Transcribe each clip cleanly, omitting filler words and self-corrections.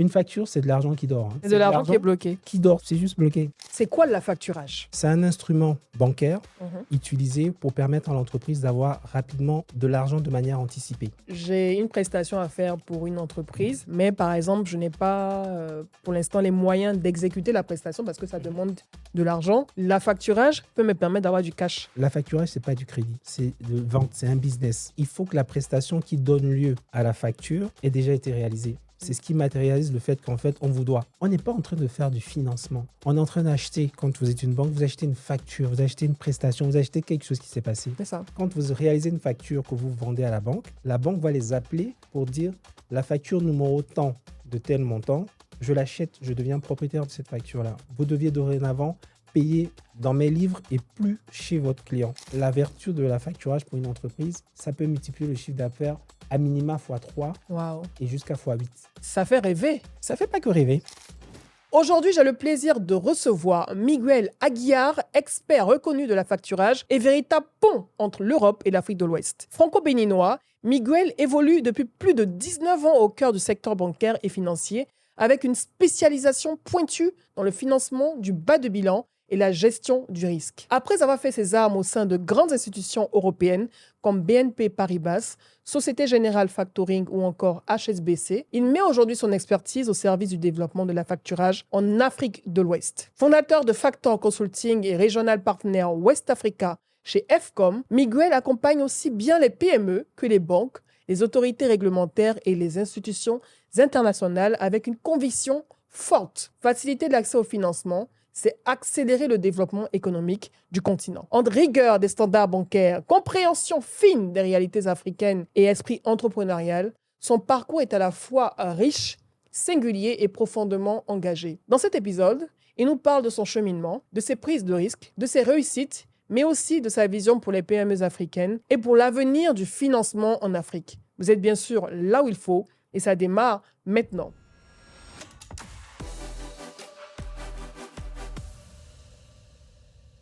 Une facture, c'est de l'argent qui dort. C'est de l'argent qui est bloqué. Qui dort, c'est juste bloqué. C'est quoi le facturage? C'est un instrument bancaire utilisé pour permettre à l'entreprise d'avoir rapidement de l'argent de manière anticipée. J'ai une prestation à faire pour une entreprise, mais par exemple, je n'ai pas pour l'instant les moyens d'exécuter la prestation parce que ça demande de l'argent. La facturage peut me permettre d'avoir du cash. La facturage, c'est pas du crédit, c'est de vente, c'est un business. Il faut que la prestation qui donne lieu à la facture ait déjà été réalisée. C'est ce qui matérialise le fait qu'en fait, on vous doit. On n'est pas en train de faire du financement. On est en train d'acheter, quand vous êtes une banque, vous achetez une facture, vous achetez une prestation, vous achetez quelque chose qui s'est passé. C'est ça. Quand vous réalisez une facture que vous vendez à la banque va les appeler pour dire la facture numéro tant de tel montant, je l'achète, je deviens propriétaire de cette facture-là. Vous deviez dorénavant payer dans mes livres et plus chez votre client. La vertu de la facturage pour une entreprise, ça peut multiplier le chiffre d'affaires à minima x3 et jusqu'à x8. Ça fait rêver. Ça fait pas que rêver. Aujourd'hui, j'ai le plaisir de recevoir Miguel Aguiar, expert reconnu de la facturage et véritable pont entre l'Europe et l'Afrique de l'Ouest. Franco-béninois, Miguel évolue depuis plus de 19 ans au cœur du secteur bancaire et financier avec une spécialisation pointue dans le financement du bas de bilan et la gestion du risque. Après avoir fait ses armes au sein de grandes institutions européennes comme BNP Paribas, Société Générale Factoring ou encore HSBC, il met aujourd'hui son expertise au service du développement de la facturage en Afrique de l'Ouest. Fondateur de Factor Consulting et Regional Partner West Africa chez FCOM, Miguel accompagne aussi bien les PME que les banques, les autorités réglementaires et les institutions internationales avec une conviction forte. Faciliter l'accès au financement, c'est accélérer le développement économique du continent. Entre rigueur des standards bancaires, compréhension fine des réalités africaines et esprit entrepreneurial, son parcours est à la fois riche, singulier et profondément engagé. Dans cet épisode, il nous parle de son cheminement, de ses prises de risques, de ses réussites, mais aussi de sa vision pour les PME africaines et pour l'avenir du financement en Afrique. Vous êtes bien sûr là où il faut et ça démarre maintenant.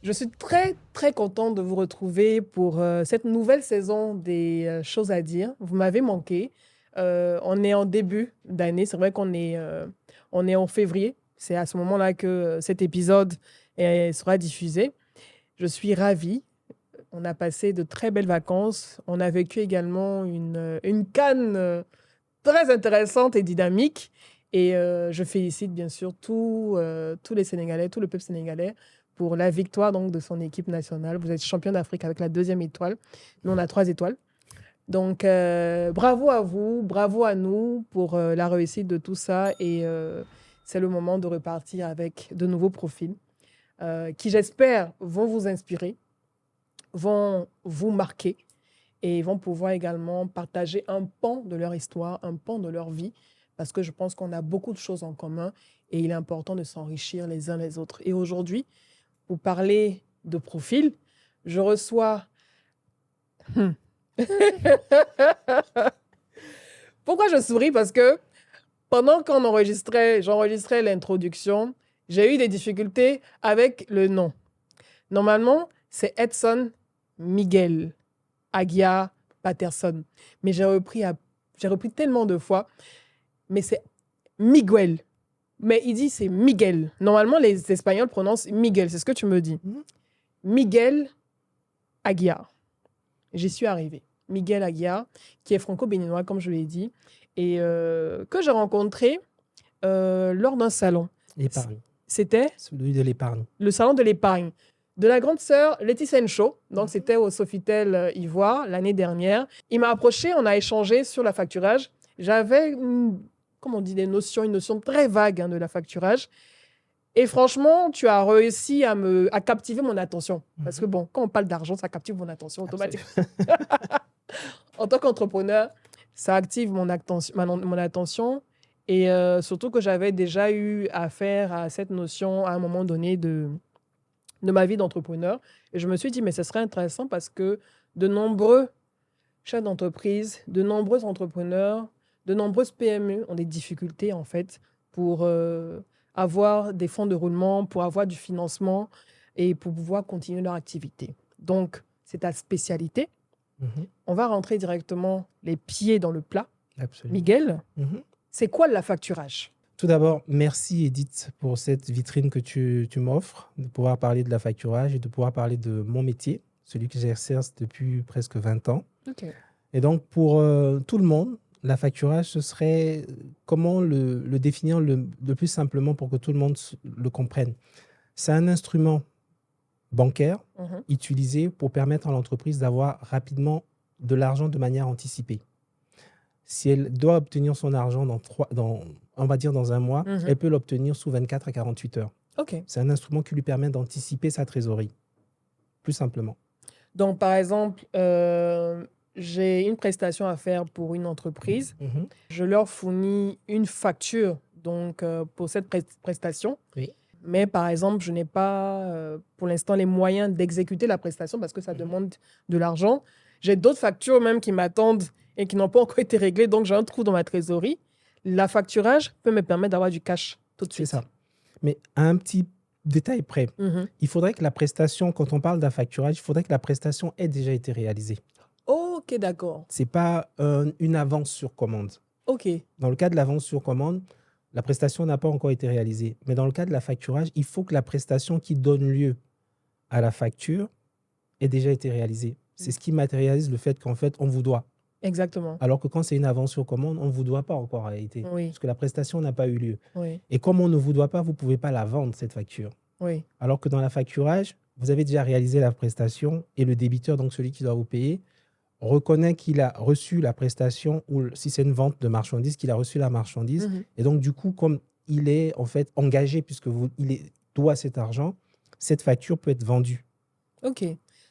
Je suis très, très contente de vous retrouver pour cette nouvelle saison des choses à dire. Vous m'avez manqué. On est en début d'année. C'est vrai qu'on est en février. C'est à ce moment-là que cet épisode sera diffusé. Je suis ravie. On a passé de très belles vacances. On a vécu également une CAN très intéressante et dynamique. Et je félicite bien sûr tous les Sénégalais, tout le peuple sénégalais pour la victoire donc, de son équipe nationale. Vous êtes champion d'Afrique avec la 2e étoile. Nous, on a 3 étoiles. Donc, bravo à vous, bravo à nous pour la réussite de tout ça. Et c'est le moment de repartir avec de nouveaux profils qui, j'espère, vont vous inspirer, vont vous marquer et vont pouvoir également partager un pan de leur histoire, un pan de leur vie, parce que je pense qu'on a beaucoup de choses en commun et il est important de s'enrichir les uns les autres. Et aujourd'hui, pour parler de profil, je reçois... Pourquoi je souris? Parce que pendant qu'on j'enregistrais l'introduction, j'ai eu des difficultés avec le nom. Normalement, c'est Edson Miguel Aguiar Patterson. Mais j'ai repris tellement de fois. Mais c'est Miguel. Mais il dit c'est Miguel. Normalement, les Espagnols prononcent Miguel. C'est ce que tu me dis. Miguel Aguiar. J'y suis arrivée. Miguel Aguiar, qui est franco-béninois, comme je l'ai dit, et que j'ai rencontré lors d'un salon. L'épargne. C'était celui de l'épargne. Le salon de l'épargne de la grande sœur Laetitia Encho. Donc, c'était au Sofitel Ivoire l'année dernière. Il m'a approché, on a échangé sur la facturage. J'avais une notion très vague de la facturage. Et franchement, tu as réussi à captiver mon attention. Parce que bon, quand on parle d'argent, ça captive mon attention automatiquement. En tant qu'entrepreneur, ça active mon attention. Et surtout que j'avais déjà eu affaire à cette notion à un moment donné de ma vie d'entrepreneur. Et je me suis dit, mais ce serait intéressant parce que de nombreux chefs d'entreprise, de nombreux entrepreneurs, de nombreuses PME ont des difficultés, en fait, pour avoir des fonds de roulement, pour avoir du financement et pour pouvoir continuer leur activité. Donc, c'est ta spécialité. On va rentrer directement les pieds dans le plat. Absolument. Miguel, c'est quoi le facturage? Tout d'abord, merci Edith pour cette vitrine que tu m'offres, de pouvoir parler de la facturage et de pouvoir parler de mon métier, celui que j'exerce depuis presque 20 ans. Ok. Et donc, pour tout le monde, la facturage, ce serait comment le définir le plus simplement pour que tout le monde le comprenne. C'est un instrument bancaire Mhm. utilisé pour permettre à l'entreprise d'avoir rapidement de l'argent de manière anticipée. Si elle doit obtenir son argent on va dire dans un mois, Mhm. elle peut l'obtenir sous 24 à 48 heures. Ok. C'est un instrument qui lui permet d'anticiper sa trésorerie, plus simplement. Donc, par exemple, j'ai une prestation à faire pour une entreprise. Mhm. Je leur fournis une facture donc, pour cette prestation. Oui. Mais par exemple, je n'ai pas pour l'instant les moyens d'exécuter la prestation parce que ça Mhm. demande de l'argent. J'ai d'autres factures même qui m'attendent et qui n'ont pas encore été réglées, donc j'ai un trou dans ma trésorerie. La facturage peut me permettre d'avoir du cash tout de C'est suite. ça. Mais à un petit détail près, Mhm. il faudrait que la prestation, quand on parle d'affacturage, il faudrait que la prestation ait déjà été réalisée. Ok, d'accord. Ce n'est pas une avance sur commande. Ok. Dans le cas de l'avance sur commande, la prestation n'a pas encore été réalisée. Mais dans le cas de la facturage, il faut que la prestation qui donne lieu à la facture ait déjà été réalisée. C'est ce qui matérialise le fait qu'en fait, on vous doit. Exactement. Alors que quand c'est une avance sur commande, on ne vous doit pas encore en réalité. Oui. Parce que la prestation n'a pas eu lieu. Oui. Et comme on ne vous doit pas, vous ne pouvez pas la vendre, cette facture. Oui. Alors que dans la facturage, vous avez déjà réalisé la prestation et le débiteur, donc celui qui doit vous payer, reconnaît qu'il a reçu la prestation ou si c'est une vente de marchandises, qu'il a reçu la marchandise. Mhm. Et donc, du coup, comme il est en fait engagé puisque doit cet argent, cette facture peut être vendue. Ok.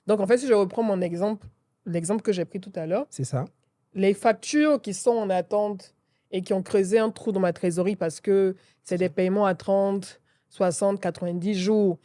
Donc, en fait, si je reprends mon exemple, l'exemple que j'ai pris tout à l'heure, C'est ça? les factures qui sont en attente et qui ont creusé un trou dans ma trésorerie parce que c'est des paiements à 30, 60, 90 jours.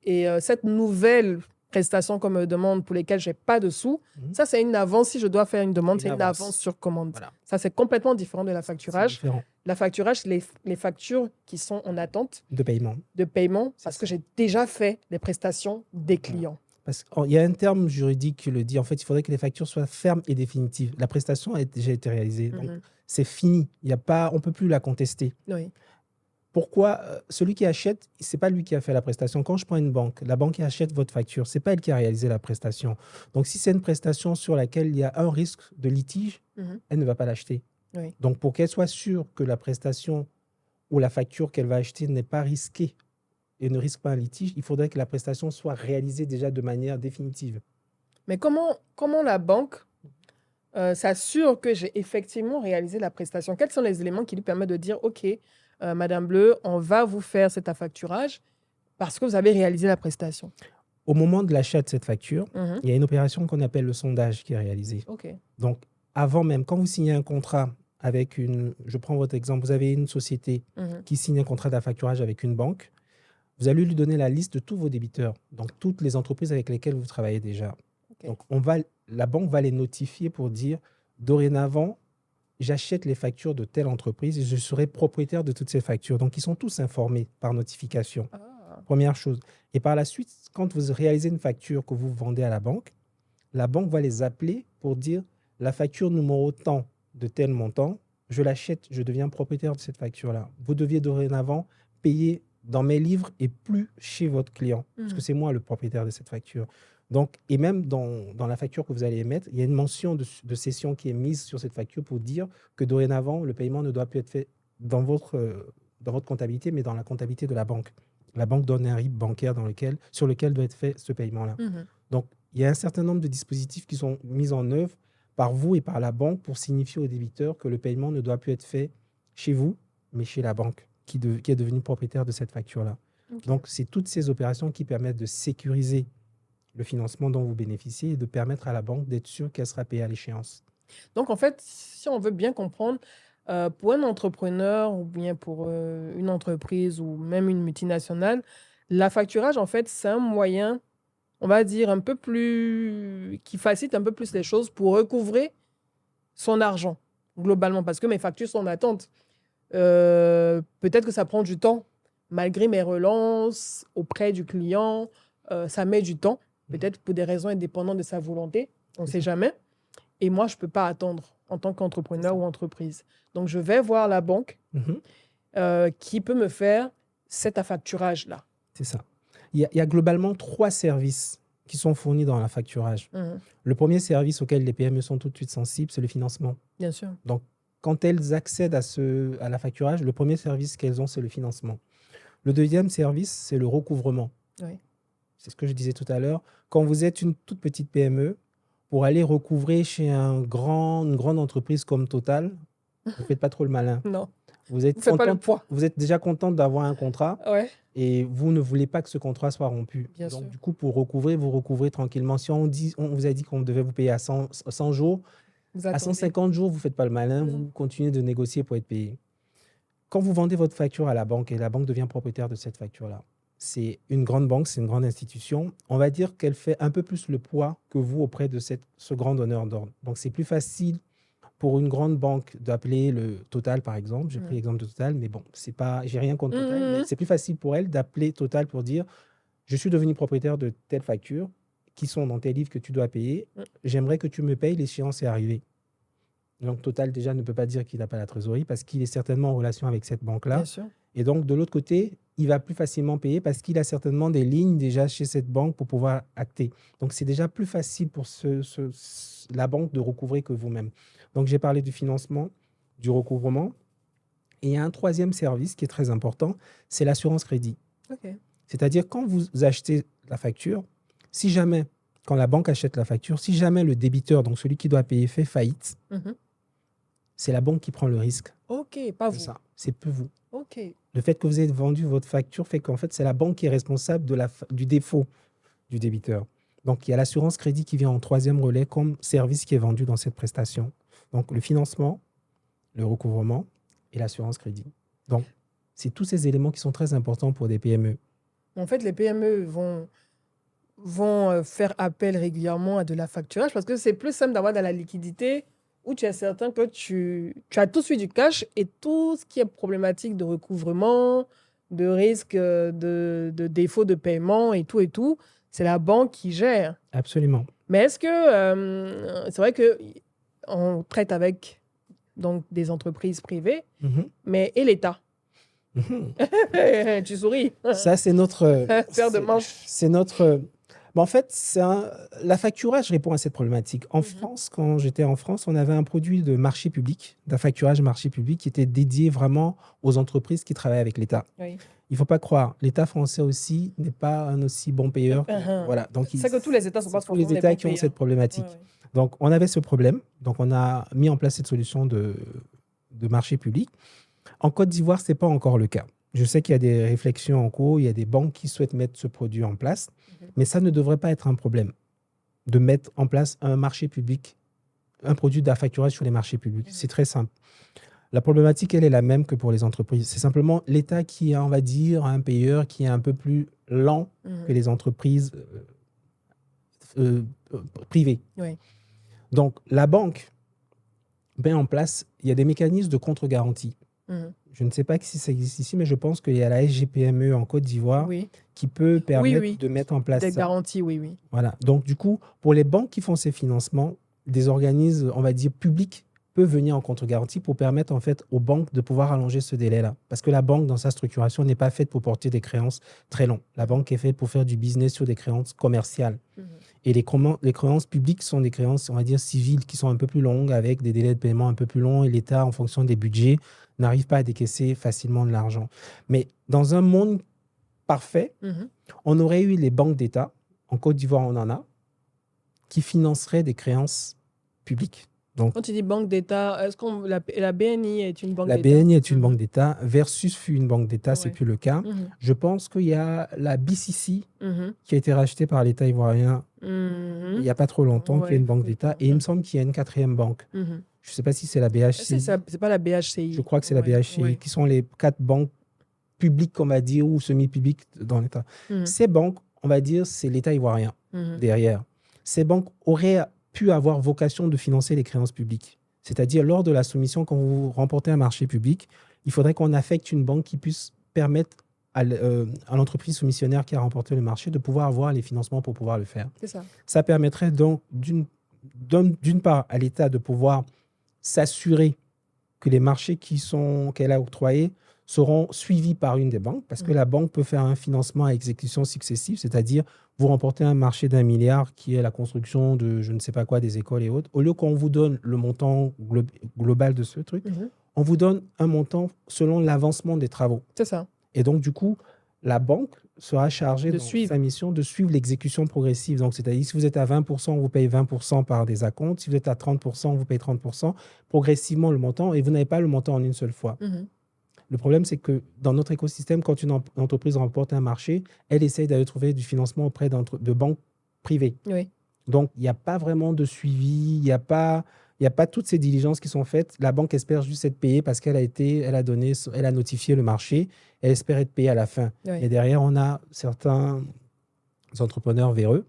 Et cette nouvelle prestation qu'on me demande pour lesquelles je n'ai pas de sous, Mhm. ça, c'est une avance. Si je dois faire une demande, Une c'est une avance. avance sur commande. Voilà. Ça, c'est complètement différent de la C'est facturage. différent La facturage, c'est les factures qui sont en attente de paiement. de paiement C'est parce que ça. j'ai déjà fait les prestations des Voilà. clients. Parce qu'il y a un terme juridique qui le dit. En fait, il faudrait que les factures soient fermes et définitives. La prestation a déjà été réalisée. Donc, Mhm. c'est fini. On ne peut plus la contester. Oui. Pourquoi celui qui achète, ce n'est pas lui qui a fait la prestation. Quand je prends une banque, la banque qui achète votre facture, ce n'est pas elle qui a réalisé la prestation. Donc, si c'est une prestation sur laquelle il y a un risque de litige, Mhm. elle ne va pas l'acheter. Oui. Donc, pour qu'elle soit sûre que la prestation ou la facture qu'elle va acheter n'est pas risquée et ne risque pas un litige, il faudrait que la prestation soit réalisée déjà de manière définitive. Mais comment la banque s'assure que j'ai effectivement réalisé la prestation? Quels sont les éléments qui lui permettent de dire, OK, Madame Bleu, on va vous faire cet affacturage parce que vous avez réalisé la prestation? Au moment de l'achat de cette facture, Mhm. il y a une opération qu'on appelle le sondage qui est réalisée. OK. Donc, avant même, quand vous signez un contrat avec je prends votre exemple, vous avez une société Mhm. qui signe un contrat d'affacturage avec une banque, vous allez lui donner la liste de tous vos débiteurs, donc toutes les entreprises avec lesquelles vous travaillez déjà. OK. Donc, la banque va les notifier pour dire, dorénavant, j'achète les factures de telle entreprise et je serai propriétaire de toutes ces factures. Donc, ils sont tous informés par notification. Ah. Première chose. Et par la suite, quand vous réalisez une facture que vous vendez à la banque va les appeler pour dire la facture numéro tant de tel montant, je l'achète, je deviens propriétaire de cette facture-là. Vous deviez dorénavant payer dans mes livres et plus chez votre client, parce que Mhm. c'est moi le propriétaire de cette facture. Donc, et même dans la facture que vous allez émettre, il y a une mention de cession qui est mise sur cette facture pour dire que dorénavant, le paiement ne doit plus être fait dans votre comptabilité, mais dans la comptabilité de la banque. La banque donne un RIB bancaire sur lequel doit être fait ce paiement-là. Mhm. Donc, il y a un certain nombre de dispositifs qui sont mis en œuvre par vous et par la banque pour signifier au débiteur que le paiement ne doit plus être fait chez vous, mais chez la banque qui est devenue propriétaire de cette facture-là. OK. Donc, c'est toutes ces opérations qui permettent de sécuriser le financement dont vous bénéficiez et de permettre à la banque d'être sûre qu'elle sera payée à l'échéance. Donc, en fait, si on veut bien comprendre, pour un entrepreneur ou bien pour une entreprise ou même une multinationale, l'affacturage, en fait, c'est un moyen, on va dire, un peu plus, qui facilite un peu plus les choses pour recouvrer son argent, globalement, parce que mes factures sont en attente. Peut-être que ça prend du temps, malgré mes relances auprès du client, ça met du temps, peut-être pour des raisons indépendantes de sa volonté, on ne C'est sait ça. jamais. Et moi, je ne peux pas attendre en tant C'est qu'entrepreneur ça. ou entreprise. Donc, je vais voir la banque. Mhm. qui peut me faire cet affacturage-là. C'est ça. Il y a globalement 3 services qui sont fournis dans l'affacturage. Le premier service auquel les PME sont tout de suite sensibles, c'est le financement. Bien sûr. Donc, quand elles accèdent à l'affacturage, le premier service qu'elles ont, c'est le financement. Le deuxième service, c'est le recouvrement. Oui. C'est ce que je disais tout à l'heure. Quand vous êtes une toute petite PME, pour aller recouvrer chez une grande entreprise comme Total, vous ne faites pas trop le malin. Non. Vous êtes, Faites pas le poids. vous êtes déjà contente d'avoir un contrat Ouais. et vous ne voulez pas que ce contrat soit rompu. Bien Donc, sûr. du coup, pour recouvrer, vous recouvrez tranquillement. Si on vous a dit qu'on devait vous payer à 100 jours, Vous à attendez. 150 jours, vous ne faites pas le malin, vous continuez de négocier pour être payé. Quand vous vendez votre facture à la banque et la banque devient propriétaire de cette facture-là, c'est une grande banque, c'est une grande institution. On va dire qu'elle fait un peu plus le poids que vous auprès de ce grand donneur d'ordre. Donc, c'est plus facile pour une grande banque d'appeler le Total, par exemple. J'ai pris l'exemple de Total, mais bon, j'ai rien contre Total. Mais c'est plus facile pour elle d'appeler Total pour dire « Je suis devenu propriétaire de telle facture qui sont dans tes livres que tu dois payer. J'aimerais que tu me payes, l'échéance est arrivée. » Donc, Total, déjà, ne peut pas dire qu'il n'a pas la trésorerie parce qu'il est certainement en relation avec cette banque-là. Bien sûr. Et donc, de l'autre côté, il va plus facilement payer parce qu'il a certainement des lignes déjà chez cette banque pour pouvoir acter. Donc, c'est déjà plus facile pour la banque de recouvrer que vous-même. Donc, j'ai parlé du financement, du recouvrement. Et il y a un troisième service qui est très important, c'est l'assurance crédit. OK. C'est-à-dire, quand vous achetez la facture, si jamais, quand la banque achète la facture, si jamais le débiteur, donc celui qui doit payer, fait faillite, c'est la banque qui prend le risque. OK, pas C'est vous. ça, c'est peu vous. OK. Le fait que vous ayez vendu votre facture fait qu'en fait, c'est la banque qui est responsable du défaut du débiteur. Donc, il y a l'assurance crédit qui vient en troisième relais comme service qui est vendu dans cette prestation. Donc, le financement, le recouvrement et l'assurance crédit. Donc, c'est tous ces éléments qui sont très importants pour des PME. En fait, les PME vont faire appel régulièrement à de l'affacturage parce que c'est plus simple d'avoir de la liquidité où tu es certain que tu as tout de suite du cash et tout ce qui est problématique de recouvrement, de risque de défaut de paiement et tout, c'est la banque qui gère. Absolument. Mais est-ce que c'est vrai qu'on traite avec donc, des entreprises privées, mais et l'État? Tu souris. Ça, c'est notre... Paire de manches. C'est notre... En fait, l'affacturage répond à cette problématique. En France, quand j'étais en France, on avait un produit de marché public, d'affacturage marché public, qui était dédié vraiment aux entreprises qui travaillent avec l'État. Oui. Il ne faut pas croire, l'État français aussi n'est pas un aussi bon payeur. Voilà. Donc, c'est que tous les États sont pas forcément les États qui ont payeurs. cette problématique. Donc, on avait ce problème. Donc, on a mis en place cette solution de marché public. En Côte d'Ivoire, ce n'est pas encore le cas. Je sais qu'il y a des réflexions en cours, il y a des banques qui souhaitent mettre ce produit en place, mais ça ne devrait pas être un problème de mettre en place un marché public, un produit d'affacturage sur les marchés publics. C'est très simple. La problématique, elle est la même que pour les entreprises. C'est simplement l'État qui est, on va dire, un payeur qui est un peu plus lent que les entreprises privées. Oui. Donc, la banque met en place, il y a des mécanismes de contre-garantie. Je ne sais pas si ça existe ici, mais je pense qu'il y a la SGPME en Côte d'Ivoire qui peut permettre de mettre en place des ça. garanties, oui. Voilà. Donc, du coup, pour les banques qui font ces financements, des organismes, on va dire, publics peuvent venir en contre-garantie pour permettre, en fait, aux banques de pouvoir allonger ce délai-là. Parce que la banque, dans sa structuration, n'est pas faite pour porter des créances très longues. La banque est faite pour faire du business sur des créances commerciales. Et les créances publiques sont des créances, on va dire, civiles, qui sont un peu plus longues, avec des délais de paiement un peu plus longs. Et l'État, en fonction des budgets, n'arrive pas à décaisser facilement de l'argent. Mais dans un monde parfait, on aurait eu les banques d'État, en Côte d'Ivoire on en a, qui financeraient des créances publiques. Donc, quand tu dis banque d'État, est-ce que la BNI est une banque d'État? La BNI est une banque d'État. Versus fut une banque d'État, c'est plus le cas. Je pense qu'il y a la BCC qui a été rachetée par l'État ivoirien il n'y a pas trop longtemps, qui est une banque d'État. Et il me semble qu'il y a une quatrième banque. Je ne sais pas si c'est la BHCI. C'est pas la BHCI. Je crois que c'est la BHCI, qui sont les 4 banques publiques, on va dire, ou semi-publiques dans l'État. Ces banques, on va dire, c'est l'État ivoirien derrière. Ces banques auraient pu avoir vocation de financer les créances publiques. C'est-à-dire, lors de la soumission, quand vous remportez un marché public, il faudrait qu'on affecte une banque qui puisse permettre à l'entreprise soumissionnaire qui a remporté le marché de pouvoir avoir les financements pour pouvoir le faire. C'est ça. Ça permettrait donc, d'une part, à l'État de pouvoir s'assurer que les marchés qu'elle a octroyés seront suivis par une des banques parce que la banque peut faire un financement à exécution successive, c'est-à-dire vous remportez un marché d'1 milliard qui est la construction de je ne sais pas quoi, des écoles et autres. Au lieu qu'on vous donne le montant global de ce truc, on vous donne un montant selon l'avancement des travaux. C'est ça. Et donc, du coup, la banque sera chargée De dans suivre. sa mission de suivre l'exécution progressive. Donc, c'est-à-dire, si vous êtes à 20%, on vous paye 20% par des acomptes. Si vous êtes à 30%, on vous paye 30%. Progressivement, le montant, et vous n'avez pas le montant en une seule fois. Le problème, c'est que dans notre écosystème, quand une entreprise remporte un marché, elle essaye d'aller trouver du financement auprès de banques privées. Oui. Donc, il n'y a pas vraiment de suivi, il n'y a pas toutes ces diligences qui sont faites. La banque espère juste être payée parce qu'elle a notifié le marché, elle espère être payée à la fin. Oui. Et derrière, on a certains entrepreneurs véreux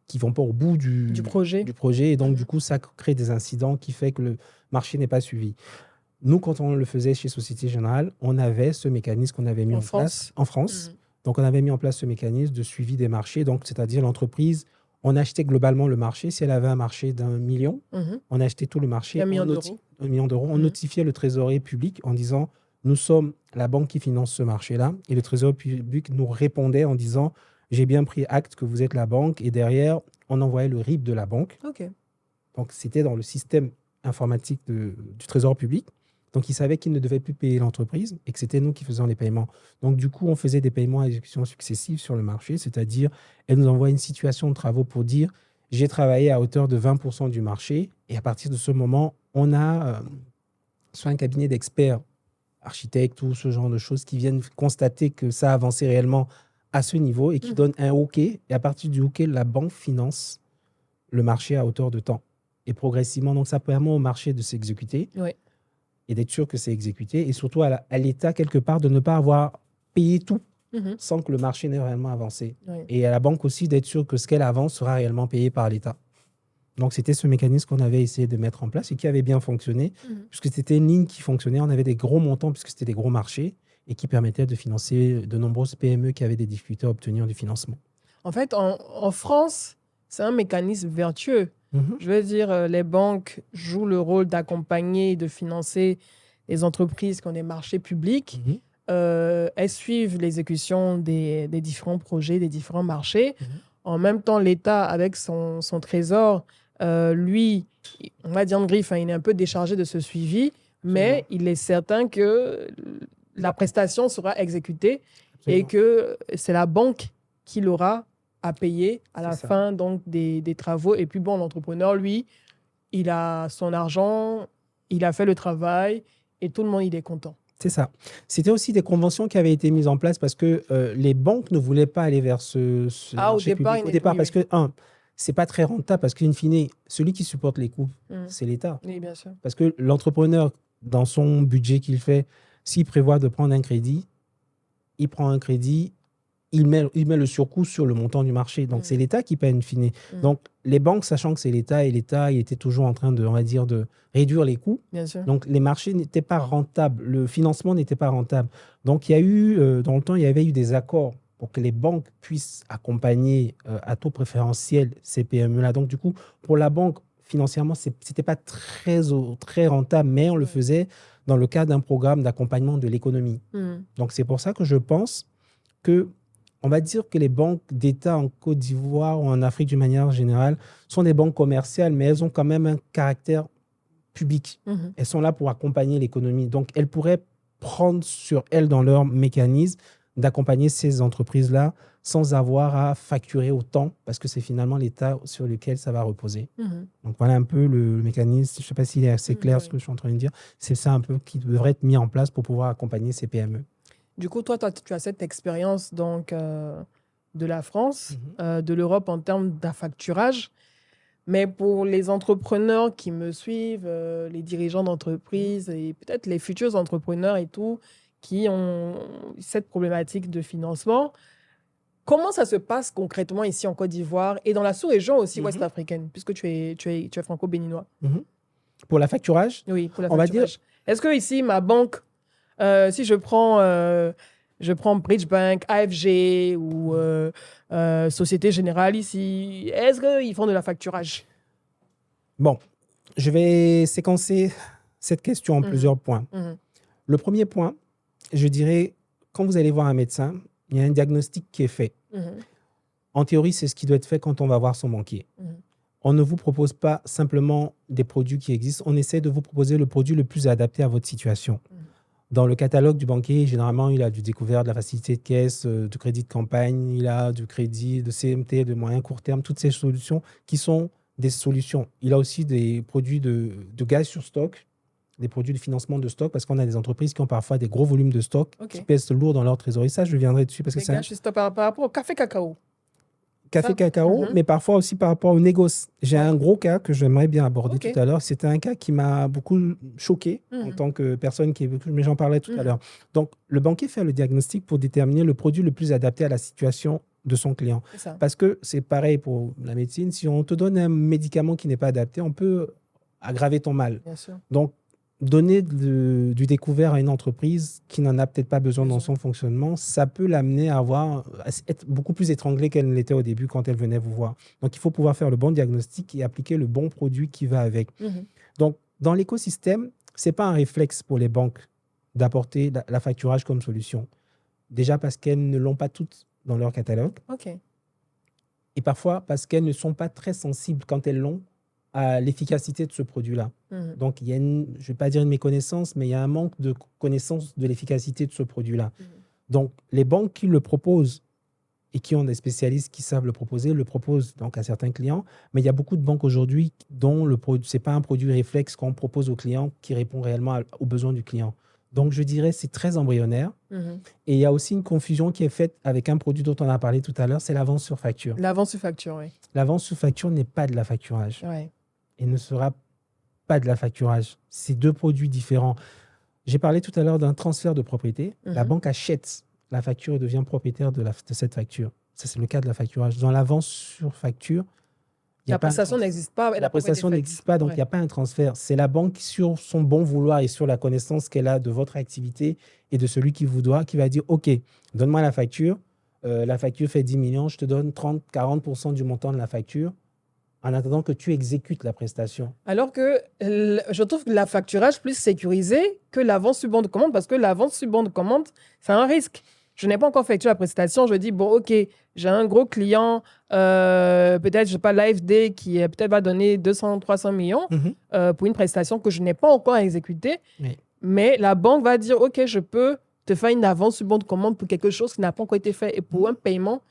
qui ne vont pas au bout du projet. Et donc, du coup, ça crée des incidents qui fait que le marché n'est pas suivi. Nous, quand on le faisait chez Société Générale, on avait ce mécanisme qu'on avait mis en place en France. Donc, on avait mis en place ce mécanisme de suivi des marchés. Donc, c'est-à-dire l'entreprise, on achetait globalement le marché. Si elle avait un marché d'1 million, on achetait tout le marché. 1 million d'euros. 1 million d'euros. On notifiait le trésorier public en disant, nous sommes la banque qui finance ce marché-là. Et le trésorier public nous répondait en disant, j'ai bien pris acte que vous êtes la banque. Et derrière, on envoyait le RIB de la banque. Donc, c'était dans le système informatique du trésor public. Donc, ils savaient qu'ils ne devaient plus payer l'entreprise et que c'était nous qui faisions les paiements. Donc, du coup, on faisait des paiements à exécution successive sur le marché, c'est-à-dire, elle nous envoie une situation de travaux pour dire, j'ai travaillé à hauteur de 20% du marché et à partir de ce moment, on a soit un cabinet d'experts, architectes ou ce genre de choses qui viennent constater que ça a avancé réellement à ce niveau et qui donnent un OK. Et à partir du OK, la banque finance le marché à hauteur de temps. Et progressivement, donc ça permet au marché de s'exécuter. Et d'être sûr que c'est exécuté, et surtout à l'État, quelque part, de ne pas avoir payé tout sans que le marché n'ait réellement avancé. Et à la banque aussi, d'être sûr que ce qu'elle avance sera réellement payé par l'État. Donc, c'était ce mécanisme qu'on avait essayé de mettre en place et qui avait bien fonctionné, puisque c'était une ligne qui fonctionnait. On avait des gros montants, puisque c'était des gros marchés, et qui permettaient de financer de nombreuses PME qui avaient des difficultés à obtenir du financement. En fait, en France, c'est un mécanisme vertueux. Je veux dire, les banques jouent le rôle d'accompagner et de financer les entreprises qui ont des marchés publics. Elles suivent l'exécution des différents projets, des différents marchés. En même temps, l'État, avec son trésor, lui, on va dire en griffe, il est un peu déchargé de ce suivi, mais il est certain que la prestation sera exécutée et que c'est la banque qui l'aura à payer à la fin donc, des travaux. Et puis, bon, l'entrepreneur, lui, il a son argent, il a fait le travail et tout le monde, il est content. C'est ça. C'était aussi des conventions qui avaient été mises en place parce que les banques ne voulaient pas aller vers ce marché public. Au départ, parce que, c'est pas très rentable parce qu'in fine, celui qui supporte les coûts, c'est l'État. Oui, bien sûr. Parce que l'entrepreneur, dans son budget qu'il fait, s'il prévoit de prendre un crédit, il prend un crédit, il met le surcoût sur le montant du marché. Donc, c'est l'État qui paie in fine. Donc, les banques, sachant que c'est l'État, et l'État, il était toujours en train de, on va dire, de réduire les coûts. Bien sûr. Donc, les marchés n'étaient pas rentables. Le financement n'était pas rentable. Donc, il y a eu, dans le temps, il y avait eu des accords pour que les banques puissent accompagner à taux préférentiel ces PME-là. Donc, du coup, pour la banque, financièrement, ce n'était pas très rentable, mais on le faisait dans le cadre d'un programme d'accompagnement de l'économie. Donc, c'est pour ça que je pense que on va dire que les banques d'État en Côte d'Ivoire ou en Afrique d'une manière générale sont des banques commerciales, mais elles ont quand même un caractère public. Elles sont là pour accompagner l'économie. Donc, elles pourraient prendre sur elles dans leur mécanisme d'accompagner ces entreprises-là sans avoir à facturer autant parce que c'est finalement l'État sur lequel ça va reposer. Donc, voilà un peu le mécanisme. Je ne sais pas s'il est assez clair ce que je suis en train de dire. C'est ça un peu qui devrait être mis en place pour pouvoir accompagner ces PME. Du coup, toi, tu as cette expérience donc, de la France, de l'Europe en termes d'affacturage. Mais pour les entrepreneurs qui me suivent, les dirigeants d'entreprise et peut-être les futurs entrepreneurs et tout, qui ont cette problématique de financement, comment ça se passe concrètement ici en Côte d'Ivoire et dans la sous-région aussi ouest-africaine, puisque tu es franco-béninois? Pour l'affacturage? Oui, pour l'affacturage. On va dire... Est-ce que ici, ma banque, si je prends Bridge Bank, AFG ou Société Générale ici, est-ce qu'ils font de la facturage? Bon, je vais séquencer cette question en plusieurs points. Le premier point, Je dirais, quand vous allez voir un médecin, il y a un diagnostic qui est fait. En théorie, c'est ce qui doit être fait quand on va voir son banquier. On ne vous propose pas simplement des produits qui existent, on essaie de vous proposer le produit le plus adapté à votre situation. Dans le catalogue du banquier, généralement, il a du découvert, de la facilité de caisse, du crédit de campagne, il a du crédit de CMT, de moyen court terme, toutes ces solutions qui sont des solutions. Il a aussi des produits de gaz sur stock, des produits de financement de stock, parce qu'on a des entreprises qui ont parfois des gros volumes de stock qui pèsent lourd dans leur trésorerie. Ça, je viendrai dessus parce que c'est gaz sur stock par rapport au café cacao. Café cacao, mais parfois aussi par rapport au négoce. J'ai un gros cas que j'aimerais bien aborder tout à l'heure. C'était un cas qui m'a beaucoup choqué en tant que personne mais j'en parlais tout à l'heure. Donc, le banquier fait le diagnostic pour déterminer le produit le plus adapté à la situation de son client. Parce que c'est pareil pour la médecine. Si on te donne un médicament qui n'est pas adapté, on peut aggraver ton mal. Bien sûr. Donc, donner du découvert à une entreprise qui n'en a peut-être pas besoin dans son fonctionnement, ça peut l'amener à être beaucoup plus étranglée qu'elle ne l'était au début quand elle venait vous voir. Donc, il faut pouvoir faire le bon diagnostic et appliquer le bon produit qui va avec. Donc, dans l'écosystème, ce n'est pas un réflexe pour les banques d'apporter la facturage comme solution. Déjà parce qu'elles ne l'ont pas toutes dans leur catalogue. Et parfois parce qu'elles ne sont pas très sensibles quand elles l'ont à l'efficacité de ce produit-là. Donc, il y a je ne vais pas dire une méconnaissance, mais il y a un manque de connaissance de l'efficacité de ce produit-là. Donc, les banques qui le proposent et qui ont des spécialistes qui savent le proposent donc à certains clients. Mais il y a beaucoup de banques aujourd'hui dont ce n'est pas un produit réflexe qu'on propose aux clients qui répond réellement aux besoins du client. Donc, je dirais c'est très embryonnaire. Et il y a aussi une confusion qui est faite avec un produit dont on a parlé tout à l'heure, c'est l'avance sur facture. L'avance sur facture, oui. L'avance sur facture n'est pas de la facturage. Et ne sera pas de la facturage. C'est deux produits différents. J'ai parlé tout à l'heure d'un transfert de propriété. La banque achète la facture et devient propriétaire de cette facture. Ça, c'est le cas de la facturage. Dans l'avance sur facture, la prestation n'existe pas. La prestation n'existe pas, donc il n'y a pas un transfert. C'est la banque, sur son bon vouloir et sur la connaissance qu'elle a de votre activité et de celui qui vous doit, qui va dire « Ok, donne-moi la facture. La facture fait 10 millions. Je te donne 30-40% du montant de la facture. » en attendant que tu exécutes la prestation. Alors que je trouve que la facturage plus sécurisé que l'avance sur bon de commande, parce que l'avance sur bon de commande, c'est un risque. Je n'ai pas encore effectué la prestation. Je dis, bon, OK, j'ai un gros client, peut-être, je ne sais pas, l'AFD, qui peut-être va donner 200-300 millions pour une prestation que je n'ai pas encore exécutée. Mais la banque va dire, OK, je peux te faire une avance sur bon de commande pour quelque chose qui n'a pas encore été fait et pour un paiement.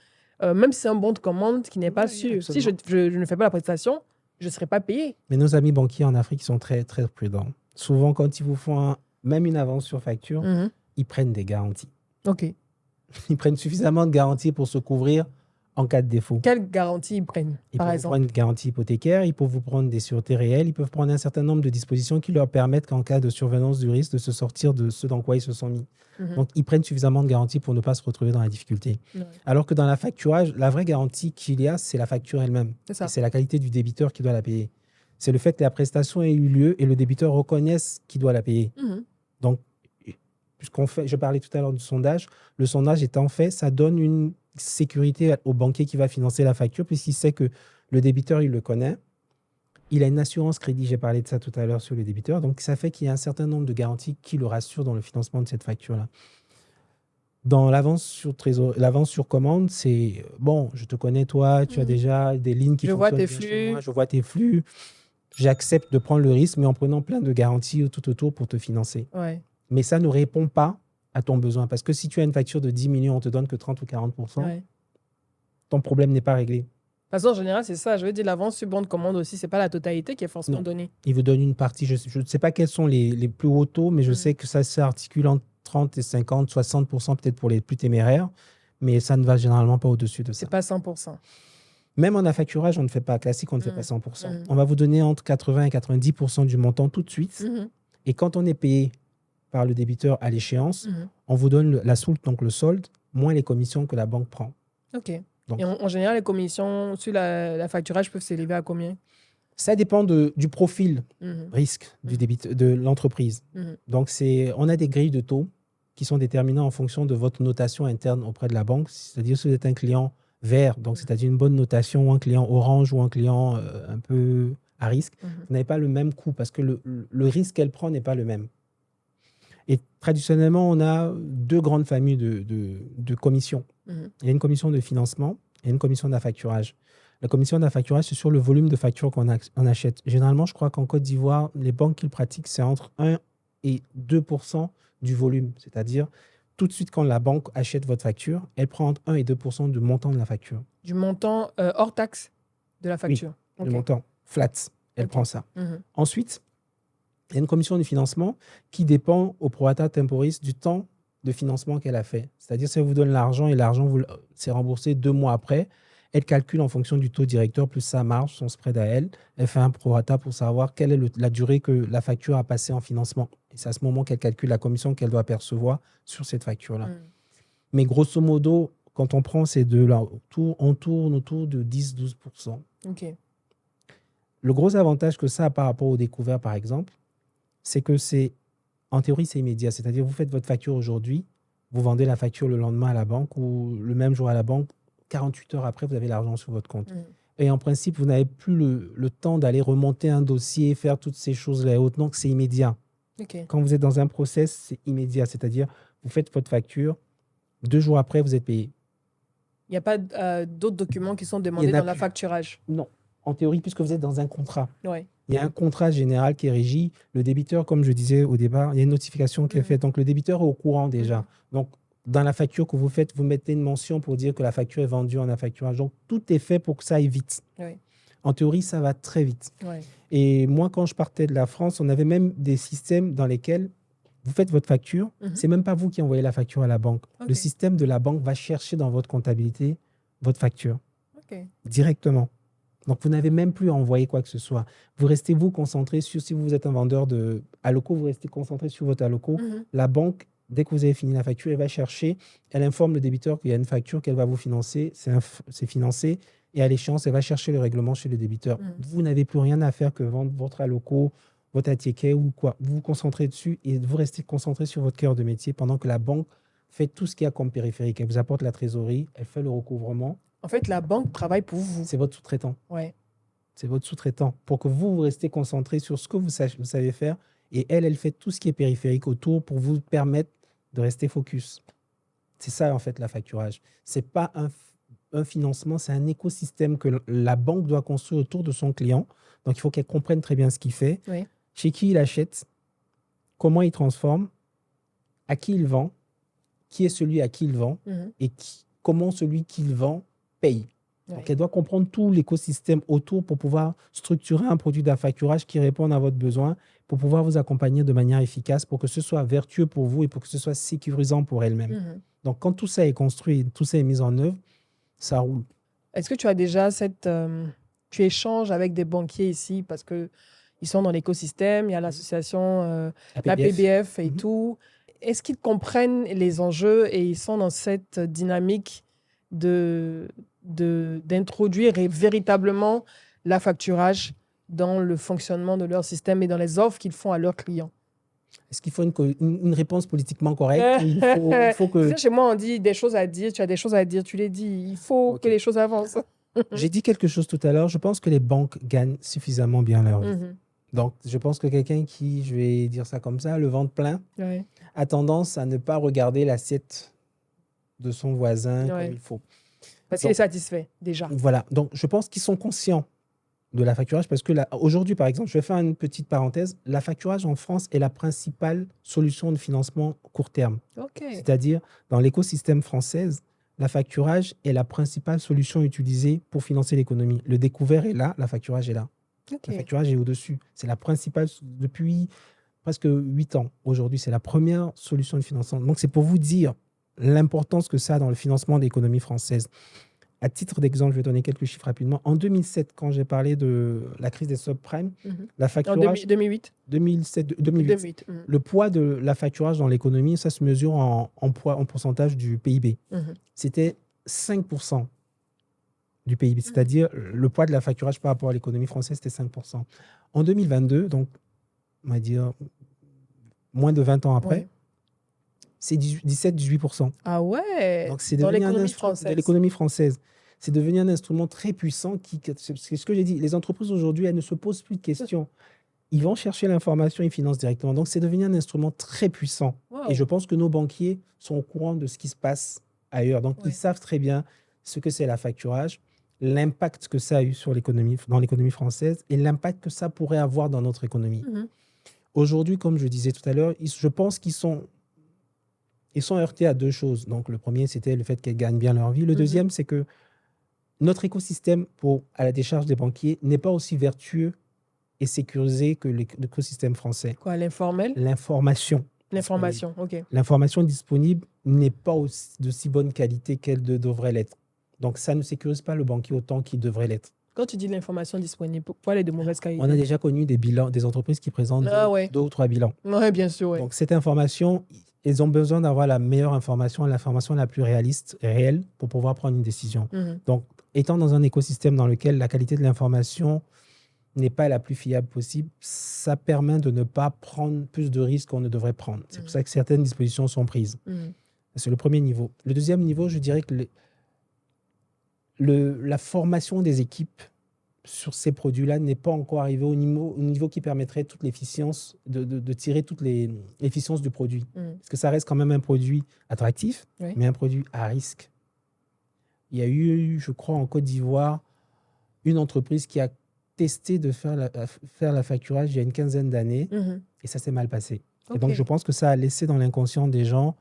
Même si c'est un bon de commande qui n'est pas sûr. Si je ne fais pas la prestation, je ne serai pas payé. Mais nos amis banquiers en Afrique sont très, très prudents. Souvent, quand ils vous font même une avance sur facture, ils prennent des garanties. Ils prennent suffisamment de garanties pour se couvrir en cas de défaut. Quelles garanties ils prennent, par exemple? Ils peuvent prendre une garantie hypothécaire, ils peuvent vous prendre des sûretés réelles, ils peuvent prendre un certain nombre de dispositions qui leur permettent qu'en cas de survenance du risque, de se sortir de ce dans quoi ils se sont mis. Donc, ils prennent suffisamment de garanties pour ne pas se retrouver dans la difficulté. Alors que dans la facturage, la vraie garantie qu'il y a, c'est la facture elle-même. C'est la qualité du débiteur qui doit la payer. C'est le fait que la prestation ait eu lieu et le débiteur reconnaisse qu'il doit la payer. Donc, je parlais tout à l'heure du sondage, le sondage étant fait, ça donne une sécurité au banquier qui va financer la facture, puisqu'il sait que le débiteur, il le connaît. Il a une assurance crédit, j'ai parlé de ça tout à l'heure sur le débiteur. Donc, ça fait qu'il y a un certain nombre de garanties qui le rassurent dans le financement de cette facture-là. Dans l'avance sur commande, c'est bon, je te connais toi, tu as déjà des lignes qui fonctionnent bien chez moi, je vois tes flux. J'accepte de prendre le risque, mais en prenant plein de garanties tout autour pour te financer. Mais ça ne répond pas à ton besoin. Parce que si tu as une facture de 10 millions, on ne te donne que 30 ou 40%, ton problème n'est pas réglé. De toute façon, en général, c'est ça. Je veux dire, l'avance sur bon de commande aussi, ce n'est pas la totalité qui est forcément donnée. Il vous donne une partie. Je ne sais pas quels sont les plus hauts taux, mais je sais que ça s'articule entre 30 et 50, 60% peut-être pour les plus téméraires, mais ça ne va généralement pas au-dessus de ça. Ce n'est pas 100%. Même en affacturage, on ne fait pas classique, on ne fait pas 100%. On va vous donner entre 80 et 90% du montant tout de suite. Et quand on est payé par le débiteur à l'échéance, on vous donne la soulte, donc le solde, moins les commissions que la banque prend. Donc, et en général, les commissions sur la facturage peuvent s'élever à combien? Ça dépend du profil risque de l'entreprise. Donc, on a des grilles de taux qui sont déterminants en fonction de votre notation interne auprès de la banque. C'est-à-dire si vous êtes un client vert, donc c'est-à-dire une bonne notation, ou un client orange ou un client un peu à risque, vous n'avez pas le même coût parce que le risque qu'elle prend n'est pas le même. Et traditionnellement, on a deux grandes familles de commissions. Mhm. Il y a une commission de financement et une commission d'affacturage. La commission d'affacturage, c'est sur le volume de factures on achète. Généralement, je crois qu'en Côte d'Ivoire, les banques qui le pratiquent, c'est entre 1 et 2% du volume. C'est-à-dire, tout de suite, quand la banque achète votre facture, elle prend entre 1 et 2% du montant de la facture. Du montant hors taxe de la facture. Le montant flat, elle Ok. prend ça. Mhm. Ensuite, il y a une commission de financement qui dépend au prorata temporis du temps de financement qu'elle a fait. C'est-à-dire, si elle vous donne l'argent et l'argent c'est remboursé 2 mois après, elle calcule en fonction du taux directeur plus sa marge, son spread à elle. Elle fait un prorata pour savoir quelle est la durée que la facture a passé en financement. Et c'est à ce moment qu'elle calcule la commission qu'elle doit percevoir sur cette facture-là. Mhm. Mais grosso modo, quand on prend ces deux-là, on tourne autour de 10-12%. Ok. Le gros avantage que ça a par rapport au découvert, par exemple, c'est que en théorie, c'est immédiat. C'est-à-dire, vous faites votre facture aujourd'hui, vous vendez la facture le lendemain à la banque ou le même jour à la banque. 48 heures après, vous avez l'argent sur votre compte. Mhm. Et en principe, vous n'avez plus le temps d'aller remonter un dossier, faire toutes ces choses-là et autres. Donc, c'est immédiat. Ok. Quand vous êtes dans un process, c'est immédiat. C'est-à-dire, vous faites votre facture, 2 jours après, vous êtes payé. Il n'y a pas d'autres documents qui sont demandés Il y en a dans plus. l'affacturage. Non. En théorie, puisque vous êtes dans un contrat. Ouais. Il y a un contrat général qui est régi. Le débiteur, comme je disais au départ, il y a une notification qui est faite. Donc, le débiteur est au courant déjà. Donc, dans la facture que vous faites, vous mettez une mention pour dire que la facture est vendue en affacturage. Donc, tout est fait pour que ça aille vite. Ouais. En théorie, ça va très vite. Ouais. Et moi, quand je partais de la France, on avait même des systèmes dans lesquels vous faites votre facture. C'est même pas vous qui envoyez la facture à la banque. Ok. Le système de la banque va chercher dans votre comptabilité votre facture Ok. directement. Donc, vous n'avez même plus à envoyer quoi que ce soit. Vous restez, vous, concentré sur, si vous êtes un vendeur de Alloco, vous restez concentré sur votre Alloco. Mhm. La banque, dès que vous avez fini la facture, elle va chercher, elle informe le débiteur qu'il y a une facture qu'elle va vous financer, c'est financé, et à l'échéance, elle va chercher le règlement chez le débiteur. Mhm. Vous n'avez plus rien à faire que vendre votre Alloco, votre ticket ou quoi. Vous vous concentrez dessus et vous restez concentré sur votre cœur de métier pendant que la banque fait tout ce qu'il y a comme périphérique. Elle vous apporte la trésorerie, elle fait le recouvrement. En fait, la banque travaille pour vous. C'est votre sous-traitant. Ouais. C'est votre sous-traitant. Pour que vous restez concentré sur ce que vous savez faire. Et elle fait tout ce qui est périphérique autour pour vous permettre de rester focus. C'est ça, en fait, l'affacturage. Ce n'est pas un financement, c'est un écosystème que la banque doit construire autour de son client. Donc, il faut qu'elle comprenne très bien ce qu'il fait, Oui. chez qui il achète, comment il transforme, à qui il vend, qui est celui à qui il vend Mhm. et comment celui qu'il vend paye. Ouais. Donc, elle doit comprendre tout l'écosystème autour pour pouvoir structurer un produit d'affacturage qui réponde à votre besoin, pour pouvoir vous accompagner de manière efficace, pour que ce soit vertueux pour vous et pour que ce soit sécurisant pour elle-même. Mhm. Donc, quand tout ça est construit, tout ça est mis en œuvre, ça roule. Est-ce que tu as déjà tu échanges avec des banquiers ici parce que ils sont dans l'écosystème, il y a l'association, la PBF et Mhm. tout. Est-ce qu'ils comprennent les enjeux et ils sont dans cette dynamique d'introduire véritablement l'affacturage dans le fonctionnement de leur système et dans les offres qu'ils font à leurs clients? Est-ce qu'il faut une réponse politiquement correcte ou il faut que... Tu sais, chez moi, on dit des choses à dire, tu as des choses à dire, tu les dis. Il faut Ok. que les choses avancent. J'ai dit quelque chose tout à l'heure. Je pense que les banques gagnent suffisamment bien leur vie. Mhm. Donc, je pense que quelqu'un qui, je vais dire ça comme ça, le ventre plein, Ouais. a tendance à ne pas regarder l'assiette de son voisin Ouais. comme il faut. Parce qu'il est satisfait, déjà. Voilà. Donc, je pense qu'ils sont conscients de la facturage parce que aujourd'hui, par exemple, je vais faire une petite parenthèse. La facturage en France est la principale solution de financement court terme. OK. C'est-à-dire, dans l'écosystème français, la facturage est la principale solution utilisée pour financer l'économie. Le découvert est là, la facturage est là. OK. Le facturage est au-dessus. C'est la principale depuis presque 8 ans. Aujourd'hui, c'est la première solution de financement. Donc, c'est pour vous dire l'importance que ça a dans le financement de l'économie française. À titre d'exemple, je vais donner quelques chiffres rapidement. En 2007, quand j'ai parlé de la crise des subprimes, Mhm. la En facturage... 2008 2008. 2008. Mhm. Le poids de la facturage dans l'économie, ça se mesure en pourcentage du PIB. Mhm. C'était 5% du PIB, c'est-à-dire le poids de la facturage par rapport à l'économie française, c'était 5%. En 2022, donc on va dire moins de 20 ans après, Ouais. c'est 17-18%. Ah ouais. Donc c'est Dans devenu un l'économie instrument de française. l'économie française. C'est devenu un instrument très puissant c'est ce que j'ai dit. Les entreprises aujourd'hui, elles ne se posent plus de questions. ils vont chercher l'information, ils financent directement. Donc, c'est devenu un instrument très puissant. Wow. Et je pense que nos banquiers sont au courant de ce qui se passe ailleurs. Donc, Ouais. ils savent très bien ce que c'est la facturage, l'impact que ça a eu sur l'économie, dans l'économie française et l'impact que ça pourrait avoir dans notre économie. Mhm. Aujourd'hui, comme je disais tout à l'heure, je pense qu'ils sont heurtés à deux choses. Donc, le premier, c'était le fait qu'elles gagnent bien leur vie. Le deuxième, c'est que notre écosystème à la décharge des banquiers n'est pas aussi vertueux et sécurisé que l'écosystème français. Quoi, l'informel? L'information. L'information, ok. L'information disponible n'est pas de si bonne qualité qu'elle devrait l'être. Donc, ça ne sécurise pas le banquier autant qu'il devrait l'être. Quand tu dis l'information disponible, pourquoi elle est de mauvaise qualité? On a déjà connu des bilans, des entreprises qui présentent deux ou trois bilans. Oui, bien sûr. Ouais. Donc, cette information, ils ont besoin d'avoir la meilleure information, l'information la plus réaliste, réelle, pour pouvoir prendre une décision. Donc, étant dans un écosystème dans lequel la qualité de l'information n'est pas la plus fiable possible, ça permet de ne pas prendre plus de risques qu'on ne devrait prendre. C'est pour ça que certaines dispositions sont prises. C'est le premier niveau. Le deuxième niveau, je dirais que la formation des équipes sur ces produits-là n'est pas encore arrivée au niveau qui permettrait toute l'efficience, de tirer toute l'efficience du produit. Parce que ça reste quand même un produit attractif, mais un produit à risque. Il y a eu, je crois, en Côte d'Ivoire, une entreprise qui a testé de faire la facturage il y a une quinzaine d'années et ça s'est mal passé. Et donc, je pense que ça a laissé dans l'inconscient des gens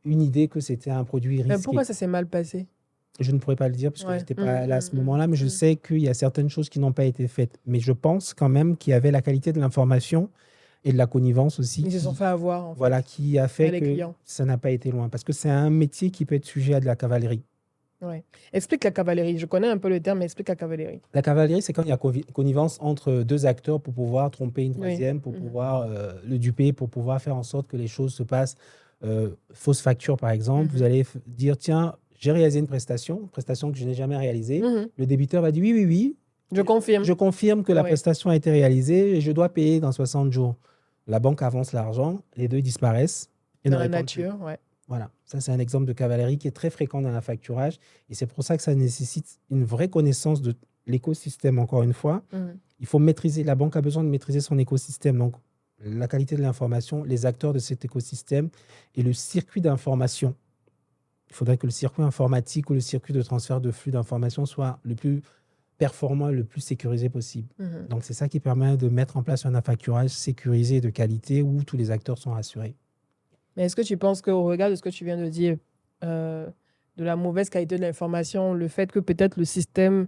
une idée que c'était un produit risqué. Mais pourquoi ça s'est mal passé? Je ne pourrais pas le dire parce que je n'étais pas là à ce moment-là, mais je sais qu'il y a certaines choses qui n'ont pas été faites. Mais je pense quand même qu'il y avait la qualité de l'information et de la connivence aussi. Ils se sont fait avoir, en fait. Voilà, qui a fait que clients. Ça n'a pas été loin. Parce que c'est un métier qui peut être sujet à de la cavalerie. Ouais. Explique la cavalerie. Je connais un peu le terme, mais explique la cavalerie. La cavalerie, c'est quand il y a connivence entre deux acteurs pour pouvoir tromper une troisième, pour pouvoir le duper, pour pouvoir faire en sorte que les choses se passent. Fausse facture, par exemple. Vous allez dire, tiens, j'ai réalisé une prestation que je n'ai jamais réalisée. Le débiteur va dire, oui. Je confirme. Je confirme que la prestation a été réalisée et je dois payer dans 60 jours. La banque avance l'argent, les deux disparaissent. Et dans la nature, ouais. Voilà, ça c'est un exemple de cavalerie qui est très fréquent dans la facturage et c'est pour ça que ça nécessite une vraie connaissance de l'écosystème, encore une fois. Il faut maîtriser, la banque a besoin de maîtriser son écosystème, donc la qualité de l'information, les acteurs de cet écosystème et le circuit d'information. Il faudrait que le circuit informatique ou le circuit de transfert de flux d'informations soit le plus performant et le plus sécurisé possible. Donc c'est ça qui permet de mettre en place un affacturage sécurisé de qualité où tous les acteurs sont rassurés. Mais est-ce que tu penses qu'au regard de ce que tu viens de dire, de la mauvaise qualité de l'information, le fait que peut-être le système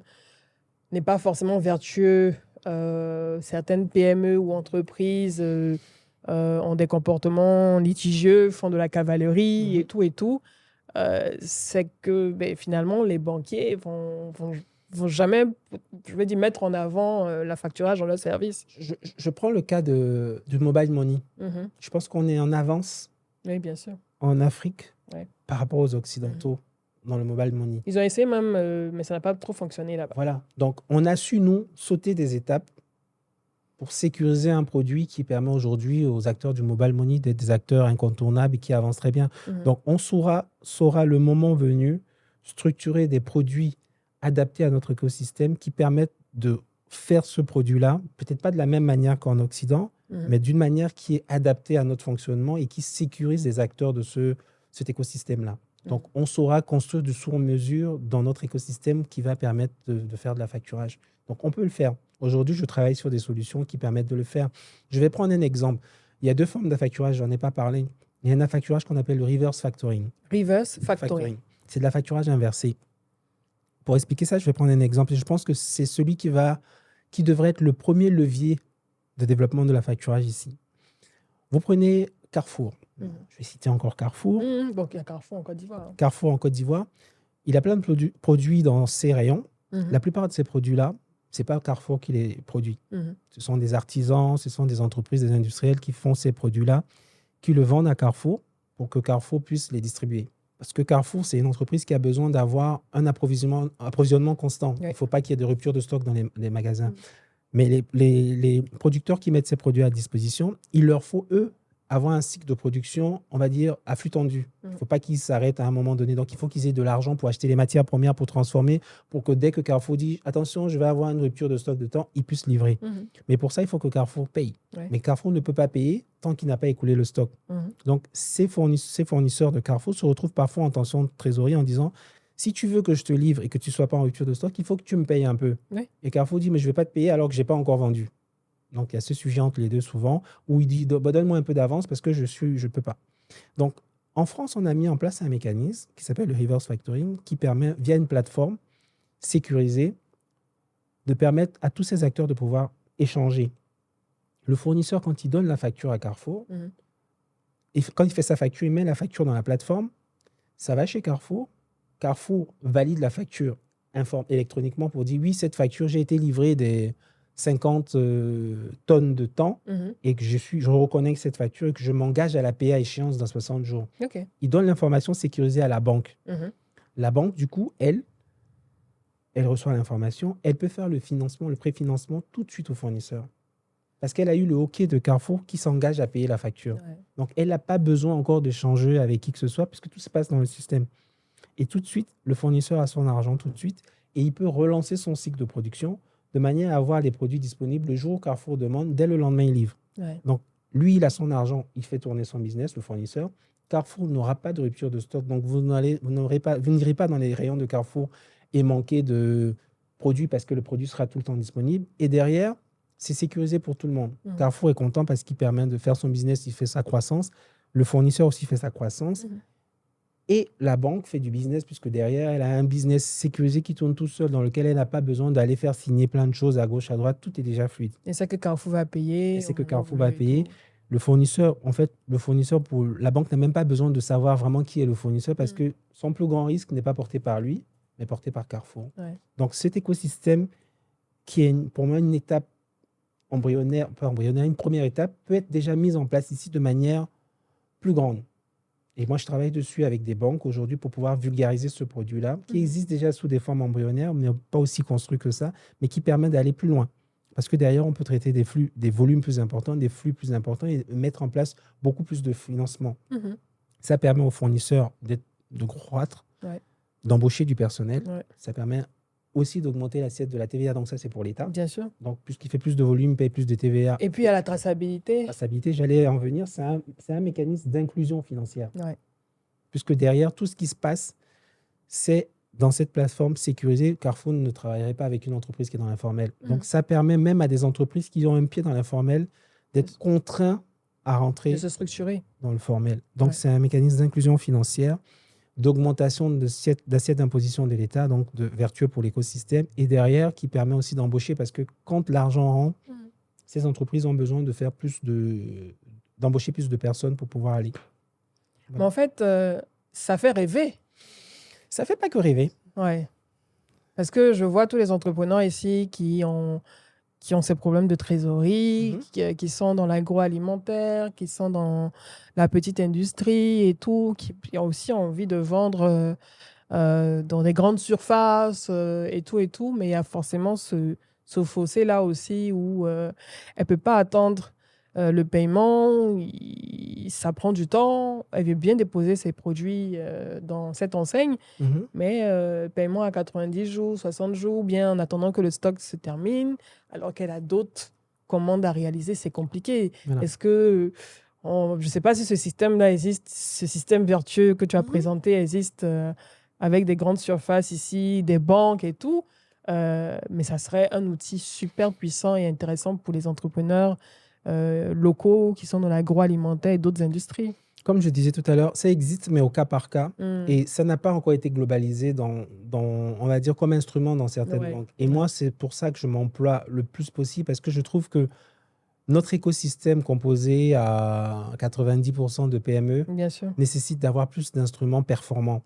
n'est pas forcément vertueux, certaines PME ou entreprises ont des comportements litigieux, font de la cavalerie et tout, c'est que finalement les banquiers vont jamais, je veux dire, mettre en avant la facturage dans leur service. Je prends le cas du mobile money. Je pense qu'on est en avance. Oui, bien sûr. En Afrique, par rapport aux Occidentaux, dans le mobile money. Ils ont essayé même, mais ça n'a pas trop fonctionné là-bas. Voilà. Donc, on a su, nous, sauter des étapes pour sécuriser un produit qui permet aujourd'hui aux acteurs du mobile money d'être des acteurs incontournables et qui avancent très bien. Donc, on saura le moment venu structurer des produits adaptés à notre écosystème qui permettent de faire ce produit-là, peut-être pas de la même manière qu'en Occident, mais d'une manière qui est adaptée à notre fonctionnement et qui sécurise les acteurs de cet écosystème-là. Donc, on saura construire du sur-mesure dans notre écosystème qui va permettre de faire de la facturage. Donc, on peut le faire. Aujourd'hui, je travaille sur des solutions qui permettent de le faire. Je vais prendre un exemple. Il y a deux formes d'affacturage, je n'en ai pas parlé. Il y a un affacturage qu'on appelle le reverse factoring. Reverse factoring. C'est de l'affacturage inversé. Pour expliquer ça, je vais prendre un exemple. Je pense que c'est celui qui devrait être le premier levier de développement de l'affacturage ici. Vous prenez Carrefour. Je vais citer encore Carrefour. Donc, il y a Carrefour en Côte d'Ivoire. Carrefour en Côte d'Ivoire. Il a plein de produits dans ses rayons. La plupart de ces produits-là, ce n'est pas Carrefour qui les produit. Ce sont des artisans, ce sont des entreprises, des industriels qui font ces produits-là, qui le vendent à Carrefour pour que Carrefour puisse les distribuer. Parce que Carrefour, c'est une entreprise qui a besoin d'avoir un approvisionnement constant. Il ne faut pas qu'il y ait de rupture de stock dans les magasins. Mais les producteurs qui mettent ces produits à disposition, il leur faut, eux, avoir un cycle de production, on va dire, à flux tendu. Il ne faut pas qu'ils s'arrêtent à un moment donné. Donc, il faut qu'ils aient de l'argent pour acheter les matières premières, pour transformer, pour que dès que Carrefour dit « Attention, je vais avoir une rupture de stock de temps », ils puissent livrer. Mais pour ça, il faut que Carrefour paye. Ouais. Mais Carrefour ne peut pas payer tant qu'il n'a pas écoulé le stock. Donc, ces fournisseurs de Carrefour se retrouvent parfois en tension de trésorerie en disant « Si tu veux que je te livre et que tu ne sois pas en rupture de stock, il faut que tu me payes un peu. Ouais. » Et Carrefour dit « Mais je ne vais pas te payer alors que je n'ai pas encore vendu. » Donc, il y a ce sujet entre les deux souvent où il dit bah, « Donne-moi un peu d'avance parce que je ne peux pas. » Donc, en France, on a mis en place un mécanisme qui s'appelle le reverse factoring qui permet, via une plateforme sécurisée, de permettre à tous ces acteurs de pouvoir échanger. Le fournisseur, quand il donne la facture à Carrefour, et quand il fait sa facture, il met la facture dans la plateforme, ça va chez Carrefour. Carrefour valide la facture électroniquement pour dire « Oui, cette facture, j'ai été livré des 50 tonnes de temps et que je reconnais que cette facture et que je m'engage à la payer à échéance dans 60 jours. » Il donne l'information sécurisée à la banque. La banque, du coup, elle reçoit l'information, elle peut faire le financement, le préfinancement tout de suite au fournisseur. Parce qu'elle a eu le OK de Carrefour qui s'engage à payer la facture. Donc, elle n'a pas besoin encore de changer avec qui que ce soit puisque tout se passe dans le système. Et tout de suite, le fournisseur a son argent tout de suite et il peut relancer son cycle de production de manière à avoir les produits disponibles le jour où Carrefour demande, dès le lendemain, il livre. Donc, lui, il a son argent, il fait tourner son business, le fournisseur. Carrefour n'aura pas de rupture de stock. Donc, vous n'irez pas dans les rayons de Carrefour et manquer de produits parce que le produit sera tout le temps disponible. Et derrière, c'est sécurisé pour tout le monde. Carrefour est content parce qu'il permet de faire son business, il fait sa croissance. Le fournisseur aussi fait sa croissance. Et la banque fait du business puisque derrière, elle a un business sécurisé qui tourne tout seul dans lequel elle n'a pas besoin d'aller faire signer plein de choses à gauche, à droite. Tout est déjà fluide. Et c'est que Carrefour va payer. Et c'est que Carrefour va payer. Le fournisseur, pour la banque n'a même pas besoin de savoir vraiment qui est le fournisseur parce que son plus grand risque n'est pas porté par lui, mais porté par Carrefour. Donc cet écosystème qui est pour moi une étape embryonnaire, une première étape, peut être déjà mise en place ici de manière plus grande. Et moi, je travaille dessus avec des banques aujourd'hui pour pouvoir vulgariser ce produit-là, qui existe déjà sous des formes embryonnaires, mais pas aussi construit que ça, mais qui permet d'aller plus loin. Parce que derrière, on peut traiter des flux, des volumes plus importants, des flux plus importants et mettre en place beaucoup plus de financement. Ça permet aux fournisseurs de croître, d'embaucher du personnel. Ça permet aussi d'augmenter l'assiette de la TVA. Donc ça, c'est pour l'État. Bien sûr. Donc, puisqu'il fait plus de volume, il paye plus de TVA. Et puis, il y a la traçabilité. Traçabilité, j'allais en venir, c'est un mécanisme d'inclusion financière. Puisque derrière, tout ce qui se passe, c'est dans cette plateforme sécurisée. Carrefour ne travaillerait pas avec une entreprise qui est dans l'informel. Donc, ça permet même à des entreprises qui ont un pied dans l'informel d'être contraints à rentrer de se structurer dans le formel. Donc, c'est un mécanisme d'inclusion financière, d'augmentation d'assiette d'imposition de l'État, donc vertueux pour l'écosystème, et derrière, qui permet aussi d'embaucher, parce que quand l'argent rentre, ces entreprises ont besoin de faire d'embaucher plus de personnes pour pouvoir aller. Voilà. Mais en fait, ça fait rêver. Ça ne fait pas que rêver. Ouais. Parce que je vois tous les entrepreneurs ici qui ont ces problèmes de trésorerie, qui sont dans l'agroalimentaire, qui sont dans la petite industrie et tout, qui ont aussi envie de vendre dans des grandes surfaces et tout. Mais il y a forcément ce fossé-là aussi où elle ne peut pas attendre le paiement, ça prend du temps. Elle veut bien déposer ses produits dans cette enseigne, mais paiement à 90 jours, 60 jours, bien en attendant que le stock se termine, alors qu'elle a d'autres commandes à réaliser, c'est compliqué. Voilà. Est-ce que, je ne sais pas si ce système-là existe, ce système vertueux que tu as présenté existe avec des grandes surfaces ici, des banques et tout, mais ça serait un outil super puissant et intéressant pour les entrepreneurs locaux qui sont dans l'agroalimentaire et d'autres industries. Comme je disais tout à l'heure, ça existe, mais au cas par cas. Et ça n'a pas encore été globalisé on va dire, comme instrument dans certaines banques. Et moi, c'est pour ça que je m'emploie le plus possible, parce que je trouve que notre écosystème composé à 90% de PME nécessite d'avoir plus d'instruments performants.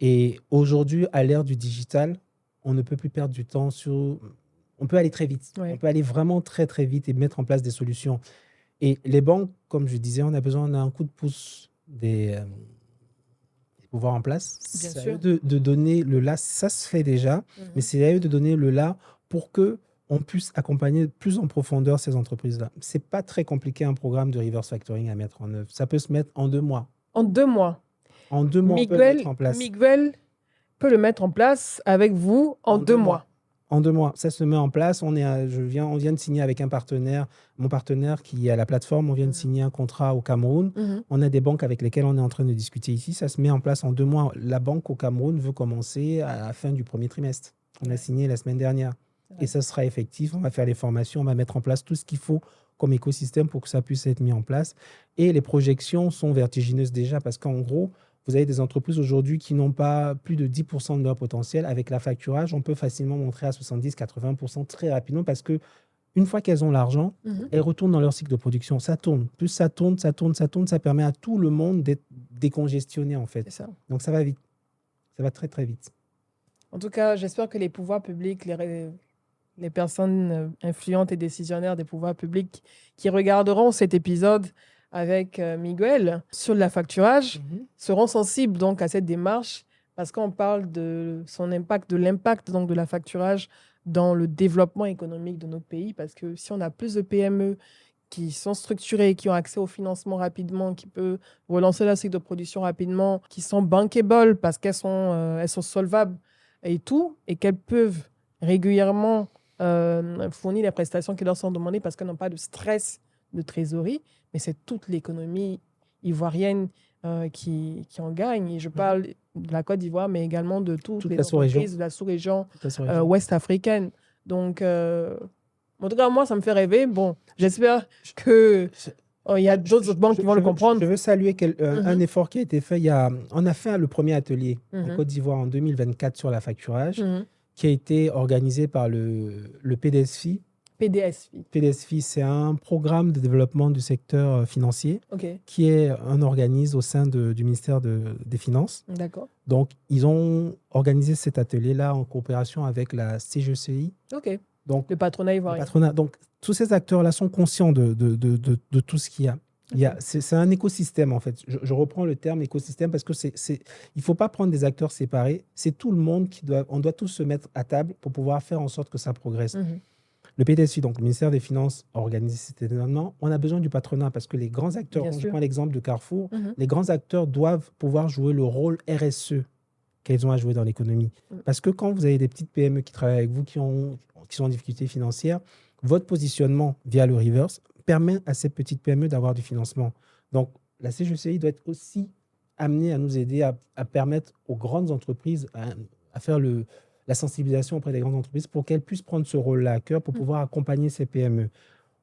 Et aujourd'hui, à l'ère du digital, on ne peut plus perdre du temps sur... On peut aller très vite. On peut aller vraiment très, très vite et mettre en place des solutions. Et les banques, comme je disais, on a besoin d'un coup de pouce des pouvoirs en place. C'est à eux de donner le là. Ça se fait déjà, mais c'est à eux de donner le là pour que on puisse accompagner plus en profondeur ces entreprises-là. Ce n'est pas très compliqué un programme de reverse factoring à mettre en œuvre. Ça peut se mettre en 2 mois. En 2 mois. En 2 mois, on peut le mettre en place. Miguel peut le mettre en place avec vous en 2 mois. En 2 mois, ça se met en place. On vient de signer avec un partenaire, mon partenaire qui est à la plateforme. On vient de signer un contrat au Cameroun. On a des banques avec lesquelles on est en train de discuter ici. Ça se met en place en 2 mois. La banque au Cameroun veut commencer à la fin du premier trimestre. On a signé la semaine dernière. Et ça sera effectif. On va faire les formations. On va mettre en place tout ce qu'il faut comme écosystème pour que ça puisse être mis en place. Et les projections sont vertigineuses déjà parce qu'en gros, vous avez des entreprises aujourd'hui qui n'ont pas plus de 10% de leur potentiel. Avec la facturage, on peut facilement montrer à 70-80% très rapidement parce qu'une fois qu'elles ont l'argent, elles retournent dans leur cycle de production. Ça tourne. Plus ça tourne, ça permet à tout le monde d'être décongestionné en fait. C'est ça. Donc ça va vite. Ça va très très vite. En tout cas, j'espère que les pouvoirs publics, les personnes influentes et décisionnaires des pouvoirs publics qui regarderont cet épisode avec Miguel sur la facturage seront sensibles donc à cette démarche parce qu'on parle de son impact, de l'impact donc de la facturage dans le développement économique de notre pays. Parce que si on a plus de PME qui sont structurées, qui ont accès au financement rapidement, qui peuvent relancer leur cycle de production rapidement, qui sont bankable parce qu'elles sont solvables et tout, et qu'elles peuvent régulièrement fournir les prestations qui leur sont demandées parce qu'elles n'ont pas de stress de trésorerie, mais c'est toute l'économie ivoirienne qui en gagne. Et je parle de la Côte d'Ivoire, mais également de toutes les entreprises de la sous-région ouest africaine. Donc, en tout cas, moi, ça me fait rêver. Bon, j'espère que il y a d'autres banques qui vont le comprendre. Je veux saluer un effort qui a été fait. On a fait le premier atelier en Côte d'Ivoire en 2024 sur la facturage, qui a été organisé par le PDSFI. PDSFI, c'est un programme de développement du secteur financier qui est un organisme au sein du ministère des Finances. D'accord. Donc, ils ont organisé cet atelier-là en coopération avec la CGCI. OK. Donc, le patronat ivoirien. Donc, tous ces acteurs-là sont conscients de tout ce qu'il y a. C'est un écosystème, en fait. Je reprends le terme écosystème parce que il ne faut pas prendre des acteurs séparés. C'est tout le monde on doit tous se mettre à table pour pouvoir faire en sorte que ça progresse. Le PDSI, donc le ministère des Finances, a organisé cet événement. On a besoin du patronat parce que les grands acteurs, je prends l'exemple de Carrefour, les grands acteurs doivent pouvoir jouer le rôle RSE qu'elles ont à jouer dans l'économie. Parce que quand vous avez des petites PME qui travaillent avec vous, qui sont en difficulté financière, votre positionnement via le reverse permet à ces petites PME d'avoir du financement. Donc, la CGCI doit être aussi amenée à nous aider à permettre aux grandes entreprises à faire la sensibilisation auprès des grandes entreprises pour qu'elles puissent prendre ce rôle-là à cœur pour pouvoir accompagner ces PME.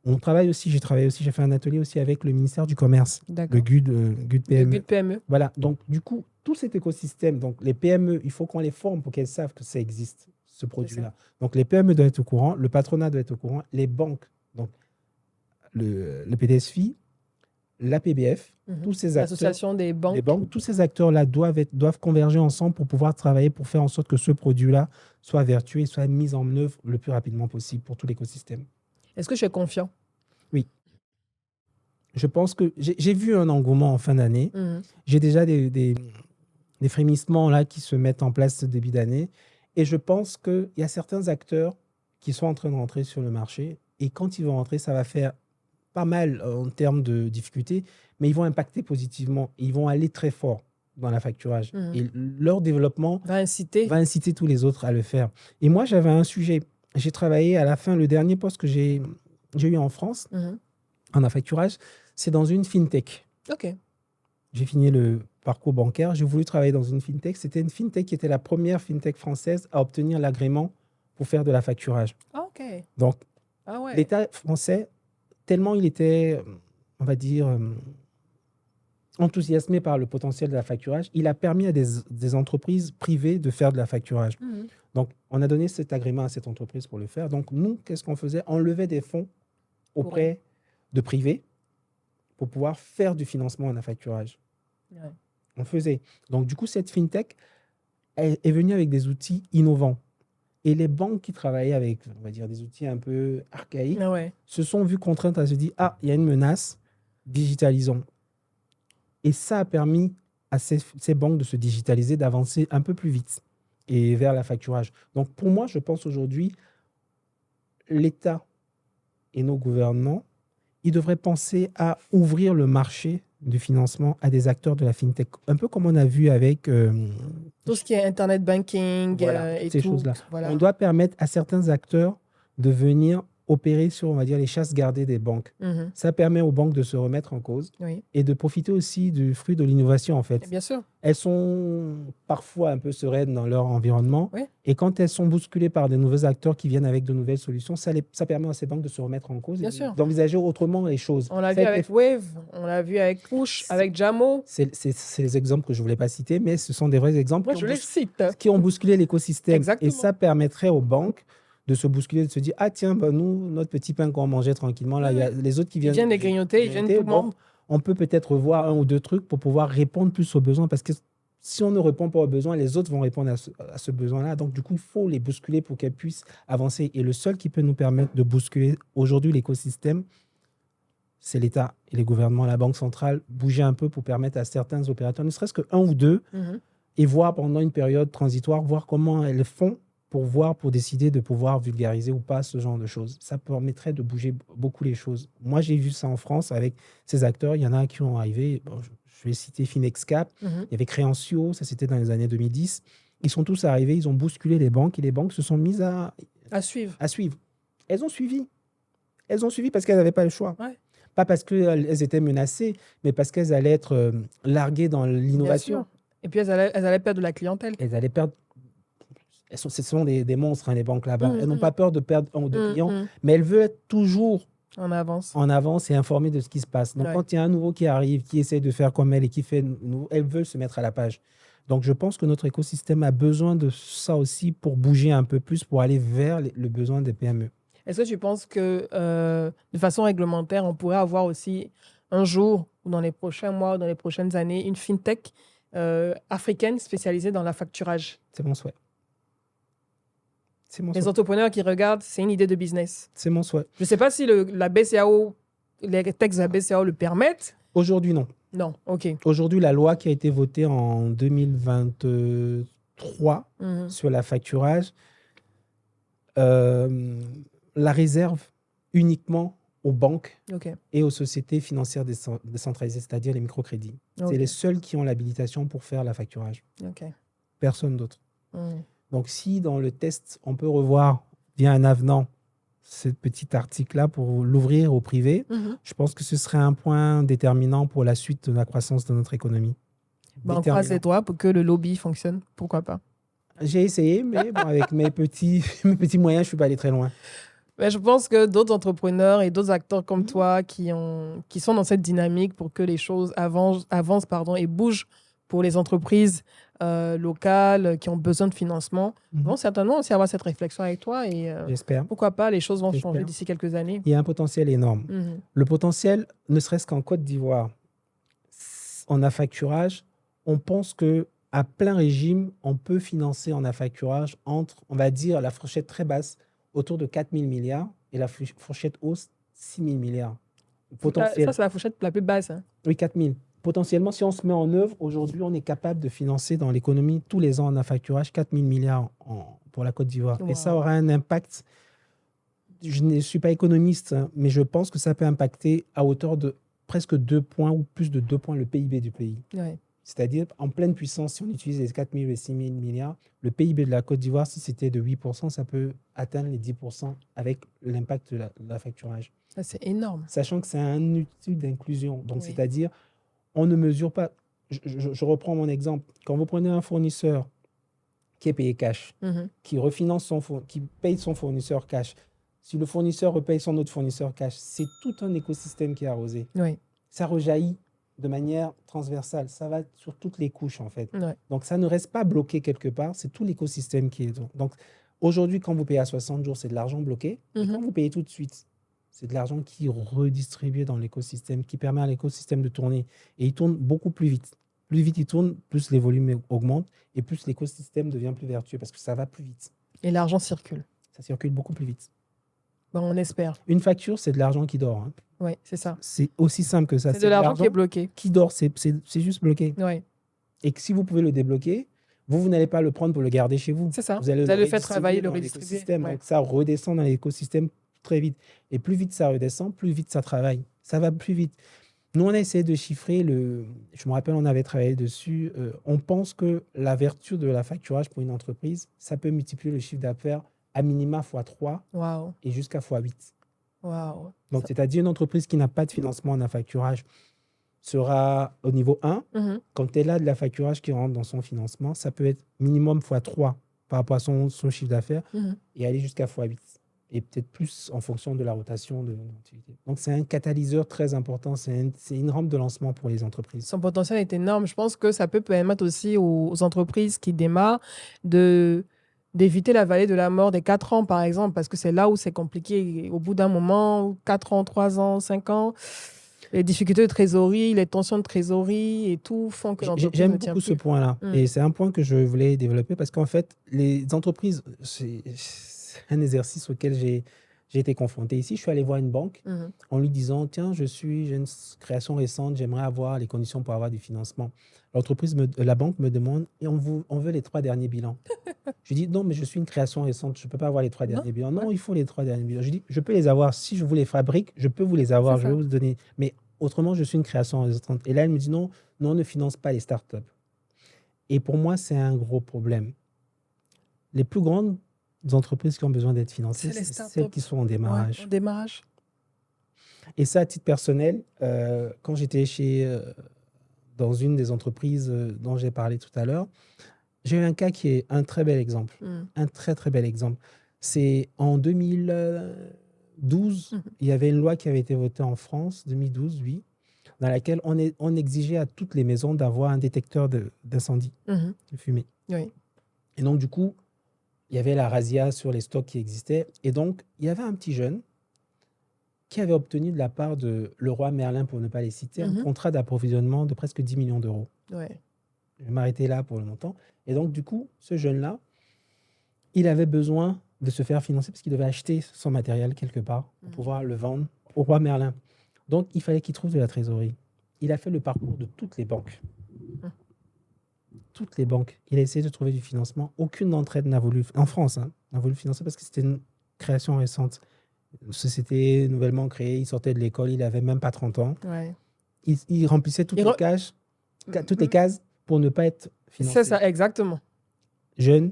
J'ai fait un atelier aussi avec le ministère du Commerce, le GUD PME. Le GUD PME. Voilà, donc du coup, tout cet écosystème, donc les PME, il faut qu'on les forme pour qu'elles savent que ça existe, ce produit-là. Donc les PME doivent être au courant, le patronat doit être au courant, les banques, donc le PDSFI, la PBF, tous ces acteurs, l'association des banques, tous ces acteurs-là doivent converger ensemble pour pouvoir travailler, pour faire en sorte que ce produit-là soit vertueux et soit mis en œuvre le plus rapidement possible pour tout l'écosystème. Est-ce que je suis confiant? Oui. Je pense que j'ai vu un engouement en fin d'année. J'ai déjà des frémissements là qui se mettent en place ce début d'année. Et je pense qu'il y a certains acteurs qui sont en train de rentrer sur le marché. Et quand ils vont rentrer, ça va faire pas mal en termes de difficultés, mais ils vont impacter positivement. Ils vont aller très fort dans la facturage. Et leur développement va inciter tous les autres à le faire. Et moi, j'avais un sujet. J'ai travaillé à la fin, le dernier poste que j'ai eu en France, en affacturage, c'est dans une fintech. OK. J'ai fini le parcours bancaire. J'ai voulu travailler dans une fintech. C'était une fintech qui était la première fintech française à obtenir l'agrément pour faire de l'affacturage. OK. Donc, l'État français, tellement il était, on va dire, enthousiasmé par le potentiel de l'affacturage, il a permis à des entreprises privées de faire de l'affacturage. Donc, on a donné cet agrément à cette entreprise pour le faire. Donc, nous, qu'est-ce qu'on faisait? On levait des fonds auprès de privés pour pouvoir faire du financement en affacturage. On faisait. Donc, du coup, cette fintech est venue avec des outils innovants. Et les banques qui travaillaient avec, on va dire, des outils un peu archaïques se sont vues contraintes à se dire « Ah, il y a une menace, digitalisons ». Et ça a permis à ces banques de se digitaliser, d'avancer un peu plus vite et vers l'affacturage. Donc, pour moi, je pense aujourd'hui, l'État et nos gouvernements, ils devraient penser à ouvrir le marché du financement à des acteurs de la fintech. Un peu comme on a vu avec Tout ce qui est Internet banking voilà, et toutes ces tout. choses-là. Voilà. On doit permettre à certains acteurs de venir opérer sur, on va dire, les chasses gardées des banques. Mhm. Ça permet aux banques de se remettre en cause Oui, et de profiter aussi du fruit de l'innovation, en fait. bien sûr. Elles sont parfois un peu sereines dans leur environnement. Oui. Et quand elles sont bousculées par de nouveaux acteurs qui viennent avec de nouvelles solutions, ça permet à ces banques de se remettre en cause Bien et sûr. d'envisager autrement les choses. On l'a Ça vu a été avec Wave, on l'a vu avec Push, C'est- avec Jamo. c'est les exemples que je ne voulais pas citer, mais ce sont des vrais exemples Moi, je les cite. qui ont bousculé l'écosystème. Exactement. Et ça permettrait aux banques de se bousculer, de se dire, ah tiens, bah, nous, notre petit pain qu'on mangeait tranquillement, là, il y a les autres qui Ils viennent viennent les grignoter, ils viennent tout le bon, monde. on peut peut-être revoir un ou deux trucs pour pouvoir répondre plus aux besoins, parce que si on ne répond pas aux besoins, les autres vont répondre à ce besoin-là. Donc, du coup, il faut les bousculer pour qu'elles puissent avancer. Et le seul qui peut nous permettre de bousculer aujourd'hui l'écosystème, c'est l'État et les gouvernements, la Banque centrale, bouger un peu pour permettre à certains opérateurs, ne serait-ce qu'un ou deux, Mhm. et voir pendant une période transitoire, voir comment elles font pour décider de pouvoir vulgariser ou pas ce genre de choses. Ça permettrait de bouger beaucoup les choses. Moi, j'ai vu ça en France avec ces acteurs. Il y en a qui ont arrivé. Bon, je vais citer Finexcap. Mhm. Il y avait Créancio, ça c'était dans les années 2010. Ils sont tous arrivés, ils ont bousculé les banques et les banques se sont mises À suivre. à suivre. Elles ont suivi. Elles ont suivi parce qu'elles n'avaient pas le choix. Ouais. Pas parce qu'elles étaient menacées, mais parce qu'elles allaient être larguées dans Bien l'innovation. sûr. Et puis, elles allaient perdre de la clientèle. Elles allaient perdre. Ce sont des monstres, hein, les banques là-bas. Elles n'ont Mhm. pas peur de perdre un ou deux clients, Mhm. mais elles veulent être toujours En avance. en avance et informées de ce qui se passe. Donc, Ouais. quand il y a un nouveau qui arrive, qui essaie de faire comme elle et qui fait nouveau, elles veulent se mettre à la page. Donc, je pense que notre écosystème a besoin de ça aussi pour bouger un peu plus, pour aller vers le besoin des PME. Est-ce que tu penses que de façon réglementaire, on pourrait avoir aussi un jour ou dans les prochains mois ou dans les prochaines années une fintech africaine spécialisée dans la facturage? C'est mon souhait. C'est mon Les souhait. entrepreneurs qui regardent, c'est une idée de business. C'est mon souhait. Je ne sais pas si la BCAO, les textes de la BCAO le permettent. Aujourd'hui, non. Non, ok. Aujourd'hui, la loi qui a été votée en 2023 Mhm. sur la facturage la réserve uniquement aux banques Ok. et aux sociétés financières décentralisées, c'est-à-dire les microcrédits. Ok. C'est les seuls qui ont l'habilitation pour faire la facturage. Ok. Personne d'autre. Mhm. Donc, si dans le test, on peut revoir via un avenant ce petit article-là pour l'ouvrir au privé, Mhm. je pense que ce serait un point déterminant pour la suite de la croissance de notre économie. Ben, on croise les doigts pour que le lobby fonctionne. Pourquoi pas? J'ai essayé, mais bon, avec mes petits moyens, je ne suis pas allé très loin. Mais je pense que d'autres entrepreneurs et d'autres acteurs comme toi qui sont dans cette dynamique pour que les choses avancent et bougent pour les entreprises locales qui ont besoin de financement, vont certainement aussi avoir cette réflexion avec toi et J'espère. pourquoi pas, les choses vont J'espère. changer d'ici quelques années. Il y a un potentiel énorme. Mhm. Le potentiel, ne serait-ce qu'en Côte d'Ivoire, en affacturage, on pense que à plein régime, on peut financer en affacturage entre, on va dire, la fourchette très basse, autour de 4 000 milliards et la fourchette hausse, 6 000 milliards. Potentiel. Ça, c'est la fourchette la plus basse. Hein. Oui, 4 000. Potentiellement, si on se met en œuvre, aujourd'hui, on est capable de financer dans l'économie tous les ans en affacturage 4 000 milliards pour la Côte d'Ivoire. Wow. Et ça aura un impact. Je ne suis pas économiste, hein, mais je pense que ça peut impacter à hauteur de presque 2 points ou plus de 2 points le PIB du pays. Ouais. C'est-à-dire, en pleine puissance, si on utilise les 4 000 et 6 000 milliards, le PIB de la Côte d'Ivoire, si c'était de 8%, ça peut atteindre les 10% avec l'impact de la facturage. Ça, c'est énorme. Sachant que c'est un outil d'inclusion. Donc, Oui. c'est-à-dire, on ne mesure pas. Je reprends mon exemple. Quand vous prenez un fournisseur qui est payé cash, Mhm. qui refinance qui paye son fournisseur cash, si le fournisseur repaye son autre fournisseur cash, c'est tout un écosystème qui est arrosé. Oui. Ça rejaillit de manière transversale. Ça va sur toutes les couches, en fait. Ouais. Donc, ça ne reste pas bloqué quelque part. C'est tout l'écosystème qui est... Donc, aujourd'hui, quand vous payez à 60 jours, c'est de l'argent bloqué. Et Mhm. quand vous payez tout de suite, c'est de l'argent qui est redistribué dans l'écosystème, qui permet à l'écosystème de tourner. Et il tourne beaucoup plus vite. Plus vite il tourne, plus les volumes augmentent et plus l'écosystème devient plus vertueux parce que ça va plus vite. Et l'argent circule. Ça circule beaucoup plus vite. Ben, on espère. Une facture, c'est de l'argent qui dort. Hein. Oui, c'est ça. C'est aussi simple que ça. C'est de l'argent qui est bloqué. qui dort, c'est juste bloqué. Oui. Et que si vous pouvez le débloquer, Vous n'allez pas le prendre pour le garder chez vous. C'est ça. Vous allez le faire redistribuer travailler, le dans redistribuer. l'écosystème. Ouais. Donc, ça redescend dans l'écosystème très vite. Et plus vite ça redescend, plus vite ça travaille. Ça va plus vite. Nous, on a essayé de chiffrer je me rappelle, on avait travaillé dessus. On pense que la vertu de la facturage pour une entreprise, ça peut multiplier le chiffre d'affaires à minima x3 Waouh. et jusqu'à x8. Waouh. Donc, c'est-à-dire une entreprise qui n'a pas de financement en affacturage sera au niveau 1. Quand elle a de l'affacturage qui rentre dans son financement, ça peut être minimum x3 par rapport à son chiffre d'affaires et aller jusqu'à x8. Et peut-être plus en fonction de la rotation de l'activité. Donc, c'est un catalyseur très important. C'est une rampe de lancement pour les entreprises. Son potentiel est énorme. Je pense que ça peut permettre aussi aux entreprises qui démarrent d'éviter la vallée de la mort des 4 ans, par exemple, parce que c'est là où c'est compliqué. Au bout d'un moment, 4 ans, 3 ans, 5 ans, les difficultés de trésorerie, les tensions de trésorerie et tout font que l'entreprise J'aime ne tient beaucoup ce plus. point-là. Et c'est un point que je voulais développer parce qu'en fait, les entreprises, c'est un exercice auquel j'ai été confronté ici. Je suis allé voir une banque en lui disant, tiens, j'ai une création récente, j'aimerais avoir les conditions pour avoir du financement. La banque me demande, et on veut les 3 derniers bilans. Je dis, non, mais je suis une création récente, je ne peux pas avoir les 3 derniers bilans. Non, il faut les 3 derniers bilans. Je dis, je peux les avoir. Si je vous les fabrique, je peux vous les avoir, je vais vous donner. Mais autrement, je suis une création récente. Et là, elle me dit, non, on ne finance pas les startups. Et pour moi, c'est un gros problème. Les plus grandes entreprises qui ont besoin d'être financées, c'est celles qui sont en démarrage. Ouais, en démarrage. Et ça, à titre personnel, quand j'étais dans une des entreprises dont j'ai parlé tout à l'heure, j'ai eu un cas qui est un très bel exemple. Un très, très bel exemple. C'est en 2012, il y avait une loi qui avait été votée en France, 2012, oui, dans laquelle on exigeait à toutes les maisons d'avoir un détecteur d'incendie, de fumée. Oui. Et donc, du coup, il y avait la razzia sur les stocks qui existaient. Et donc, il y avait un petit jeune qui avait obtenu de la part de Leroy Merlin, pour ne pas les citer, un contrat d'approvisionnement de presque 10 millions d'euros. Ouais. Je vais m'arrêter là pour le montant. Et donc, du coup, ce jeune-là, il avait besoin de se faire financer parce qu'il devait acheter son matériel quelque part pour pouvoir le vendre au roi Merlin. Donc, il fallait qu'il trouve de la trésorerie. Il a fait le parcours de toutes les banques. Toutes les banques. Il a essayé de trouver du financement. Aucune d'entre elles n'a voulu, en France, n'a voulu financer parce que c'était une création récente. Une société nouvellement créée, il sortait de l'école, il n'avait même pas 30 ans. Ouais. Il remplissait toutes les cases pour ne pas être financé. C'est ça, exactement. Jeune.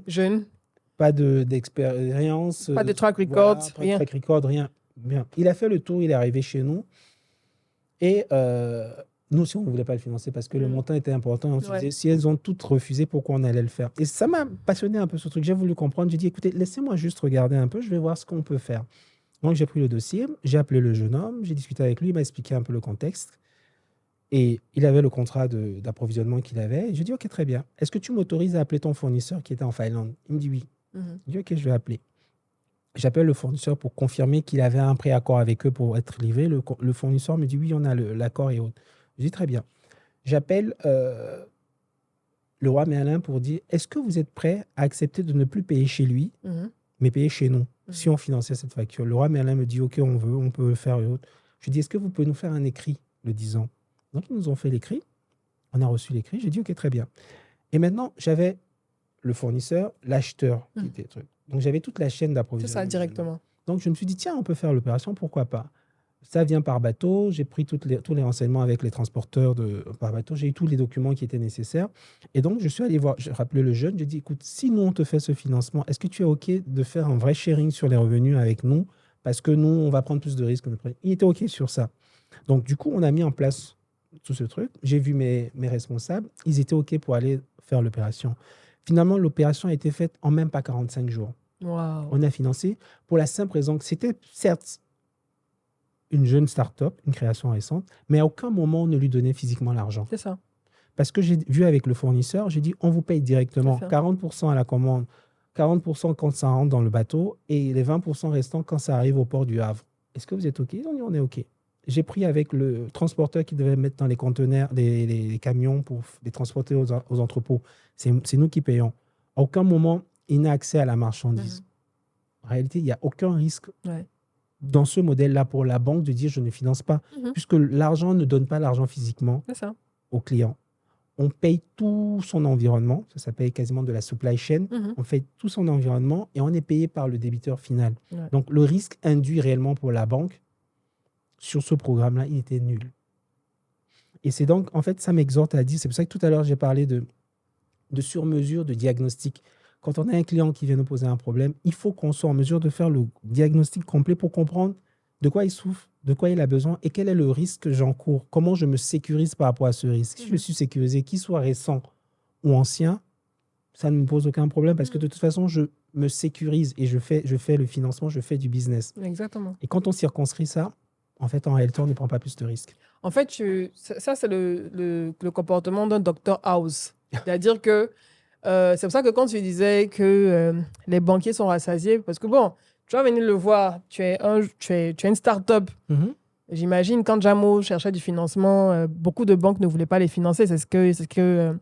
Pas d'expérience. Pas de track record, rien. Track record, rien. Bien. Il a fait le tour, il est arrivé chez nous. Et nous aussi, on ne voulait pas le financer parce que le montant était important. On se disait, si elles ont toutes refusé, pourquoi on allait le faire? Et ça m'a passionné un peu ce truc. J'ai voulu comprendre. J'ai dit, écoutez, laissez-moi juste regarder un peu, je vais voir ce qu'on peut faire. Donc, j'ai pris le dossier, j'ai appelé le jeune homme, j'ai discuté avec lui, il m'a expliqué un peu le contexte. Et il avait le contrat d'approvisionnement qu'il avait. Et j'ai dit, OK, très bien. Est-ce que tu m'autorises à appeler ton fournisseur qui était en Finlande? Il me dit oui. Je dis, OK, je vais appeler. J'appelle le fournisseur pour confirmer qu'il avait un préaccord avec eux pour être livré. Le fournisseur me dit, oui, on a l'accord et autres. Je dis, très bien. J'appelle le roi Merlin pour dire, est-ce que vous êtes prêt à accepter de ne plus payer chez lui, mais payer chez nous, si on finançait cette facture? Le roi Merlin me dit, OK, on peut le faire et autres. Je dis, est-ce que vous pouvez nous faire un écrit le disant? Donc, ils nous ont fait l'écrit. On a reçu l'écrit. J'ai dit, OK, très bien. Et maintenant, j'avais le fournisseur, l'acheteur qui était truc. Donc, j'avais toute la chaîne d'approvisionnement. C'est ça, directement. Donc, je me suis dit, tiens, on peut faire l'opération, pourquoi pas? Ça vient par bateau. J'ai pris tous les renseignements avec les transporteurs par bateau. J'ai eu tous les documents qui étaient nécessaires. Et donc, je suis allé voir, j'ai rappelé le jeune. J'ai dit, écoute, si nous, on te fait ce financement, est-ce que tu es OK de faire un vrai sharing sur les revenus avec nous? Parce que nous, on va prendre plus de risques. Il était OK sur ça. Donc, du coup, on a mis en place tout ce truc. J'ai vu mes responsables. Ils étaient OK pour aller faire l'opération. Finalement, l'opération a été faite en même pas 45 jours. Wow. On a financé pour la simple raison que c'était certes une jeune start-up, une création récente, mais à aucun moment on ne lui donnait physiquement l'argent. C'est ça. Parce que j'ai vu avec le fournisseur, j'ai dit on vous paye directement 40% à la commande, 40% quand ça rentre dans le bateau et les 20% restants quand ça arrive au port du Havre. Est-ce que vous êtes OK? Ils ont dit on est OK. J'ai pris avec le transporteur qui devait mettre dans les conteneurs, les camions pour les transporter aux entrepôts. C'est nous qui payons. À aucun moment, il n'a accès à la marchandise. En réalité, il n'y a aucun risque dans ce modèle-là pour la banque de dire je ne finance pas, puisque l'argent ne donne pas l'argent physiquement au client. on paye tout son environnement. Ça s'appelle quasiment de la supply chain. On fait tout son environnement et on est payé par le débiteur final. Ouais. Donc, le risque induit réellement pour la banque sur ce programme-là, il était nul. Et c'est donc, en fait, ça m'exhorte à dire, c'est pour ça que tout à l'heure, j'ai parlé de sur-mesure, de diagnostic. Quand on a un client qui vient nous poser un problème, il faut qu'on soit en mesure de faire le diagnostic complet pour comprendre de quoi il souffre, de quoi il a besoin et quel est le risque que j'encours. Comment je me sécurise par rapport à ce risque. Si je suis sécurisé, qu'il soit récent ou ancien, ça ne me pose aucun problème parce que de toute façon, je me sécurise et je fais le financement, je fais du business. Exactement. Et quand on circonscrit ça, en fait, en réalité, on ne prend pas plus de risques. En fait, ça, c'est le comportement d'un Dr House. C'est-à-dire que c'est pour ça que quand tu disais que les banquiers sont rassasiés, parce que bon, tu vas venir le voir, tu es une start-up. J'imagine quand Jamo cherchait du financement, beaucoup de banques ne voulaient pas les financer. C'est ce que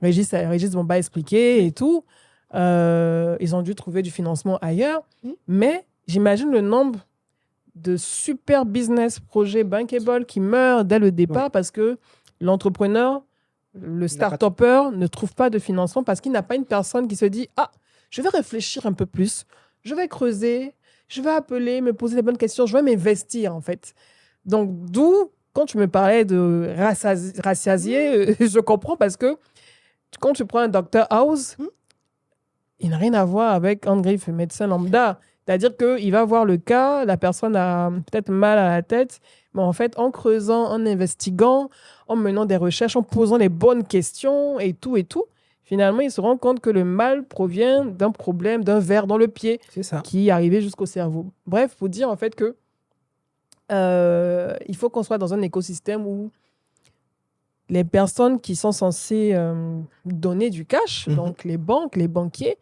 Régis Bomba expliqué et tout. Ils ont dû trouver du financement ailleurs. Mais j'imagine le nombre de super business projets bankable qui meurent dès le départ parce que l'entrepreneur, le start-upper ne trouve pas de financement parce qu'il n'a pas une personne qui se dit « Ah, je vais réfléchir un peu plus, je vais creuser, je vais appeler, me poser les bonnes questions, je vais m'investir en fait. » Donc, d'où, quand tu me parlais de rassasier, je comprends parce que quand tu prends un Dr House, il n'a rien à voir avec André, médecin lambda. C'est-à-dire qu'il va voir le cas, la personne a peut-être mal à la tête, mais en fait, en creusant, en investiguant, en menant des recherches, en posant les bonnes questions et tout, finalement, il se rend compte que le mal provient d'un problème, d'un verre dans le pied qui est arrivé jusqu'au cerveau. Bref, pour dire en fait que il faut qu'on soit dans un écosystème où les personnes qui sont censées donner du cash, donc les banques, les banquiers,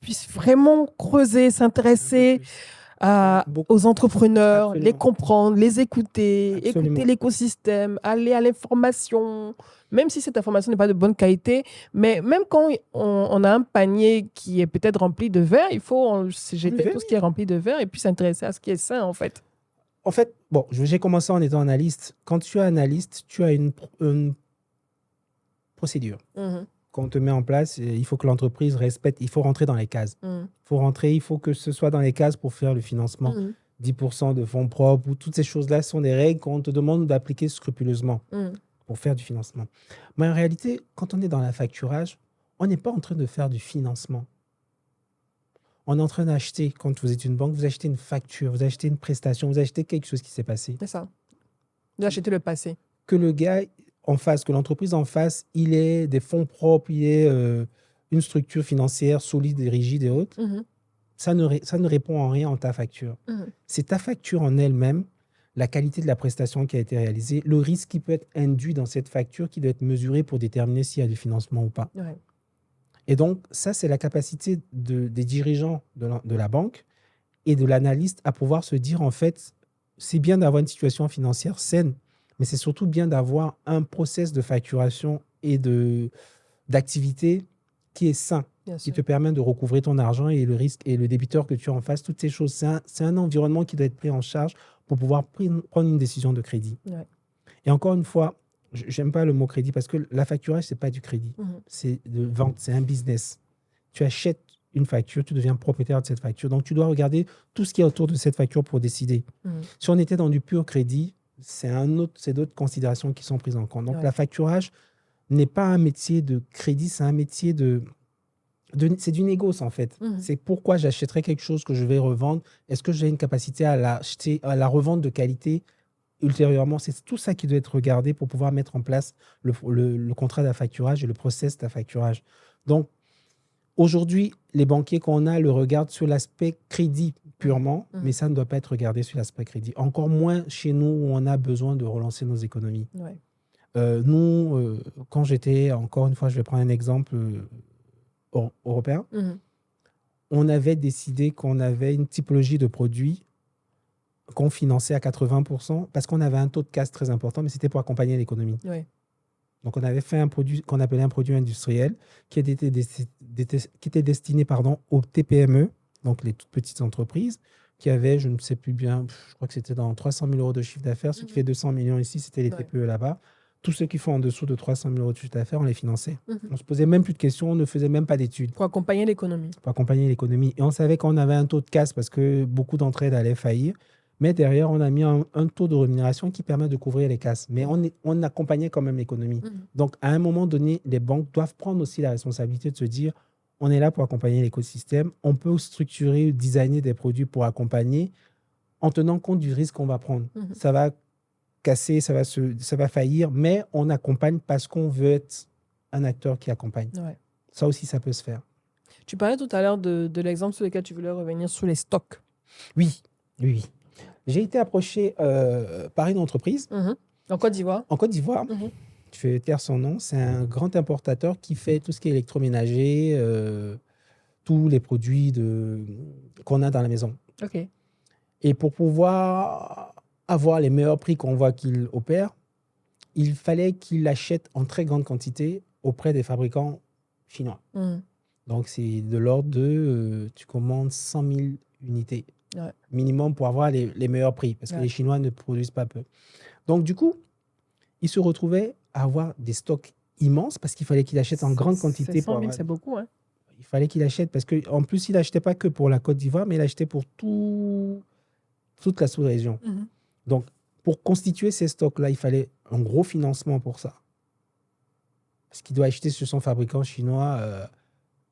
puissent vraiment creuser, s'intéresser aux entrepreneurs, Absolument. les comprendre, les écouter, Absolument. écouter l'écosystème, aller à l'information, même si cette information n'est pas de bonne qualité, mais même quand on a un panier qui est peut-être rempli de verre, il faut jeter tout ce qui est rempli de verre et puis s'intéresser à ce qui est sain, en fait. En fait, bon, j'ai commencé en étant analyste. Quand tu es analyste, tu as une procédure qu'on te met en place. Il faut que l'entreprise respecte. Il faut rentrer dans les cases. Il faut que ce soit dans les cases pour faire le financement. 10% de fonds propres, ou toutes ces choses-là sont des règles qu'on te demande d'appliquer scrupuleusement pour faire du financement. Mais en réalité, quand on est dans la facturage, on n'est pas en train de faire du financement. On est en train d'acheter, quand vous êtes une banque, vous achetez une facture, vous achetez une prestation, vous achetez quelque chose qui s'est passé. C'est ça. Vous achetez le passé. Que le gars en face, que l'entreprise en face, il ait des fonds propres, il ait une structure financière solide et rigide et haute, ça ne répond en rien en ta facture. C'est ta facture en elle-même, la qualité de la prestation qui a été réalisée, le risque qui peut être induit dans cette facture qui doit être mesuré pour déterminer s'il y a du financement ou pas. Ouais. Et donc, ça, c'est la capacité des dirigeants de la banque et de l'analyste à pouvoir se dire, en fait, c'est bien d'avoir une situation financière saine, mais c'est surtout bien d'avoir un process de facturation et d'activité qui est sain, qui te permet de recouvrer ton argent et le risque et le débiteur que tu as en face, toutes ces choses. C'est un environnement qui doit être pris en charge pour pouvoir prendre une décision de crédit. Ouais. Et encore une fois, j'aime pas le mot crédit parce que la facturage, c'est pas du crédit. C'est de vente, c'est un business. Tu achètes une facture, tu deviens propriétaire de cette facture. Donc, tu dois regarder tout ce qui est autour de cette facture pour décider. Si on était dans du pur crédit, c'est d'autres considérations qui sont prises en compte. Donc, la facturage n'est pas un métier de crédit, c'est un métier c'est du négoce, en fait. C'est pourquoi j'achèterais quelque chose que je vais revendre. Est-ce que j'ai une capacité à la revendre de qualité ultérieurement? C'est tout ça qui doit être regardé pour pouvoir mettre en place le contrat d'affacturage et le process d'affacturage. Donc, aujourd'hui, les banquiers qu'on a le regardent sur l'aspect crédit purement, mais ça ne doit pas être regardé sur l'aspect crédit. Encore moins chez nous où on a besoin de relancer nos économies. Ouais. Nous, quand j'étais, encore une fois, je vais prendre un exemple européen, on avait décidé qu'on avait une typologie de produits qu'on finançait à 80% parce qu'on avait un taux de casse très important, mais c'était pour accompagner l'économie. Ouais. Donc, on avait fait un produit qu'on appelait un produit industriel qui était destiné aux TPME, donc les toutes petites entreprises, qui avaient, je ne sais plus bien, je crois que c'était dans 300 000 euros de chiffre d'affaires, ce qui fait 200 millions ici, c'était les TPE là-bas. tous ceux qui font en dessous de 300 000 euros de chiffre d'affaires, on les finançait. On ne se posait même plus de questions, on ne faisait même pas d'études. Pour accompagner l'économie. Pour accompagner l'économie. Et on savait qu'on avait un taux de casse parce que beaucoup d'entre elles allaient faillir. Mais derrière, on a mis un taux de rémunération qui permet de couvrir les casses. Mais on accompagnait quand même l'économie. Donc, à un moment donné, les banques doivent prendre aussi la responsabilité de se dire, on est là pour accompagner l'écosystème. On peut structurer, designer des produits pour accompagner en tenant compte du risque qu'on va prendre. Ça va casser, ça va faillir, mais on accompagne parce qu'on veut être un acteur qui accompagne. Ouais. Ça aussi, ça peut se faire. Tu parlais tout à l'heure de l'exemple sur lequel tu voulais revenir sur les stocks. Oui. J'ai été approché par une entreprise. En Côte d'Ivoire. En Côte d'Ivoire. Je vais taire son nom. C'est un grand importateur qui fait tout ce qui est électroménager, tous les produits qu'on a dans la maison. OK. Et pour pouvoir avoir les meilleurs prix qu'on voit qu'il opère, il fallait qu'il achète en très grande quantité auprès des fabricants chinois. Donc, c'est de l'ordre de... tu commandes 100 000 unités minimum pour avoir les meilleurs prix, parce que les Chinois ne produisent pas peu. Donc, du coup, il se retrouvait à avoir des stocks immenses parce qu'il fallait qu'il achète en grande quantité. 100 000, c'est beaucoup, hein? Il fallait qu'il achète parce qu'en plus, il n'achetait pas que pour la Côte d'Ivoire, mais il achetait pour toute la sous-région. Donc, pour constituer ces stocks-là, il fallait un gros financement pour ça. Parce qu'il doit acheter sur son fabricant chinois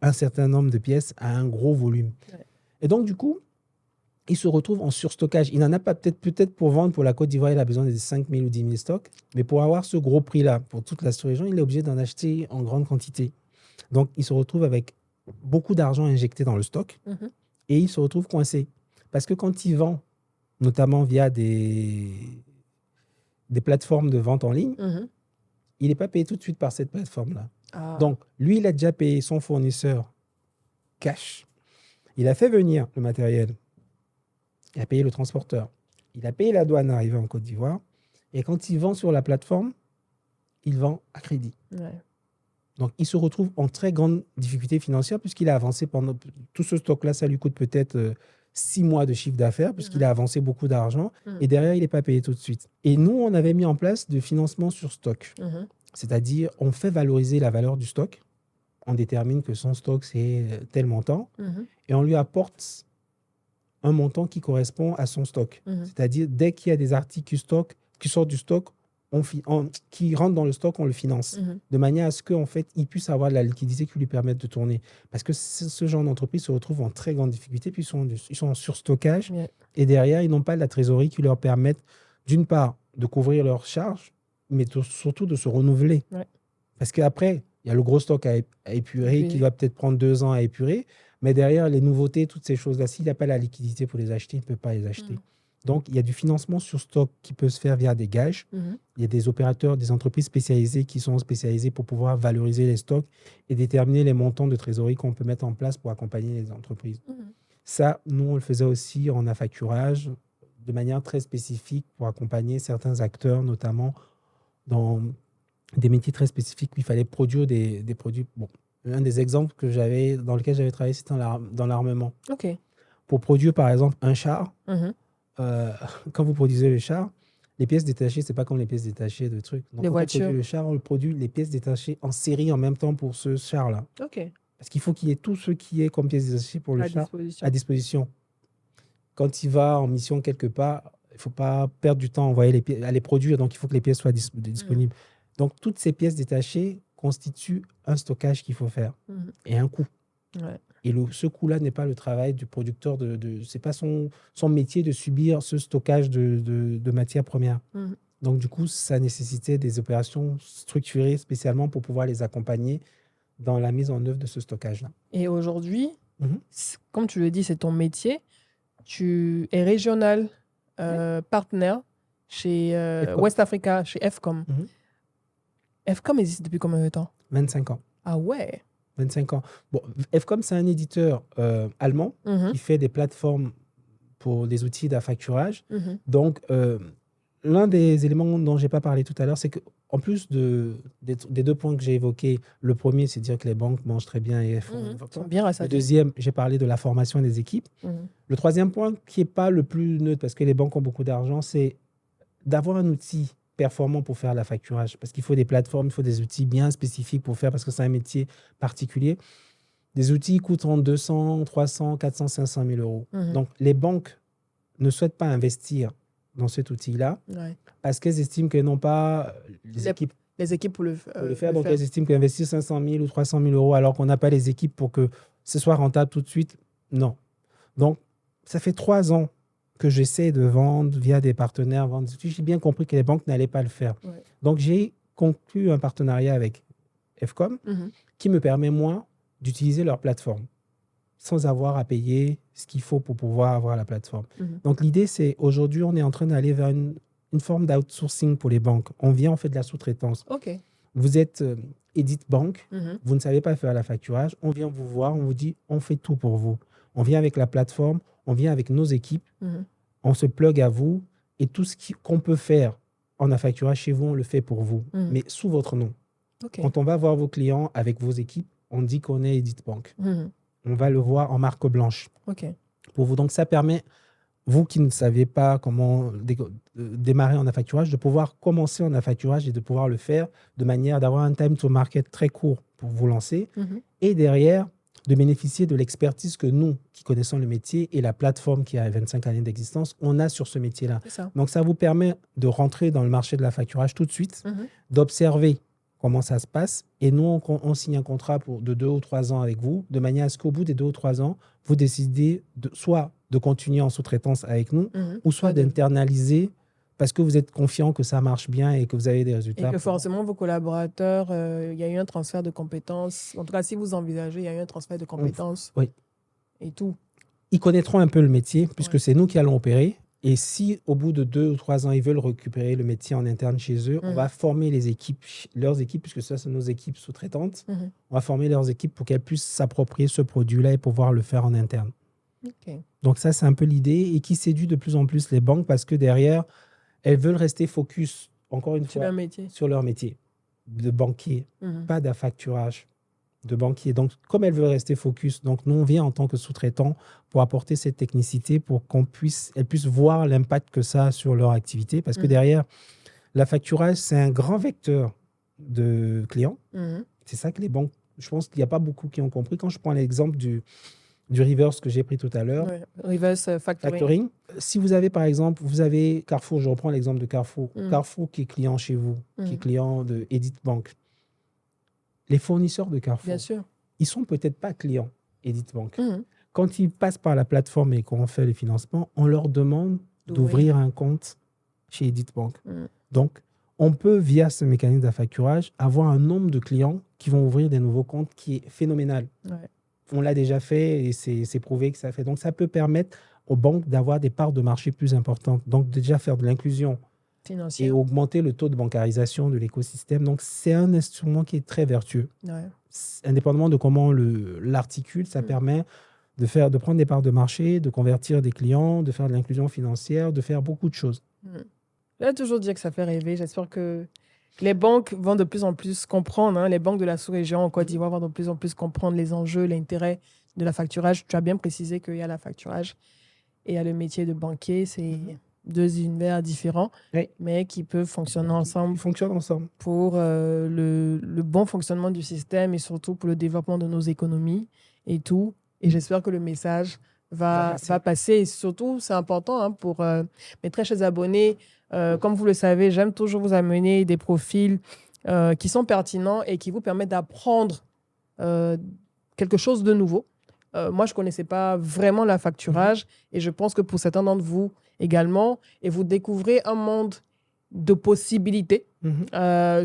un certain nombre de pièces à un gros volume. Et donc, du coup, il se retrouve en surstockage. Il n'en a pas peut-être pour vendre pour la Côte d'Ivoire, il a besoin de 5 000 ou 10 000 stocks. Mais pour avoir ce gros prix-là, pour toute la sous-région, il est obligé d'en acheter en grande quantité. Donc, il se retrouve avec beaucoup d'argent injecté dans le stock et il se retrouve coincé. Parce que quand il vend, notamment via des plateformes de vente en ligne, il n'est pas payé tout de suite par cette plateforme-là. Donc, lui, il a déjà payé son fournisseur cash. Il a fait venir le matériel. Il a payé le transporteur. Il a payé la douane arrivée en Côte d'Ivoire. Et quand il vend sur la plateforme, il vend à crédit. Donc, il se retrouve en très grande difficulté financière puisqu'il a avancé pendant tout ce stock-là. Ça lui coûte peut-être 6 mois de chiffre d'affaires puisqu'il a avancé beaucoup d'argent. Et derrière, il n'est pas payé tout de suite. Et nous, on avait mis en place du financement sur stock. C'est-à-dire, on fait valoriser la valeur du stock. On détermine que son stock, c'est tel montant. Et on lui apporte un montant qui correspond à son stock. C'est-à-dire, dès qu'il y a des articles qui sortent du stock, qui rentrent dans le stock, on le finance. De manière à ce qu'en fait, il puisse avoir de la liquidité qui lui permette de tourner. Parce que ce genre d'entreprise se retrouve en très grande difficulté, puis ils sont en surstockage. Et derrière, ils n'ont pas de la trésorerie qui leur permette, d'une part, de couvrir leurs charges, mais surtout de se renouveler. Parce qu'après, il y a le gros stock à épurer qui doit peut-être prendre 2 ans à épurer. Mais derrière, les nouveautés, toutes ces choses-là, s'il n'a pas la liquidité pour les acheter, il ne peut pas les acheter. Donc, il y a du financement sur stock qui peut se faire via des gages. Il y a des opérateurs, des entreprises spécialisées qui sont spécialisées pour pouvoir valoriser les stocks et déterminer les montants de trésorerie qu'on peut mettre en place pour accompagner les entreprises. Ça, nous, on le faisait aussi en affacturage de manière très spécifique pour accompagner certains acteurs, notamment dans des métiers très spécifiques où il fallait produire des produits. Bon, un des exemples dans lequel j'avais travaillé, c'était dans l'armement. Pour produire, par exemple, un char, quand vous produisez le char, les pièces détachées, ce n'est pas comme les pièces détachées de trucs. Donc, quand on produit le char, on produit les pièces détachées en série en même temps pour ce char-là. Parce qu'il faut qu'il y ait tout ce qui est comme pièces détachées pour le char à disposition. Quand il va en mission quelque part, il ne faut pas perdre du temps à les produire, donc il faut que les pièces soient disponibles. Donc, toutes ces pièces détachées constituent un stockage qu'il faut faire et un coût. Et ce coût-là n'est pas le travail du producteur. Ce n'est pas son métier de subir ce stockage de matières premières. Donc, du coup, ça nécessitait des opérations structurées spécialement pour pouvoir les accompagner dans la mise en œuvre de ce stockage-là. Et aujourd'hui, comme tu le dis, c'est ton métier. Tu es régional partenaire chez West Africa, chez FCOM. FCOM existe depuis combien de temps? 25 ans. Ah ouais. 25 ans. Bon, FCOM, c'est un éditeur allemand qui fait des plateformes pour des outils d'affacturage. Donc, l'un des éléments dont je n'ai pas parlé tout à l'heure, c'est qu'en plus des 2 points que j'ai évoqués, le premier, c'est dire que les banques mangent très bien et font bien. Le deuxième, j'ai parlé de la formation des équipes. Le troisième point, qui n'est pas le plus neutre, parce que les banques ont beaucoup d'argent, c'est d'avoir un outil performants pour faire la facturage. Parce qu'il faut des plateformes, il faut des outils bien spécifiques pour faire, parce que c'est un métier particulier. Des outils coûtent entre 200, 300, 400, 500 000 euros. Donc, les banques ne souhaitent pas investir dans cet outil-là parce qu'elles estiment qu'elles n'ont pas les équipes pour le faire. Donc, elles estiment qu'investir 500 000 ou 300 000 euros alors qu'on n'a pas les équipes pour que ce soit rentable tout de suite, non. Donc, ça fait 3 ans que j'essaie de vendre via des partenaires. J'ai bien compris que les banques n'allaient pas le faire. Donc, j'ai conclu un partenariat avec FCOM qui me permet, moi, d'utiliser leur plateforme sans avoir à payer ce qu'il faut pour pouvoir avoir la plateforme. Donc, l'idée, c'est aujourd'hui, on est en train d'aller vers une forme d'outsourcing pour les banques. On vient, on fait de la sous-traitance. Vous êtes Edith Bank, vous ne savez pas faire la facturage, on vient vous voir, on vous dit, on fait tout pour vous. On vient avec la plateforme, on vient avec nos équipes, on se plug à vous et tout ce qu'on peut faire en affacturage chez vous, on le fait pour vous, mais sous votre nom. Quand on va voir vos clients avec vos équipes, on dit qu'on est Edith Bank. On va le voir en marque blanche pour vous. Donc, ça permet, vous qui ne savez pas comment démarrer en affacturage, de pouvoir commencer en affacturage et de pouvoir le faire de manière d'avoir un time to market très court pour vous lancer. Et derrière, de bénéficier de l'expertise que nous, qui connaissons le métier et la plateforme qui a 25 années d'existence, on a sur ce métier-là. Donc, ça vous permet de rentrer dans le marché de l'affacturage tout de suite, d'observer comment ça se passe. Et nous, on signe un contrat de 2 ou 3 ans avec vous, de manière à ce qu'au bout des 2 ou 3 ans, vous décidez soit de continuer en sous-traitance avec nous, ou soit d'internaliser parce que vous êtes confiant que ça marche bien et que vous avez des résultats. Et que forcément, vos collaborateurs, il y a eu un transfert de compétences. En tout cas, si vous envisagez, il y a eu un transfert de compétences. Et tout. Ils connaîtront un peu le métier puisque c'est nous qui allons opérer. Et si, au bout de 2 ou 3 ans, ils veulent récupérer le métier en interne chez eux, on va former les équipes, leurs équipes, puisque ça, c'est nos équipes sous-traitantes. On va former leurs équipes pour qu'elles puissent s'approprier ce produit-là et pouvoir le faire en interne. Donc ça, c'est un peu l'idée et qui séduit de plus en plus les banques parce que derrière, elles veulent rester focus, encore une fois, sur leur métier de banquier, pas d'affacturage. De banquier. Donc, comme elle veut rester focus, donc nous, on vient en tant que sous-traitant pour apporter cette technicité pour qu'elles puissent voir l'impact que ça a sur leur activité. Parce que derrière, la facturage, c'est un grand vecteur de clients. C'est ça que les banques, je pense qu'il n'y a pas beaucoup qui ont compris. Quand je prends l'exemple du reverse que j'ai pris tout à l'heure, reverse factoring. Si vous avez, par exemple, vous avez Carrefour, je reprends l'exemple de Carrefour. Carrefour qui est client chez vous, qui est client de Edith Bank. Les fournisseurs de Carrefour, ils ne sont peut-être pas clients Edith Bank. Quand ils passent par la plateforme et qu'on fait les financements, on leur demande d'ouvrir un compte chez Edith Bank. Donc, on peut, via ce mécanisme d'affacturage, avoir un nombre de clients qui vont ouvrir des nouveaux comptes qui est phénoménal. On l'a déjà fait et c'est prouvé que ça fait. Donc, ça peut permettre aux banques d'avoir des parts de marché plus importantes. Donc, déjà faire de l'inclusion financière et augmenter le taux de bancarisation de l'écosystème. Donc, c'est un instrument qui est très vertueux. Indépendamment de comment l'articule, ça permet de prendre des parts de marché, de convertir des clients, de faire de l'inclusion financière, de faire beaucoup de choses. J'ai toujours dit que ça fait rêver. J'espère que les banques vont de plus en plus comprendre, les banques de la sous-région en Côte d'Ivoire vont de plus en plus comprendre les enjeux, l'intérêt de la facturage. Tu as bien précisé qu'il y a la facturage et il y a le métier de banquier. C'est 2 univers différents, mais qui peuvent fonctionner ensemble. Ils fonctionnent ensemble. Pour le bon fonctionnement du système et surtout pour le développement de nos économies et tout. Et j'espère que le message va passer. Et surtout, c'est important pour mes très chers abonnés. Comme vous le savez, j'aime toujours vous amener des profils qui sont pertinents et qui vous permettent d'apprendre quelque chose de nouveau. Moi, je ne connaissais pas vraiment la facturage et je pense que pour certains d'entre vous également, et vous découvrez un monde de possibilités,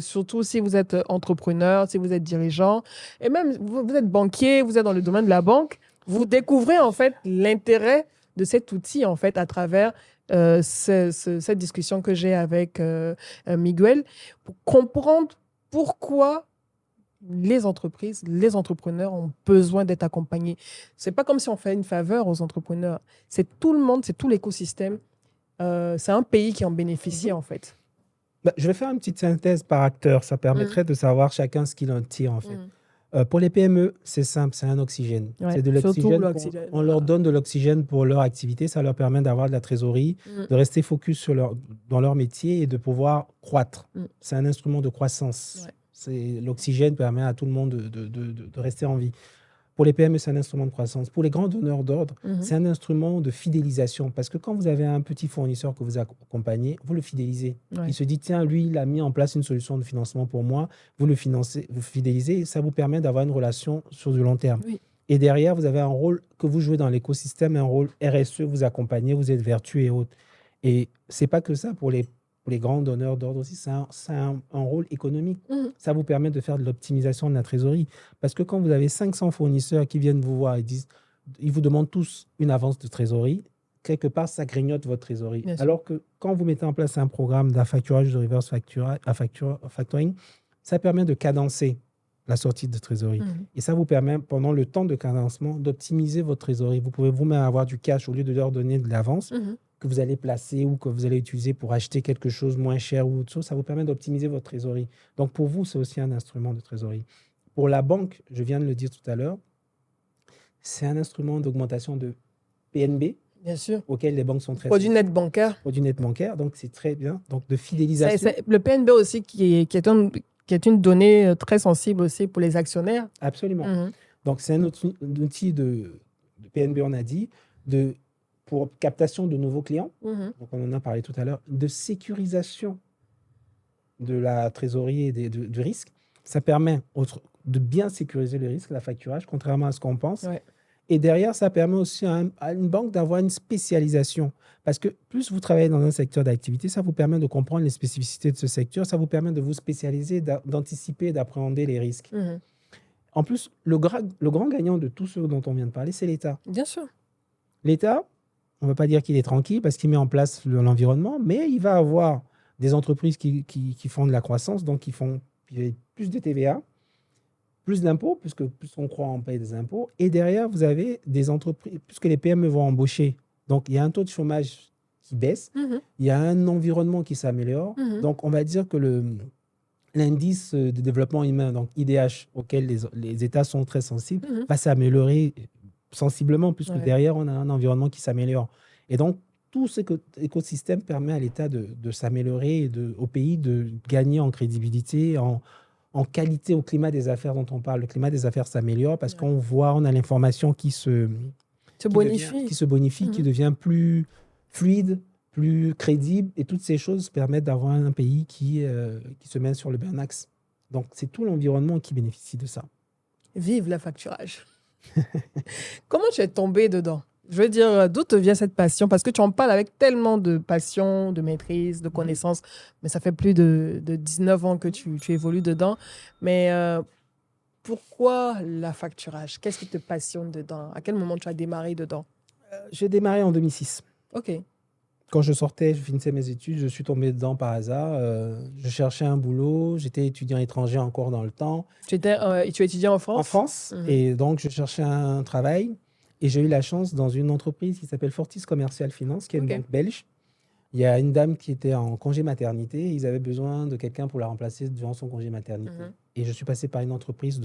surtout si vous êtes entrepreneur, si vous êtes dirigeant, et même vous êtes banquier, vous êtes dans le domaine de la banque, vous découvrez en fait l'intérêt de cet outil en fait à travers cette discussion que j'ai avec Miguel pour comprendre pourquoi les entreprises, les entrepreneurs ont besoin d'être accompagnés. C'est pas comme si on fait une faveur aux entrepreneurs. C'est tout le monde, c'est tout l'écosystème. C'est un pays qui en bénéficie en fait. Je vais faire une petite synthèse par acteur. Ça permettrait de savoir chacun ce qu'il en tire en fait. Pour les PME, c'est simple, c'est un oxygène. Ouais, C'est de surtout l'oxygène. l'oxygène. On leur donne de l'oxygène pour leur activité. Ça leur permet d'avoir de la trésorerie, Mm. de rester focus dans leur métier et de pouvoir croître. Mm. C'est un instrument de croissance. Ouais. L'oxygène permet à tout le monde de rester en vie. Pour les PME, c'est un instrument de croissance. Pour les grands donneurs d'ordre, c'est un instrument de fidélisation. Parce que quand vous avez un petit fournisseur que vous accompagnez, vous le fidélisez. Ouais. Il se dit, tiens, lui, il a mis en place une solution de financement pour moi. Vous le financez, vous fidélisez. Et ça vous permet d'avoir une relation sur du long terme. Oui. Et derrière, vous avez un rôle que vous jouez dans l'écosystème, un rôle RSE, vous accompagnez, vous êtes vertueux et autres. Et ce n'est pas que ça pour les grands donneurs d'ordre aussi, c'est un rôle économique. Ça vous permet de faire de l'optimisation de la trésorerie. Parce que quand vous avez 500 fournisseurs qui viennent vous voir et ils vous demandent tous une avance de trésorerie, quelque part, ça grignote votre trésorerie. Bien sûr. Alors que quand vous mettez en place un programme d'affacturage, de reverse factoring, ça permet de cadencer la sortie de trésorerie. Et ça vous permet, pendant le temps de cadencement, d'optimiser votre trésorerie. Vous pouvez vous-même avoir du cash au lieu de leur donner de l'avance que vous allez placer ou que vous allez utiliser pour acheter quelque chose moins cher ou autre chose. Ça vous permet d'optimiser votre trésorerie. Donc, pour vous, c'est aussi un instrument de trésorerie. Pour la banque, je viens de le dire tout à l'heure, c'est un instrument d'augmentation de PNB, bien sûr, auquel les banques sont très... Produit net bancaire. Produit net bancaire, donc c'est très bien. Donc, de fidélisation. Le PNB aussi, qui est une donnée très sensible aussi pour les actionnaires. Absolument. Donc, c'est un outil de PNB, on a dit, pour captation de nouveaux clients, donc on en a parlé tout à l'heure, de sécurisation de la trésorerie et du risque. Ça permet de bien sécuriser le risque, la facturage, contrairement à ce qu'on pense. Ouais. Et derrière, ça permet aussi à une banque d'avoir une spécialisation. Parce que plus vous travaillez dans un secteur d'activité, ça vous permet de comprendre les spécificités de ce secteur, ça vous permet de vous spécialiser, d'anticiper, d'appréhender les risques. En plus, le grand gagnant de tout ce dont on vient de parler, c'est l'État. Bien sûr. L'État, on ne va pas dire qu'il est tranquille parce qu'il met en place l'environnement, mais il va avoir des entreprises qui font de la croissance, donc qui font plus de TVA, plus d'impôts, puisque plus on croit en paye des impôts. Et derrière, vous avez des entreprises, puisque les PME vont embaucher. Donc, il y a un taux de chômage qui baisse, il y a un environnement qui s'améliore. Donc, on va dire que l'indice de développement humain, donc IDH, auquel les États sont très sensibles, va s'améliorer sensiblement, puisque derrière, on a un environnement qui s'améliore. Et donc, tout cet écosystème permet à l'État de s'améliorer et au pays de gagner en crédibilité, en qualité au climat des affaires dont on parle. Le climat des affaires s'améliore parce qu'on voit, on a l'information qui se bonifie, qui devient plus fluide, plus crédible. Et toutes ces choses permettent d'avoir un pays qui se met sur le bon axe. Donc, c'est tout l'environnement qui bénéficie de ça. Vive la facturage. Comment tu es tombé dedans? Je veux dire, d'où te vient cette passion? Parce que tu en parles avec tellement de passion, de maîtrise, de connaissance, mais ça fait plus de 19 ans que tu évolues dedans. Mais pourquoi la facturage? Qu'est-ce qui te passionne dedans? À quel moment tu as démarré dedans? J'ai démarré en 2006. OK. Quand je finissais mes études, je suis tombé dedans par hasard. Je cherchais un boulot. J'étais étudiant étranger encore dans le temps. Tu étudiais en France? En France. Et donc, je cherchais un travail. Et j'ai eu la chance dans une entreprise qui s'appelle Fortis Commercial Finance, qui est une banque belge. Il y a une dame qui était en congé maternité. Ils avaient besoin de quelqu'un pour la remplacer durant son congé maternité. Et je suis passé par une entreprise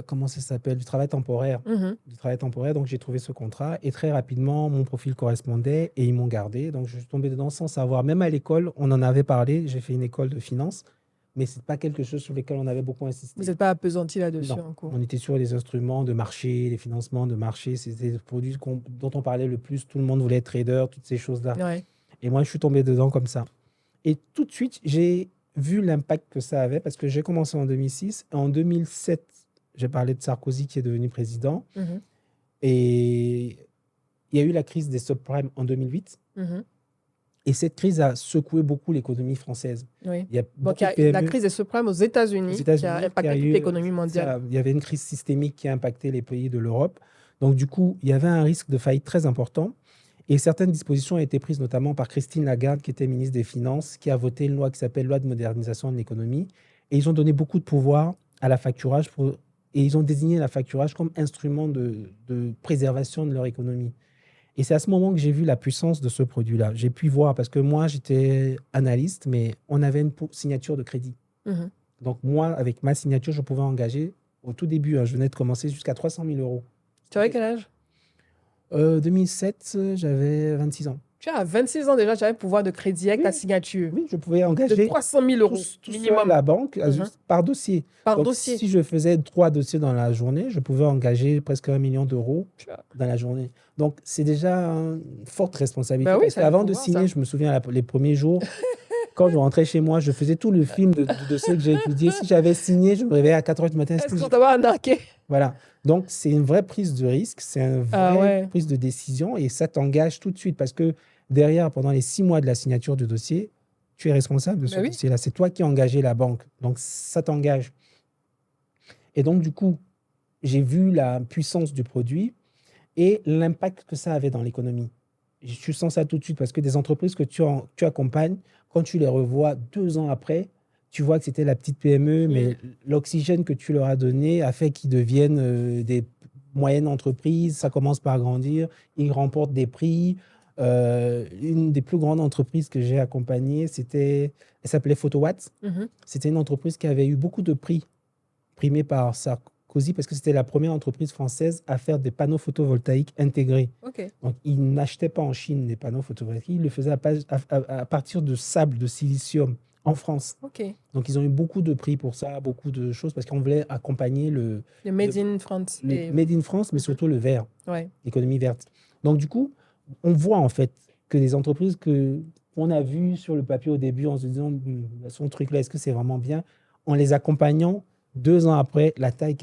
comment ça s'appelle, du travail temporaire. Du travail temporaire, donc j'ai trouvé ce contrat et très rapidement, mon profil correspondait et ils m'ont gardé. Donc je suis tombé dedans sans savoir. Même à l'école, on en avait parlé. J'ai fait une école de finance, mais ce n'est pas quelque chose sur lequel on avait beaucoup insisté. Vous n'êtes pas appesanti là-dessus en cours? On était sur les instruments de marché, les financements de marché. C'était des produits dont on parlait le plus. Tout le monde voulait être trader, toutes ces choses-là. Ouais. Et moi, je suis tombé dedans comme ça. Et tout de suite, j'ai vu l'impact que ça avait parce que j'ai commencé en 2006. En 2007, j'ai parlé de Sarkozy qui est devenu président. Et il y a eu la crise des subprimes en 2008. Et cette crise a secoué beaucoup l'économie française. Oui. Il y a Donc, il y a la crise des subprimes aux États-Unis qui a impacté toute l'économie mondiale. Il y avait une crise systémique qui a impacté les pays de l'Europe. Donc, du coup, il y avait un risque de faillite très important. Et certaines dispositions ont été prises, notamment par Christine Lagarde, qui était ministre des Finances, qui a voté une loi qui s'appelle Loi de modernisation de l'économie. Et ils ont donné beaucoup de pouvoir à la facturage et ils ont désigné la facturage comme instrument de préservation de leur économie. Et c'est à ce moment que j'ai vu la puissance de ce produit-là. J'ai pu voir, parce que moi, j'étais analyste, mais on avait une signature de crédit. Donc, moi, avec ma signature, je pouvais engager, au tout début, je venais de commencer, jusqu'à 300 000 euros. Tu avais quel âge? 2007, j'avais 26 ans. Tu as 26 ans déjà, tu avais pouvoir de crédit avec ta Oui, signature oui, je pouvais de engager 300 000 euros tout seul minimum la banque Mhm. par dossier. par Donc, dossier. si je faisais 3 dossiers dans la journée, je pouvais engager presque 1 million d'euros Tu vois. dans la journée. Donc, c'est déjà une forte responsabilité. Ben oui, Parce ça a le qu'avant de pouvoir, signer, ça. je me souviens, les premiers jours, quand je rentrais chez moi, je faisais tout le film du dossier que j'ai étudié. Si j'avais signé, je me réveillais à 4 heures du matin. Est-ce qu'on t'a pas arnaqué? Voilà. Donc, c'est une vraie prise de risque, c'est une Ah vraie ouais. prise de décision et ça t'engage tout de suite parce que derrière, pendant les 6 mois de la signature du dossier, tu es responsable de ce Ben oui. dossier-là. C'est toi qui as engagé la banque. Donc, ça t'engage. Et donc, du coup, j'ai vu la puissance du produit et l'impact que ça avait dans l'économie. Tu sens ça tout de suite parce que des entreprises que tu accompagnes, quand tu les revois 2 ans après, tu vois que c'était la petite PME, mais l'oxygène que tu leur as donné a fait qu'ils deviennent des moyennes entreprises. Ça commence par grandir, ils remportent des prix. Une des plus grandes entreprises que j'ai accompagnées, elle s'appelait Photowatt. Mhm. C'était une entreprise qui avait eu beaucoup de prix primés par Sarkozy parce que c'était la première entreprise française à faire des panneaux photovoltaïques intégrés. Ok. Donc, ils n'achetaient pas en Chine les panneaux photovoltaïques, ils le faisaient à partir de sable, de silicium en France. Ok. Donc, ils ont eu beaucoup de prix pour ça, beaucoup de choses, parce qu'on voulait accompagner Le Made in France. le Made in France, mais Mhm. surtout le vert, Ouais. l'économie verte. Donc, du coup, on voit en fait que les entreprises qu'on a vues sur le papier au début en se disant, son truc là, est-ce que c'est vraiment bien? En les accompagnant, 2 ans après, la taille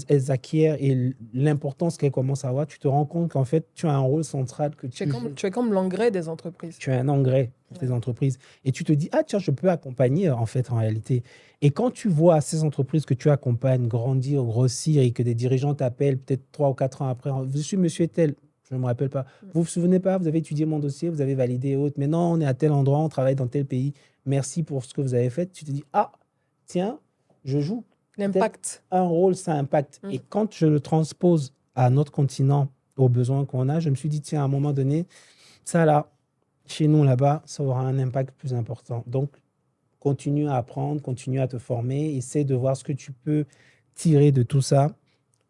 elles acquièrent et l'importance qu'elles commencent à avoir, tu te rends compte qu'en fait, tu as un rôle central, que Tu es comme l'engrais des entreprises. tu as un engrais pour tes Ouais. entreprises. Et tu te dis, ah tiens, je peux accompagner en fait en réalité. Et quand tu vois ces entreprises que tu accompagnes grandir, grossir et que des dirigeants t'appellent peut-être 3 ou 4 ans après, je suis monsieur tel, je ne me rappelle pas. Vous vous souvenez pas, vous avez étudié mon dossier, vous avez validé et autres, mais non, on est à tel endroit, on travaille dans tel pays, merci pour ce que vous avez fait. Tu te dis, ah tiens, je joue peut-être L'impact. un rôle, ça impacte. Et quand je le transpose à notre continent, aux besoins qu'on a, je me suis dit, tiens, à un moment donné, ça là, chez nous là-bas, ça aura un impact plus important. Donc, continue à apprendre, continue à te former, essaie de voir ce que tu peux tirer de tout ça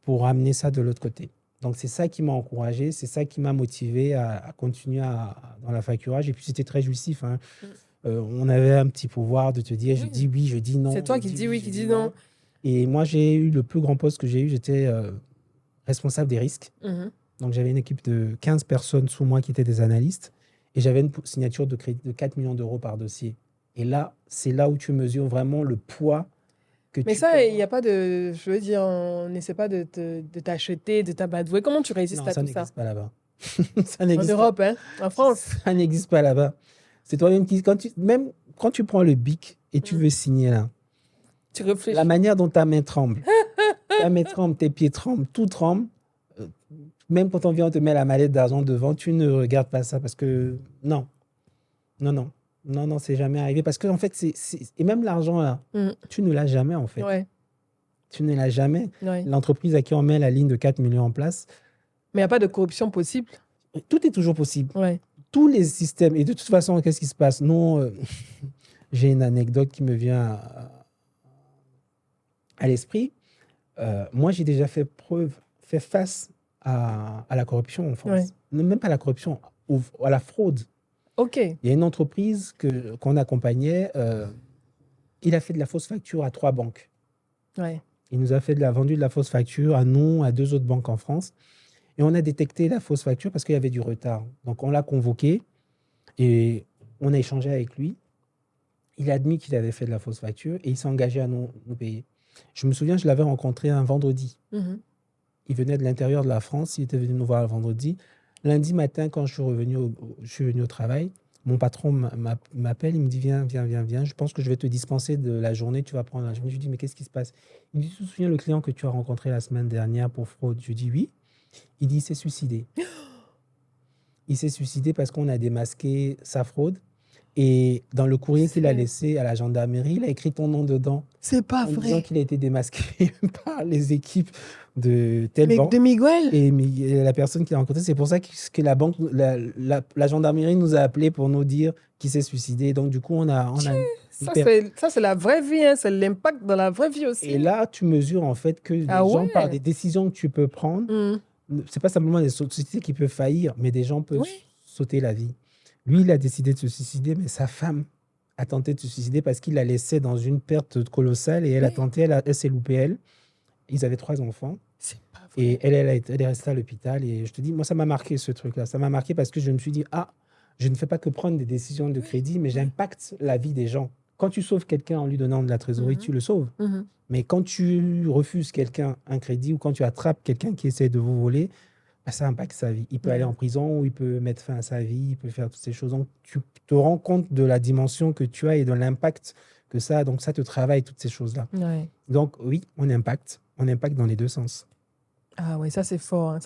pour amener ça de l'autre côté. Donc, c'est ça qui m'a encouragé, c'est ça qui m'a motivé à continuer dans la facturage. Et puis, c'était très jouissif, hein. On avait un petit pouvoir de te dire, je Oui. dis oui, je dis non. C'est toi je qui dis dis oui, je qui dis non. Et moi, j'ai eu le plus grand poste que j'ai eu, j'étais responsable des risques. Mhm. Donc, j'avais une équipe de 15 personnes sous moi qui étaient des analystes et j'avais une signature de crédit de 4 millions d'euros par dossier. Et là, c'est là où tu mesures vraiment le poids que Mais tu ça, peux il n'y avoir. a pas de. Je veux dire, on n'essaie pas de t'acheter, de t'amadouer. Comment tu résistes Non, à ça tout ça? n'existe pas là-bas. Ça En n'existe pas. Europe, hein? En France? Ça n'existe pas là-bas. C'est toi-même qui, même quand tu prends le bic et tu veux signer là, Tu la réfléchis. manière dont ta main tremble, tes pieds tremblent, tout tremble. euh, Même quand on vient, on te met la mallette d'argent devant, tu ne regardes pas ça parce que non, non, non, non, non, c'est jamais arrivé. Parce que en fait, et même l'argent là, Mm. tu ne l'as jamais en fait. Ouais, Tu ne l'as jamais. ouais. L'entreprise à qui on met la ligne de 4 millions en place, Mais il n'y a pas de corruption possible. tout est toujours possible. Ouais. Tous les systèmes. Et de toute façon, qu'est-ce qui se passe? Non, j'ai une anecdote qui me vient à l'esprit. Moi, j'ai déjà fait face à la corruption en France. Ouais. Non, même pas à la corruption, à la fraude. OK. Il y a une entreprise qu'on accompagnait. Il a fait de la fausse facture à 3 banques. Ouais. Il nous a vendu de la fausse facture à nous, à 2 autres banques en France. Et on a détecté la fausse facture parce qu'il y avait du retard. Donc, on l'a convoqué et on a échangé avec lui. Il a admis qu'il avait fait de la fausse facture et il s'est engagé à nous payer. Je me souviens, je l'avais rencontré un vendredi. Mhm. Il venait de l'intérieur de la France. Il était venu nous voir le vendredi. Lundi matin, quand je suis venu au travail, mon patron m'appelle. Il me dit, viens, viens, viens, viens. Je pense que je vais te dispenser de la journée. Tu vas prendre la journée. Je lui dis, mais qu'est-ce qui se passe? Il dit, tu te souviens le client que tu as rencontré la semaine dernière pour fraude? Je lui dis, oui. Il dit, il s'est suicidé. Il s'est suicidé parce qu'on a démasqué sa fraude. Et dans le courrier qu'il a C'est laissé à la gendarmerie, il a écrit ton nom dedans c'est pas en disant vrai. qu'il a été démasqué par les équipes de telle Mais banque. de Miguel? Et la personne qui l'a rencontré, c'est pour ça que la banque, la gendarmerie nous a appelés pour nous dire qu'il s'est suicidé. Donc, du coup, on a une Ça, c'est la vraie vie, hein. C'est l'impact dans la vraie vie aussi. Et là, tu mesures en fait que Ah les gens, par ouais? des décisions que tu peux prendre, Hmm. c'est pas simplement des sociétés qui peuvent faillir, mais des gens peuvent Oui. sauter la vie. Lui, il a décidé de se suicider, mais sa femme a tenté de se suicider parce qu'il la laissait dans une perte colossale et elle a Mais tenté, elle s'est loupée, elle. Ils avaient 3 enfants c'est pas et vrai. elle est restée à l'hôpital. Et je te dis, moi, ça m'a marqué ce truc-là. Ça m'a marqué parce que je me suis dit, ah, je ne fais pas que prendre des décisions de Oui, crédit, mais oui. j'impacte la vie des gens. Quand tu sauves quelqu'un en lui donnant de la trésorerie, Mhm, tu le sauves. mhm. Mais quand tu refuses quelqu'un un crédit ou quand tu attrapes quelqu'un qui essaie de vous voler, bah, ça impacte sa vie. Il peut aller Ouais. en prison ou il peut mettre fin à sa vie, il peut faire toutes ces choses. Donc, tu te rends compte de la dimension que tu as et de l'impact que ça a. Donc, ça te travaille, toutes ces choses-là. Ouais. Donc, oui, on impacte. On impacte dans les deux sens. Ah ouais, ça c'est fort, hein.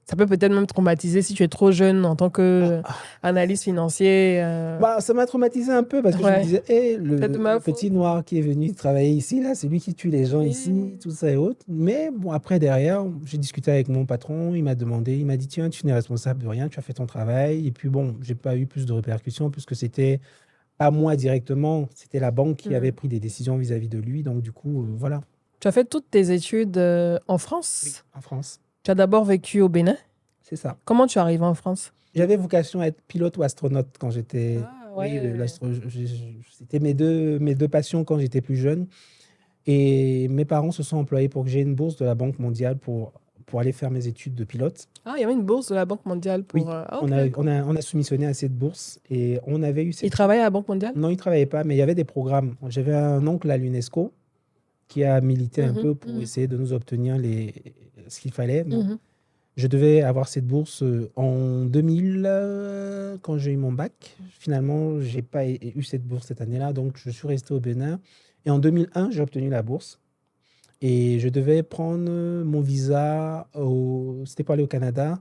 Ça peut peut-être même traumatiser si tu es trop jeune en tant qu'analyste financier. Bah, ça m'a traumatisé un peu parce que je me Ouais, disais, hey, c'est de le ma faute. petit noir qui est venu travailler ici, là, c'est lui qui tue les gens ici, Oui. tout ça et autres. Mais bon, après, derrière, j'ai discuté avec mon patron, il m'a demandé, il m'a dit, tiens, tu n'es responsable de rien, tu as fait ton travail. Et puis bon, j'ai pas eu plus de répercussions puisque c'était pas moi directement, c'était la banque qui avait Mhm. pris des décisions vis-à-vis de lui. Donc du coup, voilà. Tu as fait toutes tes études en Oui, France. en France, Tu as d'abord vécu au Bénin. c'est ça. Comment tu es arrivé en France? J'avais vocation à être pilote ou astronaute quand j'étais. Ah Oui, ouais. c'était mes deux passions quand j'étais plus jeune. Et mes parents se sont employés pour que j'ai une bourse de la Banque mondiale pour aller faire mes études de pilote. Ah, il y avait une bourse de la Banque mondiale Oui, pour... Ah, on ok, a, on cool. a, on a soumissionné à cette bourse et on avait eu Il cette... travaillait à la Banque mondiale? Non, ils ne travaillaient pas, mais il y avait des programmes. J'avais un oncle à l'UNESCO qui a milité un Mhm, peu pour mhm, essayer de nous obtenir ce qu'il fallait. Donc, mhm. je devais avoir cette bourse en 2000 quand j'ai eu mon bac. Finalement, je n'ai pas eu cette bourse cette année-là, donc je suis resté au Bénin. Et en 2001, j'ai obtenu la bourse. Et je devais prendre mon visa, c'était pour aller au Canada.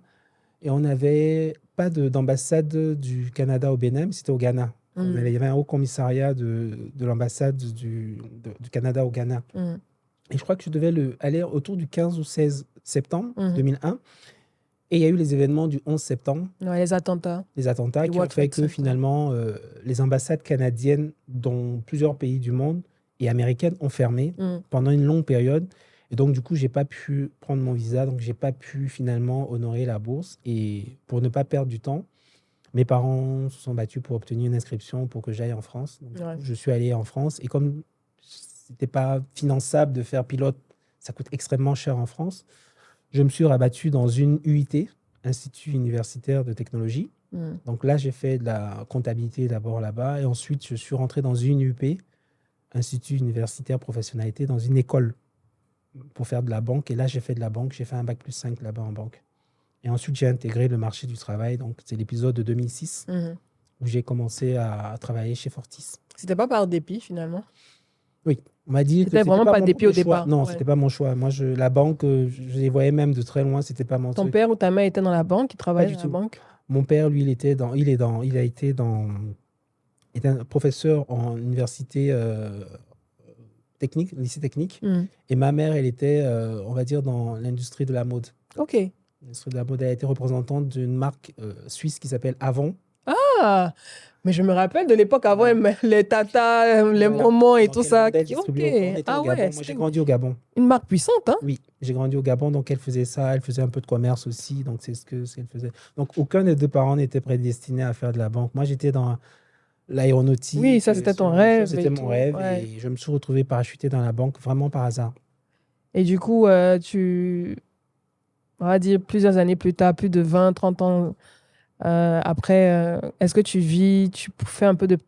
Et on n'avait pas d'ambassade du Canada au Bénin, mais c'était au Ghana. Il y avait un haut commissariat de l'ambassade du Canada au Ghana. Mhm, Et je crois que je devais aller autour du 15 ou 16 septembre mhm. 2001. Et il y a eu les événements du 11 septembre, Ouais, les attentats les attentats, du qui ont World fait Trade que Center. finalement, les ambassades canadiennes dans plusieurs pays du monde et américaines ont fermé Mhm. pendant une longue période. Et donc, du coup, j'ai pas pu prendre mon visa, donc j'ai pas pu finalement honorer la bourse. Et pour ne pas perdre du temps, mes parents se sont battus pour obtenir une inscription pour que j'aille en France. Donc, du Ouais. coup, je suis allé en France. Et comme c'était pas finançable de faire pilote, ça coûte extrêmement cher en France, je me suis rabattu dans une UIT, Institut universitaire de technologie. Mhm. Donc là, j'ai fait de la comptabilité d'abord là-bas et ensuite, je suis rentré dans une UP, Institut universitaire professionnalité, dans une école pour faire de la banque. Et là, j'ai fait de la banque. J'ai fait un bac+5 là-bas en banque. Et ensuite, j'ai intégré le marché du travail. Donc, c'est l'épisode de 2006 Mhm. où j'ai commencé à travailler chez Fortis. C'était pas par dépit finalement. Oui, on m'a dit que C'était c'était vraiment pas pas mon dépit au choix. départ. Non, Ouais. c'était pas mon choix. Moi, la banque, je les voyais même de très loin. C'était pas mon Ton truc. père ou ta mère était dans la banque, il Pas travaillait du dans la tout. banque. Mon père, lui, il était un professeur en université technique, lycée technique. Mhm. Et ma mère, elle était, on va dire, dans l'industrie de la mode. Ok. L'industrie de la mode, elle a été représentante d'une marque suisse qui s'appelle Avon. Ah, mais je me rappelle de l'époque avant Voilà. les tatas, les Voilà. moments et Donc, tout elle ça. vendait, elle Ok. distribuait. On était au Ah ouais, Gabon. Moi, c'était j'ai grandi au Gabon. une marque puissante, hein? Oui, j'ai grandi au Gabon, donc elle faisait ça. Elle faisait un peu de commerce aussi, donc c'est ce qu'elle faisait. Donc, aucun des deux parents n'était prédestiné à faire de la banque. Moi, j'étais dans Oui, l'aéronautique, ça c'était ce ton genre de choses, rêve c'était et mon tout. rêve Ouais. et je me suis retrouvé parachuté dans la banque vraiment par hasard. Et du coup, on va dire plusieurs années plus tard, plus de 20, 30 ans après, est-ce que tu fais un peu de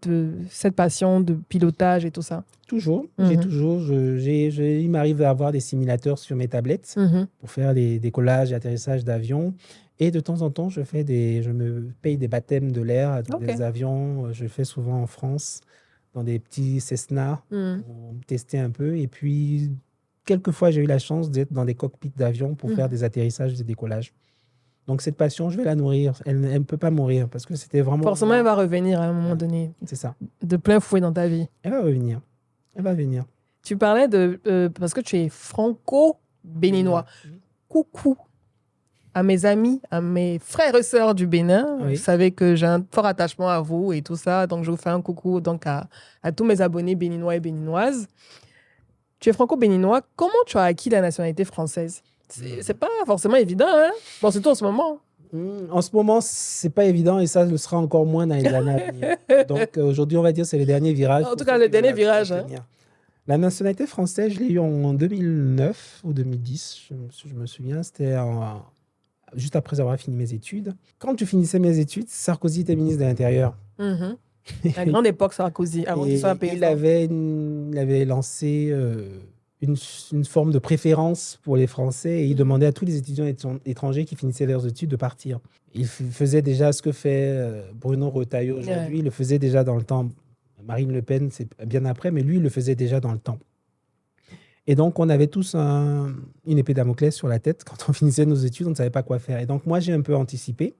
cette passion de pilotage et tout ça? Toujours, Mhm. il m'arrive d'avoir des simulateurs sur mes tablettes Mhm. pour faire des décollages et atterrissages d'avions. Et de temps en temps, je me paye des baptêmes de l'air dans des Ok. avions. Je le fais souvent en France, dans des petits Cessna Mhm. pour tester un peu. Et puis, quelquefois, j'ai eu la chance d'être dans des cockpits d'avions pour faire Mhm. des atterrissages et des décollages. Donc, cette passion, je vais la nourrir. Elle ne peut pas mourir parce que c'était vraiment... Forcément, elle va revenir à un moment donné, C'est ça. de plein fouet dans ta vie. Elle va revenir. Elle va venir. Tu parlais parce que tu es franco-béninois. Coucou à mes amis, à mes frères et sœurs du Bénin. Oui. Vous savez que j'ai un fort attachement à vous et tout ça. Donc, je vous fais un coucou donc, à tous mes abonnés béninois et béninoises. Tu es franco-béninois. Comment tu as acquis la nationalité française? C'est pas forcément évident, hein? Bon, surtout en ce moment. En ce moment, c'est pas évident et ça le sera encore moins dans les années à venir. Donc, aujourd'hui, on va dire c'est le dernier virage. En tout cas, le dernier virage. Hein. La nationalité française, je l'ai eu en 2009 ou 2010, je me souviens. C'était juste après avoir fini mes études. Quand je finissais mes études, Sarkozy était ministre de l'Intérieur. La grande époque Sarkozy, avant qu'il soit un pays. Il avait lancé une forme de préférence pour les Français et il demandait à tous les étudiants étrangers qui finissaient leurs études de partir. Il faisait déjà ce que fait Bruno Retailleau aujourd'hui. Il le faisait déjà dans le temps. Marine Le Pen, c'est bien après, mais lui, il le faisait déjà dans le temps. Et donc, on avait tous une épée Damoclès sur la tête. Quand on finissait nos études, on ne savait pas quoi faire. Et donc, moi, j'ai un peu anticipé.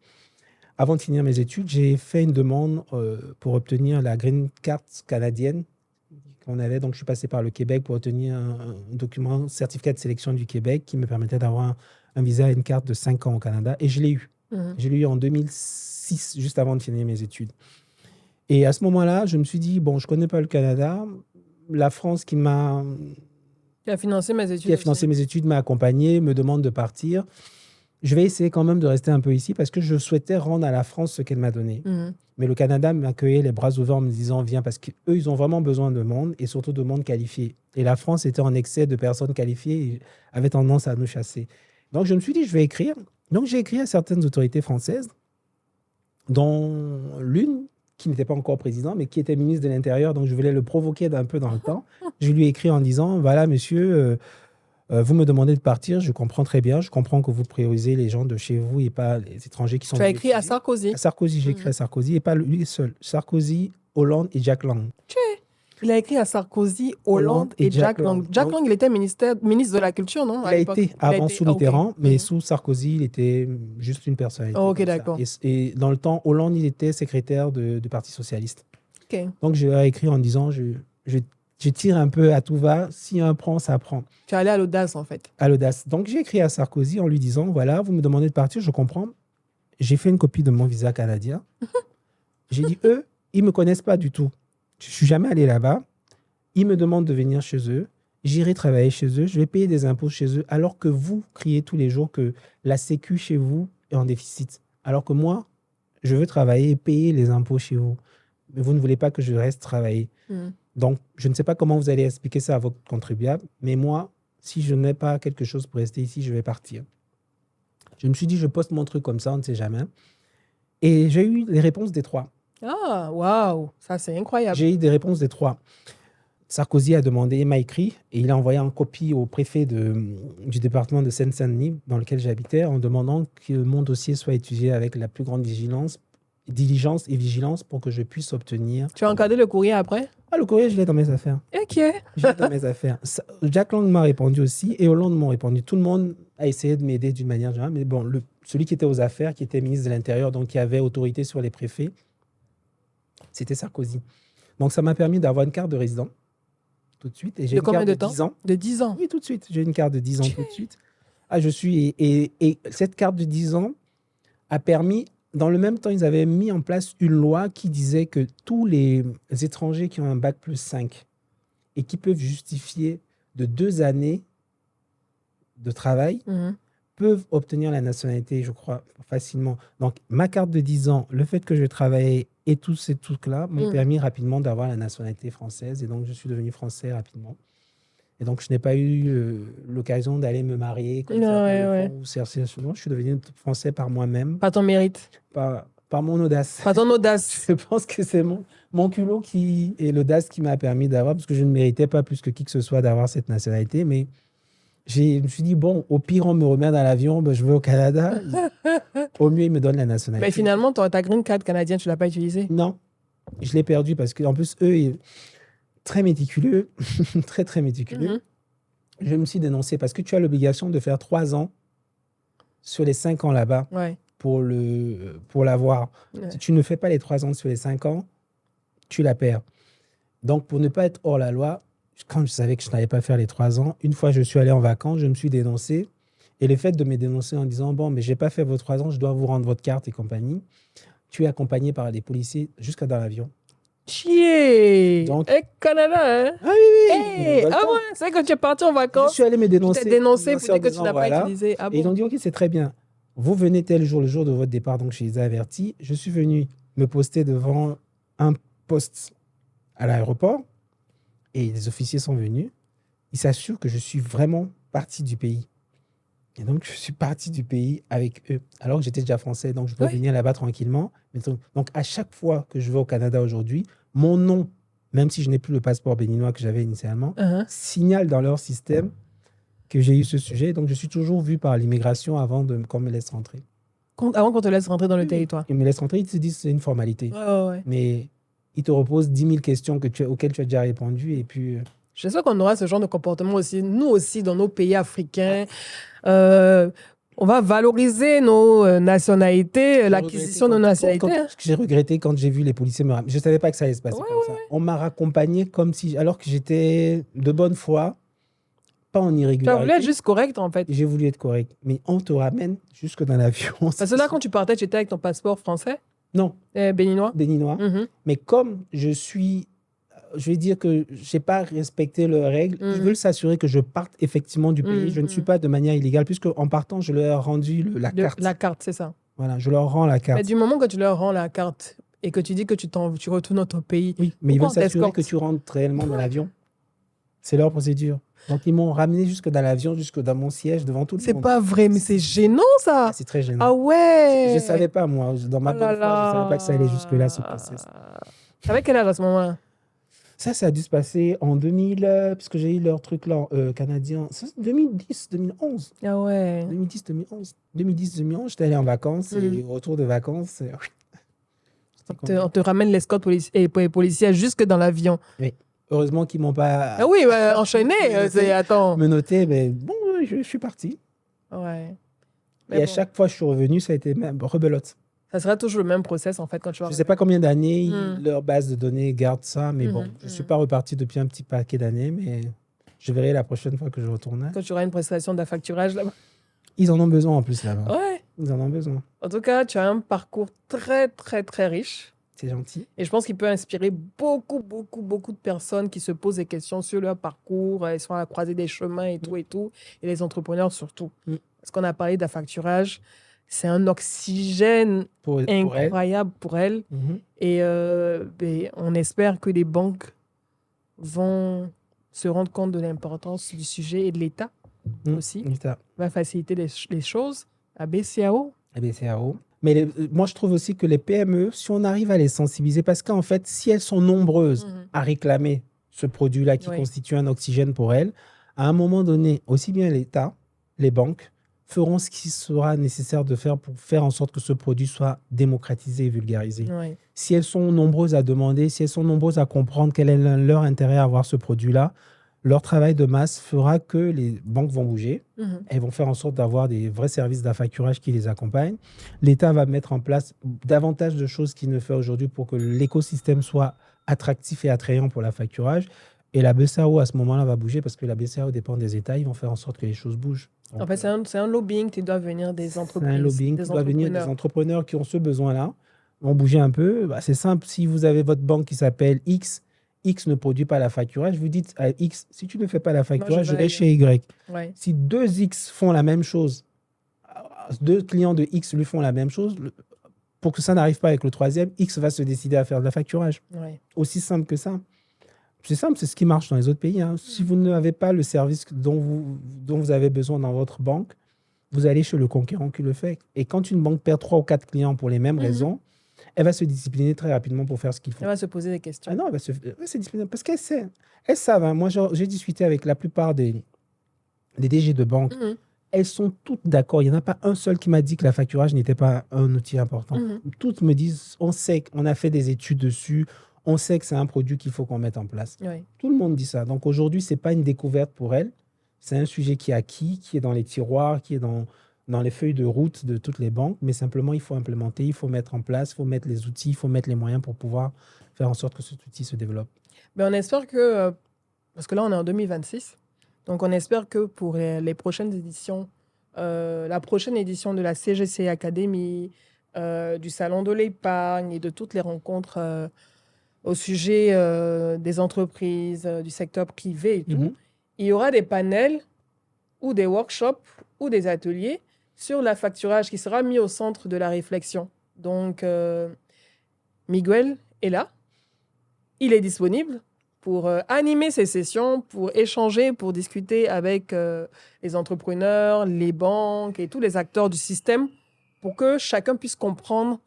Avant de finir mes études, j'ai fait une demande pour obtenir la Green Card canadienne qu'on avait. Donc, je suis passé par le Québec pour obtenir un document, certificat de sélection du Québec qui me permettait d'avoir un visa et une carte de 5 ans au Canada. Et je l'ai eu. Je l'ai eu en 2006, juste avant de finir mes études. Et à ce moment-là, je me suis dit, bon, je ne connais pas le Canada. La France qui a financé mes études. M'a accompagné, me demande de partir. Je vais essayer quand même de rester un peu ici parce que je souhaitais rendre à la France ce qu'elle m'a donné. Mais le Canada m'accueillait les bras ouverts en me disant, viens, parce qu'eux, ils ont vraiment besoin de monde et surtout de monde qualifié. Et la France était en excès de personnes qualifiées et avait tendance à nous chasser. Donc, je me suis dit, je vais écrire. Donc, j'ai écrit à certaines autorités françaises, dont l'une qui n'était pas encore président, mais qui était ministre de l'Intérieur. Donc, je voulais le provoquer d'un peu dans le temps. Je lui ai écrit en disant, voilà, monsieur, vous me demandez de partir, je comprends très bien. Je comprends que vous priorisez les gens de chez vous et pas les étrangers qui sont... Tu as écrit à Sarkozy? À Sarkozy, j'ai écrit à Sarkozy et pas lui seul. Sarkozy, Hollande et Jack Lang. Il a écrit à Sarkozy, Hollande et Jack Lang. Jack Lang, il était ministre de la Culture, non? Il a été avant sous Mitterrand, mais sous Sarkozy, il était juste une personnalité. Ok, d'accord. Et dans le temps, Hollande, il était secrétaire du Parti Socialiste. Ok. Donc, je lui ai écrit en disant, je tire un peu à tout va. Si un prend, ça prend. Tu es allé à l'audace, en fait. À l'audace. Donc, j'ai écrit à Sarkozy en lui disant, voilà, vous me demandez de partir, je comprends. J'ai fait une copie de mon visa canadien. J'ai dit, eux, ils ne me connaissent pas du tout. Je ne suis jamais allé là-bas. Ils me demandent de venir chez eux. J'irai travailler chez eux. Je vais payer des impôts chez eux. Alors que vous criez tous les jours que la Sécu chez vous est en déficit. Alors que moi, je veux travailler et payer les impôts chez vous. Mais vous ne voulez pas que je reste travailler. Donc, je ne sais pas comment vous allez expliquer ça à votre contribuable. Mais moi, si je n'ai pas quelque chose pour rester ici, je vais partir. Je me suis dit, je poste mon truc comme ça, on ne sait jamais. Et j'ai eu les réponses des trois. Ah, waouh, ça c'est incroyable. J'ai eu des réponses des trois. Sarkozy a demandé, il m'a écrit, et il a envoyé en copie au préfet du département de Seine-Saint-Denis, dans lequel j'habitais, en demandant que mon dossier soit étudié avec la plus grande diligence et vigilance pour que je puisse obtenir... Tu as encadré le courrier après? Ah, le courrier, je l'ai dans mes affaires. Ok. Je l'ai dans mes affaires. Jack Lang m'a répondu aussi, et Hollande m'a répondu. Tout le monde a essayé de m'aider d'une manière générale, mais bon, celui qui était aux affaires, qui était ministre de l'Intérieur, donc qui avait autorité sur les préfets, c'était Sarkozy. Donc, ça m'a permis d'avoir une carte de résident tout de suite. Et j'ai de combien de temps? 10 ans. De 10 ans? Oui, tout de suite. J'ai une carte de 10 ans tout de suite. Ah, et cette carte de 10 ans a permis... Dans le même temps, ils avaient mis en place une loi qui disait que tous les étrangers qui ont un bac plus 5 et qui peuvent justifier de 2 années de travail peuvent obtenir la nationalité, je crois, facilement. Donc, ma carte de 10 ans, le fait que je travaillais et tous ces trucs-là m'ont permis rapidement d'avoir la nationalité française. Et donc, je suis devenu français rapidement. Et donc, je n'ai pas eu l'occasion d'aller me marier comme ou chercher. Je suis devenu français par moi-même. Pas ton mérite. Par mon audace. Pas ton audace. Je pense que c'est mon culot et l'audace qui m'a permis d'avoir, parce que je ne méritais pas plus que qui que ce soit d'avoir cette nationalité. Mais je me suis dit, bon, au pire, on me remet dans l'avion, ben, je vais au Canada. Au mieux, ils me donnent la nationalité. Mais finalement, ta green card canadienne, tu ne l'as pas utilisée? Non. Je l'ai perdue parce qu'en plus, eux... très méticuleux, très, très méticuleux. Je me suis dénoncé parce que tu as l'obligation de faire 3 ans sur les 5 ans là-bas Ouais. pour l'avoir. Ouais. Si tu ne fais pas les 3 ans sur les 5 ans, tu la perds. Donc, pour ne pas être hors la loi, quand je savais que je n'allais pas faire les 3 ans, une fois, je suis allé en vacances, je me suis dénoncé. Et le fait de me dénoncer en disant, bon, mais je n'ai pas fait vos 3 ans, je dois vous rendre votre carte et compagnie, tu es accompagné par des policiers jusqu'à dans l'avion. Chier! Donc- Et Canada, hein? Ah oui, Hey! Ah ouais, c'est vrai que tu es parti en Je vacances, suis allé me tu dénoncer. t'es dénoncé en pour dire que tu disant, n'as pas voilà. utilisé. Ah Et ils ont bon? dit, OK, c'est très bien. Vous venez tel jour, le jour de votre départ, donc je les ai avertis. Je suis venu me poster devant un poste à l'aéroport et les officiers sont venus. Ils s'assurent que je suis vraiment parti du pays. Et donc, je suis parti du pays avec eux, alors que j'étais déjà français, donc je pouvais Ouais. venir là-bas tranquillement. Donc, à chaque fois que je vais au Canada aujourd'hui, mon nom, même si je n'ai plus le passeport béninois que j'avais initialement, Uh-huh. signale dans leur système que j'ai eu ce sujet. Donc, je suis toujours vu par l'immigration avant qu'on me laisse rentrer. Avant qu'on te laisse rentrer dans le Oui, territoire. ils me laissent rentrer, ils te disent que c'est une formalité. Ouais. Mais ils te reposent 10 000 questions auxquelles tu as déjà répondu. Et puis, J'espère qu'on aura ce genre de comportement aussi, nous aussi, dans nos pays africains. On va valoriser nos nationalités, l'acquisition de nos nationalités. Hein. j'ai regretté quand j'ai vu les policiers me ramener. Je ne savais pas que ça allait se passer Ouais, comme ça. On m'a raccompagné comme si, alors que j'étais de bonne foi, pas en Tu as voulu irrégularité. être juste correct, en fait. J'ai voulu être correct. Mais on te ramène jusque dans l'avion. Parce que là, quand tu partais, tu étais avec ton passeport français, Non, béninois. béninois. Mhm. Mais comme je vais dire que je n'ai pas respecté leurs règles, ils Mhm. veulent s'assurer que je parte effectivement du pays. Mhm. Je ne suis pas de manière illégale, puisque en partant, je leur ai rendu la carte. La carte, c'est ça. Voilà, je leur rends la carte. Mais du moment que tu leur rends la carte et que tu dis que tu retournes dans ton pays, Oui, mais ils pourquoi veulent on s'assurer t'escorte que tu rentres réellement dans l'avion. C'est leur procédure. Donc, ils m'ont ramené jusque dans l'avion, jusque dans mon siège, devant tout le C'est monde. pas vrai, mais c'est gênant, ça. Ah, c'est très gênant. Ah ouais. Je ne savais pas, moi. Dans ma Oh là bonne foi, je ne savais pas que ça allait là. jusque-là, ce process. Avec quel âge à ce moment-là? Ça a dû se passer en 2000, puisque j'ai eu leur truc là, canadien. 2010, 2011. Ah ouais. 2010, 2011. 2010, 2011, j'étais allé en vacances et au retour de vacances, On te ramène l'escorte policière jusque dans l'avion. heureusement qu'ils m'ont pas Ah oui, enchaîné. Attends. me noté, mais bon, je suis parti. Ouais. Mais Et à bon, chaque fois que je suis revenu, ça a été même rebelote. ça sera toujours le même process en fait quand tu vas. Je ne sais pas combien d'années Mm. leur base de données garde ça, mais bon, je ne suis pas reparti depuis un petit paquet d'années, mais je verrai la prochaine fois que je retournerai. Quand tu auras une prestation d'affacturage là-bas. Ils en ont besoin en plus là-bas. Ouais. Ils en ont besoin. En tout cas, tu as un parcours très, très, très riche. C'est gentil. Et je pense qu'il peut inspirer beaucoup, beaucoup, beaucoup de personnes qui se posent des questions sur leur parcours. Ils sont à la croisée des chemins et tout, et les entrepreneurs surtout. Mm. Parce qu'on a parlé d'affacturage. C'est un oxygène Pour elle. incroyable pour elles. Mhm. Et on espère que les banques vont se rendre compte de l'importance du sujet et de l'État aussi. L'État. Va faciliter les choses. À BCAO. La BCAO. Mais moi, je trouve aussi que les PME, si on arrive à les sensibiliser, parce qu'en fait, si elles sont nombreuses à réclamer ce produit-là qui constitue un oxygène pour elles, à un moment donné, aussi bien l'État, les banques, feront ce qui sera nécessaire de faire pour faire en sorte que ce produit soit démocratisé et vulgarisé. Ouais. Si elles sont nombreuses à demander, si elles sont nombreuses à comprendre quel est leur intérêt à avoir ce produit-là, leur travail de masse fera que les banques vont bouger. Elles vont faire en sorte d'avoir des vrais services d'affacturage qui les accompagnent. L'État va mettre en place davantage de choses qu'il ne fait aujourd'hui pour que l'écosystème soit attractif et attrayant pour l'affacturage. Et la BCAO, à ce moment-là, va bouger parce que la BCAO dépend des États. Ils vont faire en sorte que les choses bougent. Donc, en fait, c'est un lobbying qui doit venir des entreprises. c'est un lobbying des qui doit venir des entrepreneurs. entrepreneurs qui ont ce besoin-là. Vont bouger un peu. Bah, c'est simple. Si vous avez votre banque qui s'appelle X, X ne produit pas la facturage, vous dites à X, si tu ne fais pas la facturage, je vais chez Y. Ouais. Si deux X font la même chose, deux clients de X lui font la même chose, pour que ça n'arrive pas avec le troisième, X va se décider à faire de la facturage. Ouais. Aussi simple que ça. C'est simple, c'est ce qui marche dans les autres pays. Hein. Si vous n'avez pas le service dont vous avez besoin dans votre banque, vous allez chez le concurrent qui le fait. Et quand une banque perd 3 ou 4 clients pour les mêmes raisons, elle va se discipliner très rapidement pour faire ce qu'il faut. Elle va se poser des questions. Ah non, elle va se discipliner parce qu'elle sait. Elles savent. Hein. Moi, j'ai discuté avec la plupart des DG de banque. Elles sont toutes d'accord. Il n'y en a pas un seul qui m'a dit que la facturage n'était pas un outil important. Toutes me disent, on sait qu'on a fait des études dessus, on sait que c'est un produit qu'il faut qu'on mette en place. Ouais. Tout le monde dit ça. Donc aujourd'hui, ce n'est pas une découverte pour elles. C'est un sujet qui est acquis, qui est dans les tiroirs, qui est dans dans les feuilles de route de toutes les banques, mais simplement, il faut implémenter, il faut mettre en place, il faut mettre les outils, il faut mettre les moyens pour pouvoir faire en sorte que cet outil se développe. Mais on espère que, parce que là, on est en 2026, donc on espère que pour les prochaines éditions, la prochaine édition de la CGC Academy, du Salon de l'épargne et de toutes les rencontres au sujet des entreprises, du secteur privé et tout, Mhm. il y aura des panels ou des workshops ou des ateliers sur l'affacturage qui sera mis au centre de la réflexion. Donc, Miguel est là. Il est disponible pour animer ces sessions, pour échanger, pour discuter avec les entrepreneurs, les banques et tous les acteurs du système pour que chacun puisse comprendre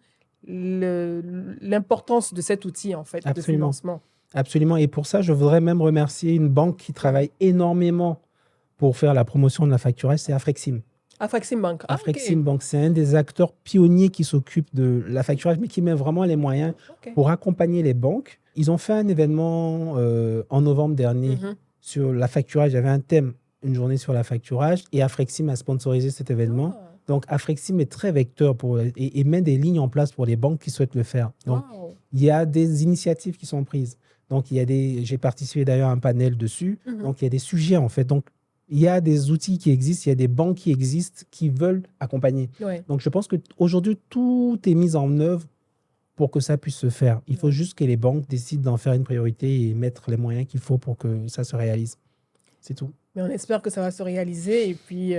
l'importance de cet outil, en fait, de Absolument. financement. Absolument. Et pour ça, je voudrais même remercier une banque qui travaille énormément pour faire la promotion de la facturage, c'est Afrexim. Afrexim Bank. Ah, Afrexim Bank, c'est un des acteurs pionniers qui s'occupe de la facturage, mais qui met vraiment les moyens ok. pour accompagner les banques. Ils ont fait un événement en novembre dernier Mhm. sur la facturage. Il y avait un thème, une journée sur la facturage, et Afrexim a sponsorisé cet événement. Ah, Donc, Afrexim est très vecteur et met des lignes en place pour les banques qui souhaitent le faire. Donc, wow. il y a des initiatives qui sont prises. Donc, j'ai participé d'ailleurs à un panel dessus. Mhm. Donc, il y a des sujets, en fait. Donc, il y a des outils qui existent, il y a des banques qui existent qui veulent accompagner. Ouais. Donc, je pense qu'aujourd'hui, tout est mis en œuvre pour que ça puisse se faire. Il faut Ouais. juste que les banques décident d'en faire une priorité et mettre les moyens qu'il faut pour que ça se réalise. C'est tout. Mais on espère que ça va se réaliser. Et puis,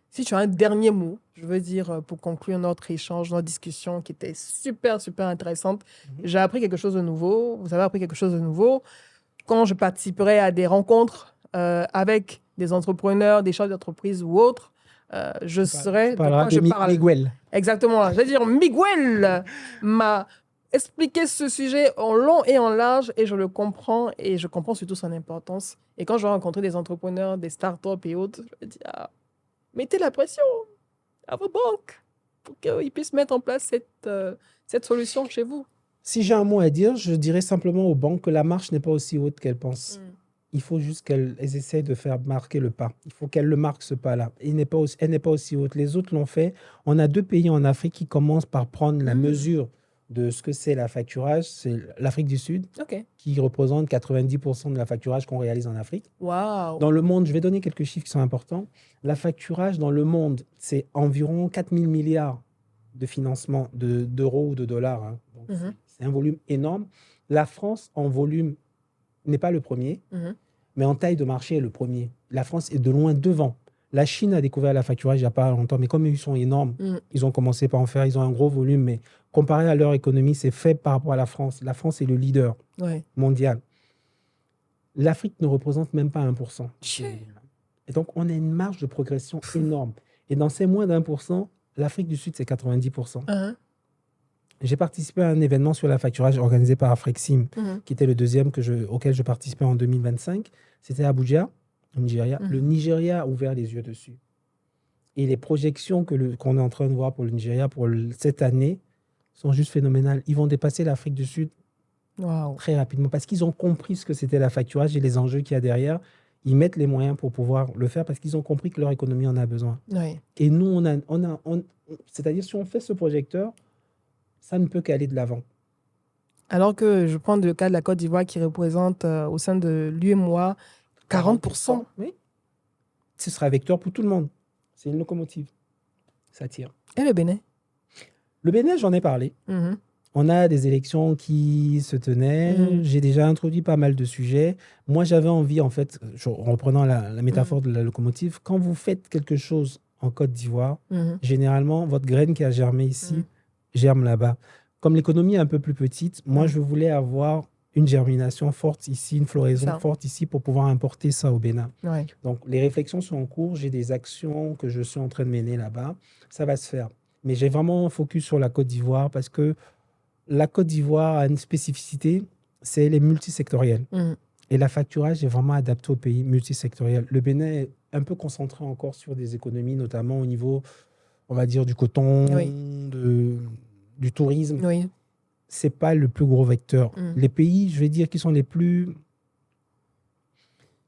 si tu as un dernier mot, je veux dire, pour conclure notre échange, notre discussion qui était super, super intéressante. J'ai appris quelque chose de nouveau. Vous avez appris quelque chose de nouveau. Quand je participerai à des rencontres avec des entrepreneurs, des chefs d'entreprise ou autres, je serai... Tu parleras de Miguel. Exactement. Je veux dire, Miguel m'a expliqué ce sujet en long et en large et je le comprends et je comprends surtout son importance. Et quand je vais rencontrer des entrepreneurs, des startups et autres, je me dis, mettez la pression à vos banques pour qu'ils puissent mettre en place cette solution chez vous. Si j'ai un mot à dire, je dirais simplement aux banques que la marche n'est pas aussi haute qu'elles pensent. Il faut juste qu'elles essaient de faire marquer le pas. Il faut qu'elles le marquent ce pas-là. Elle n'est pas aussi haute. Les autres l'ont fait. On a 2 pays en Afrique qui commencent par prendre la mesure de ce que c'est la facturage. C'est l'Afrique du Sud, OK. qui représente 90% de la facturage qu'on réalise en Afrique. Waouh. Dans le monde, je vais donner quelques chiffres qui sont importants. La facturage dans le monde, c'est environ 4 000 milliards de financement d'euros ou de dollars. Hein. Donc, c'est un volume énorme. La France, en volume, n'est pas le premier, mais en taille de marché est le premier. La France est de loin devant. La Chine a découvert la facturage il n'y a pas longtemps, mais comme ils sont énormes, ils ont commencé par en faire, ils ont un gros volume, mais comparé à leur économie, c'est faible par rapport à la France. La France est le leader mondial. L'Afrique ne représente même pas 1%. Et donc, on a une marge de progression énorme. Et dans ces moins d'1%, l'Afrique du Sud, c'est 90%. J'ai participé à un événement sur la facturage organisé par Afrexim, qui était le deuxième auquel je participais en 2025. C'était à Abuja, au Nigeria. Le Nigeria a ouvert les yeux dessus. Et les projections qu'on est en train de voir pour le Nigeria pour cette année sont juste phénoménales. Ils vont dépasser l'Afrique du Sud très rapidement parce qu'ils ont compris ce que c'était la facturage et les enjeux qu'il y a derrière. Ils mettent les moyens pour pouvoir le faire parce qu'ils ont compris que leur économie en a besoin. Et nous, c'est-à-dire si on fait ce projecteur, ça ne peut qu'aller de l'avant. Alors que je prends le cas de la Côte d'Ivoire qui représente au sein de l'UEMOA 40%. Oui. Ce sera vecteur pour tout le monde. C'est une locomotive. Ça tire. Et le Bénin? Le Bénin, j'en ai parlé. On a des élections qui se tenaient. J'ai déjà introduit pas mal de sujets. Moi, j'avais envie, en fait, en reprenant la métaphore de la locomotive, quand vous faites quelque chose en Côte d'Ivoire, généralement, votre graine qui a germé ici germe là-bas. Comme l'économie est un peu plus petite, moi, je voulais avoir une germination forte ici, une floraison forte ici pour pouvoir importer ça au Bénin. Donc, les réflexions sont en cours. J'ai des actions que je suis en train de mener là-bas. Ça va se faire. Mais j'ai vraiment focus sur la Côte d'Ivoire parce que la Côte d'Ivoire a une spécificité, c'est elle est multisectorielle. Et la facturage est vraiment adapté au pays multisectoriel. Le Bénin est un peu concentré encore sur des économies, notamment au niveau, on va dire, du coton, du tourisme. C'est pas le plus gros vecteur. Les pays, je vais dire, qui sont les plus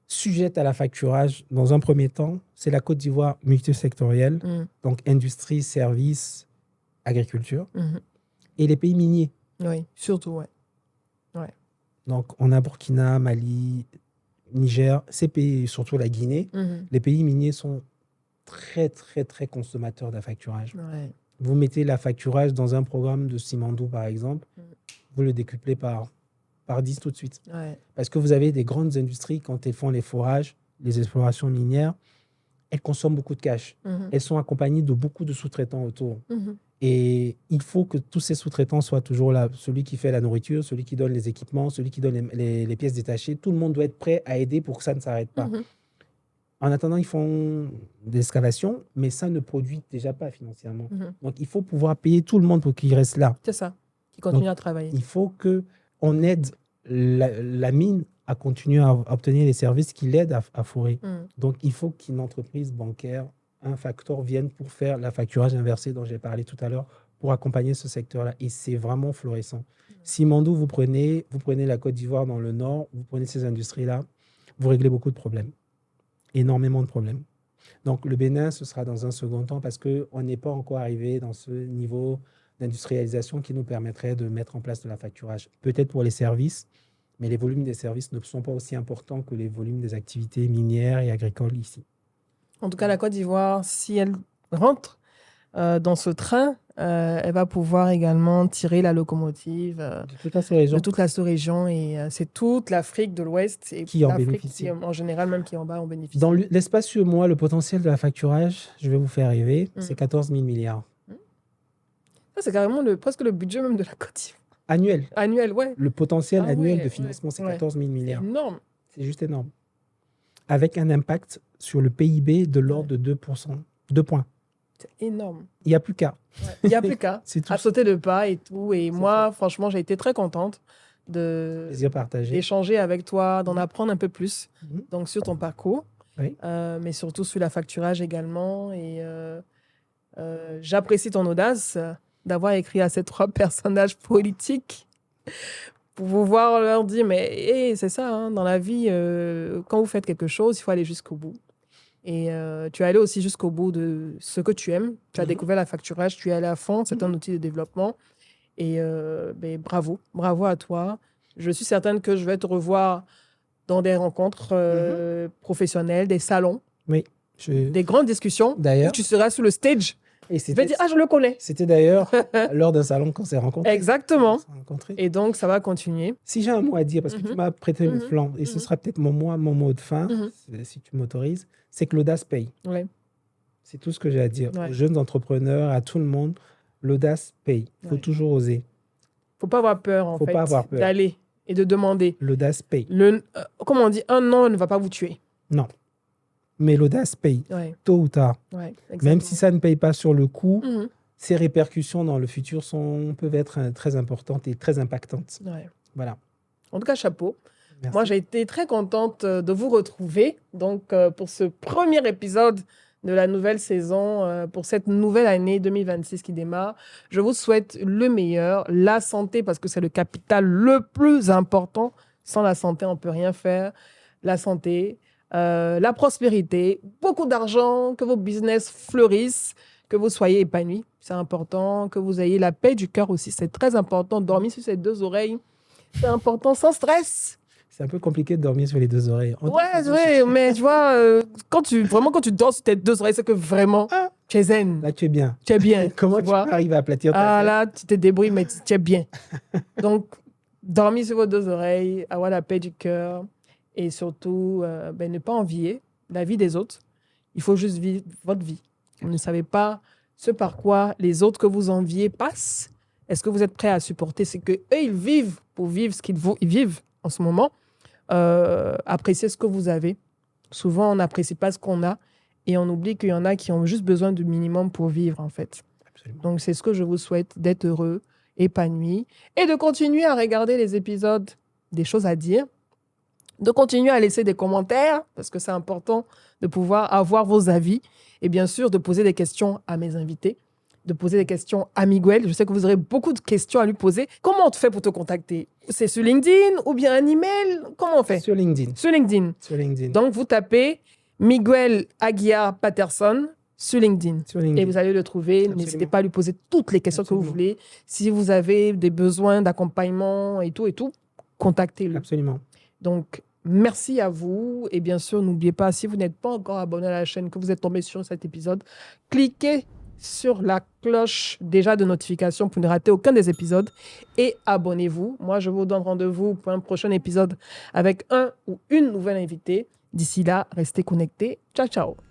sujette à la facturage, dans un premier temps, c'est la Côte d'Ivoire multisectorielle, donc industrie, services, agriculture, et les pays miniers. Oui, surtout, ouais. Donc, on a Burkina, Mali, Niger, ces pays, surtout la Guinée. Les pays miniers sont très, très, très consommateurs d'affacturage. Ouais. Vous mettez l'affacturage dans un programme de Simandou, par exemple, vous le décuplez par 10 tout de suite. Ouais. Parce que vous avez des grandes industries, quand elles font les forages, les explorations minières, elles consomment beaucoup de cash. Elles sont accompagnées de beaucoup de sous-traitants autour. Et il faut que tous ces sous-traitants soient toujours là. Celui qui fait la nourriture, celui qui donne les équipements, celui qui donne les pièces détachées. Tout le monde doit être prêt à aider pour que ça ne s'arrête pas. En attendant, ils font des excavations, mais ça ne produit déjà pas financièrement. Donc, il faut pouvoir payer tout le monde pour qu'il reste là. C'est ça, qui continue Donc, à travailler. Il faut qu'on aide la mine à continuer à obtenir les services qui l'aident à fourrer. Donc, il faut qu'une entreprise bancaire, un facteur vienne pour faire la facturage inversé dont j'ai parlé tout à l'heure, pour accompagner ce secteur-là. Et c'est vraiment florissant. Simandou, vous prenez la Côte d'Ivoire dans le nord, vous prenez ces industries-là, vous réglez beaucoup de problèmes. Énormément de problèmes. Donc, le Bénin, ce sera dans un second temps parce qu'on n'est pas encore arrivé dans ce niveau d'industrialisation qui nous permettrait de mettre en place de la facturage. Peut-être pour les services, mais les volumes des services ne sont pas aussi importants que les volumes des activités minières et agricoles ici. En tout cas, la Côte d'Ivoire, si elle rentre dans ce train, elle va pouvoir également tirer la locomotive de toute la sous-région. Et c'est toute l'Afrique de l'Ouest et qui en l'Afrique bénéficie. en général, même qui en bas, en bénéficie. Dans l'espace sur moi, le potentiel de la facturage, je vais vous faire rêver, c'est 14 000 milliards. Ça, c'est carrément presque le budget même de la Côte d'Ivoire. Annuel, ouais. Le potentiel annuel de financement, c'est 14 000 milliards. C'est énorme. C'est juste énorme. Avec un impact sur le PIB de l'ordre de 2%. 2 points. C'est énorme. Il n'y a plus qu'à. Il n'y a plus qu'à. C'est tout. À sauter le pas et tout. Et moi, tout. Franchement, j'ai été très contente d'échanger avec toi, d'en apprendre un peu plus donc sur ton parcours, mais surtout sur la facturage également. Et j'apprécie ton audace d'avoir écrit à ces 3 personnages politiques pour pouvoir leur dire, mais c'est ça, hein, dans la vie, quand vous faites quelque chose, il faut aller jusqu'au bout. Et tu es allé aussi jusqu'au bout de ce que tu aimes. Tu as découvert la facturage, tu es allé à fond, c'est un outil de développement. Et bravo à toi. Je suis certaine que je vais te revoir dans des rencontres professionnelles, des salons, des grandes discussions. D'ailleurs, où tu seras sur le stage. Et je vais dire, je le connais. C'était d'ailleurs lors d'un salon qu'on s'est rencontrés. Exactement. Et donc, ça va continuer. Si j'ai un mot à dire, parce que tu m'as prêté le flanc, et ce sera peut-être mon mot de fin, si tu m'autorises, c'est que l'audace paye. Ouais. C'est tout ce que j'ai à dire. Aux jeunes entrepreneurs, à tout le monde, l'audace paye. Il faut toujours oser. Il ne faut pas avoir peur, en fait, d'aller et de demander. L'audace paye. Comment on dit, un non ne va pas vous tuer. Non. Mais l'audace paye, tôt ou tard. Même si ça ne paye pas sur le coup, ses répercussions dans le futur peuvent être très importantes et très impactantes. Voilà. En tout cas, chapeau. Merci. Moi, j'ai été très contente de vous retrouver donc, pour ce premier épisode de la nouvelle saison, pour cette nouvelle année 2026 qui démarre. Je vous souhaite le meilleur, la santé, parce que c'est le capital le plus important. Sans la santé, on ne peut rien faire. La santé, la prospérité, beaucoup d'argent, que vos business fleurissent, que vous soyez épanouis. C'est important, que vous ayez la paix du cœur aussi. C'est très important. Dormir sur ses 2 oreilles, c'est important, sans stress. C'est un peu compliqué de dormir sur les 2 oreilles. Ouais, mais tu vois, quand tu dors sur tes 2 oreilles, c'est que vraiment, tu es zen. Là, tu es bien. Tu es bien. Comment tu arrives à aplatir ta tête? Là, tu te débrouilles, mais tu es bien. Donc, dormir sur vos 2 oreilles, avoir la paix du cœur et surtout, ne pas envier la vie des autres. Il faut juste vivre votre vie. Vous ne savez pas ce par quoi les autres que vous enviez passent. Est-ce que vous êtes prêt à supporter ce qu'eux, ils vivent pour vivre ce qu'ils vivent en ce moment? Appréciez ce que vous avez. Souvent, on n'apprécie pas ce qu'on a et on oublie qu'il y en a qui ont juste besoin du minimum pour vivre, en fait. Absolument. Donc, c'est ce que je vous souhaite, d'être heureux, épanoui et de continuer à regarder les épisodes des choses à dire, de continuer à laisser des commentaires parce que c'est important de pouvoir avoir vos avis et bien sûr de poser des questions à mes invités. de poser des questions à Miguel. Je sais que vous aurez beaucoup de questions à lui poser. Comment on te fait pour te contacter? C'est sur LinkedIn ou bien un email? Comment on fait? Sur LinkedIn. Sur LinkedIn. Sur LinkedIn. Donc, vous tapez Miguel Aguiar Patterson sur LinkedIn. Sur LinkedIn. Et vous allez le trouver. Absolument. N'hésitez pas à lui poser toutes les questions que vous voulez. Si vous avez des besoins d'accompagnement et tout, contactez-le. Absolument. Donc, merci à vous. Et bien sûr, n'oubliez pas, si vous n'êtes pas encore abonné à la chaîne, que vous êtes tombé sur cet épisode, cliquez sur la cloche déjà de notification pour ne rater aucun des épisodes et abonnez-vous. Moi, je vous donne rendez-vous pour un prochain épisode avec un ou une nouvelle invitée. D'ici là, restez connectés. Ciao, ciao.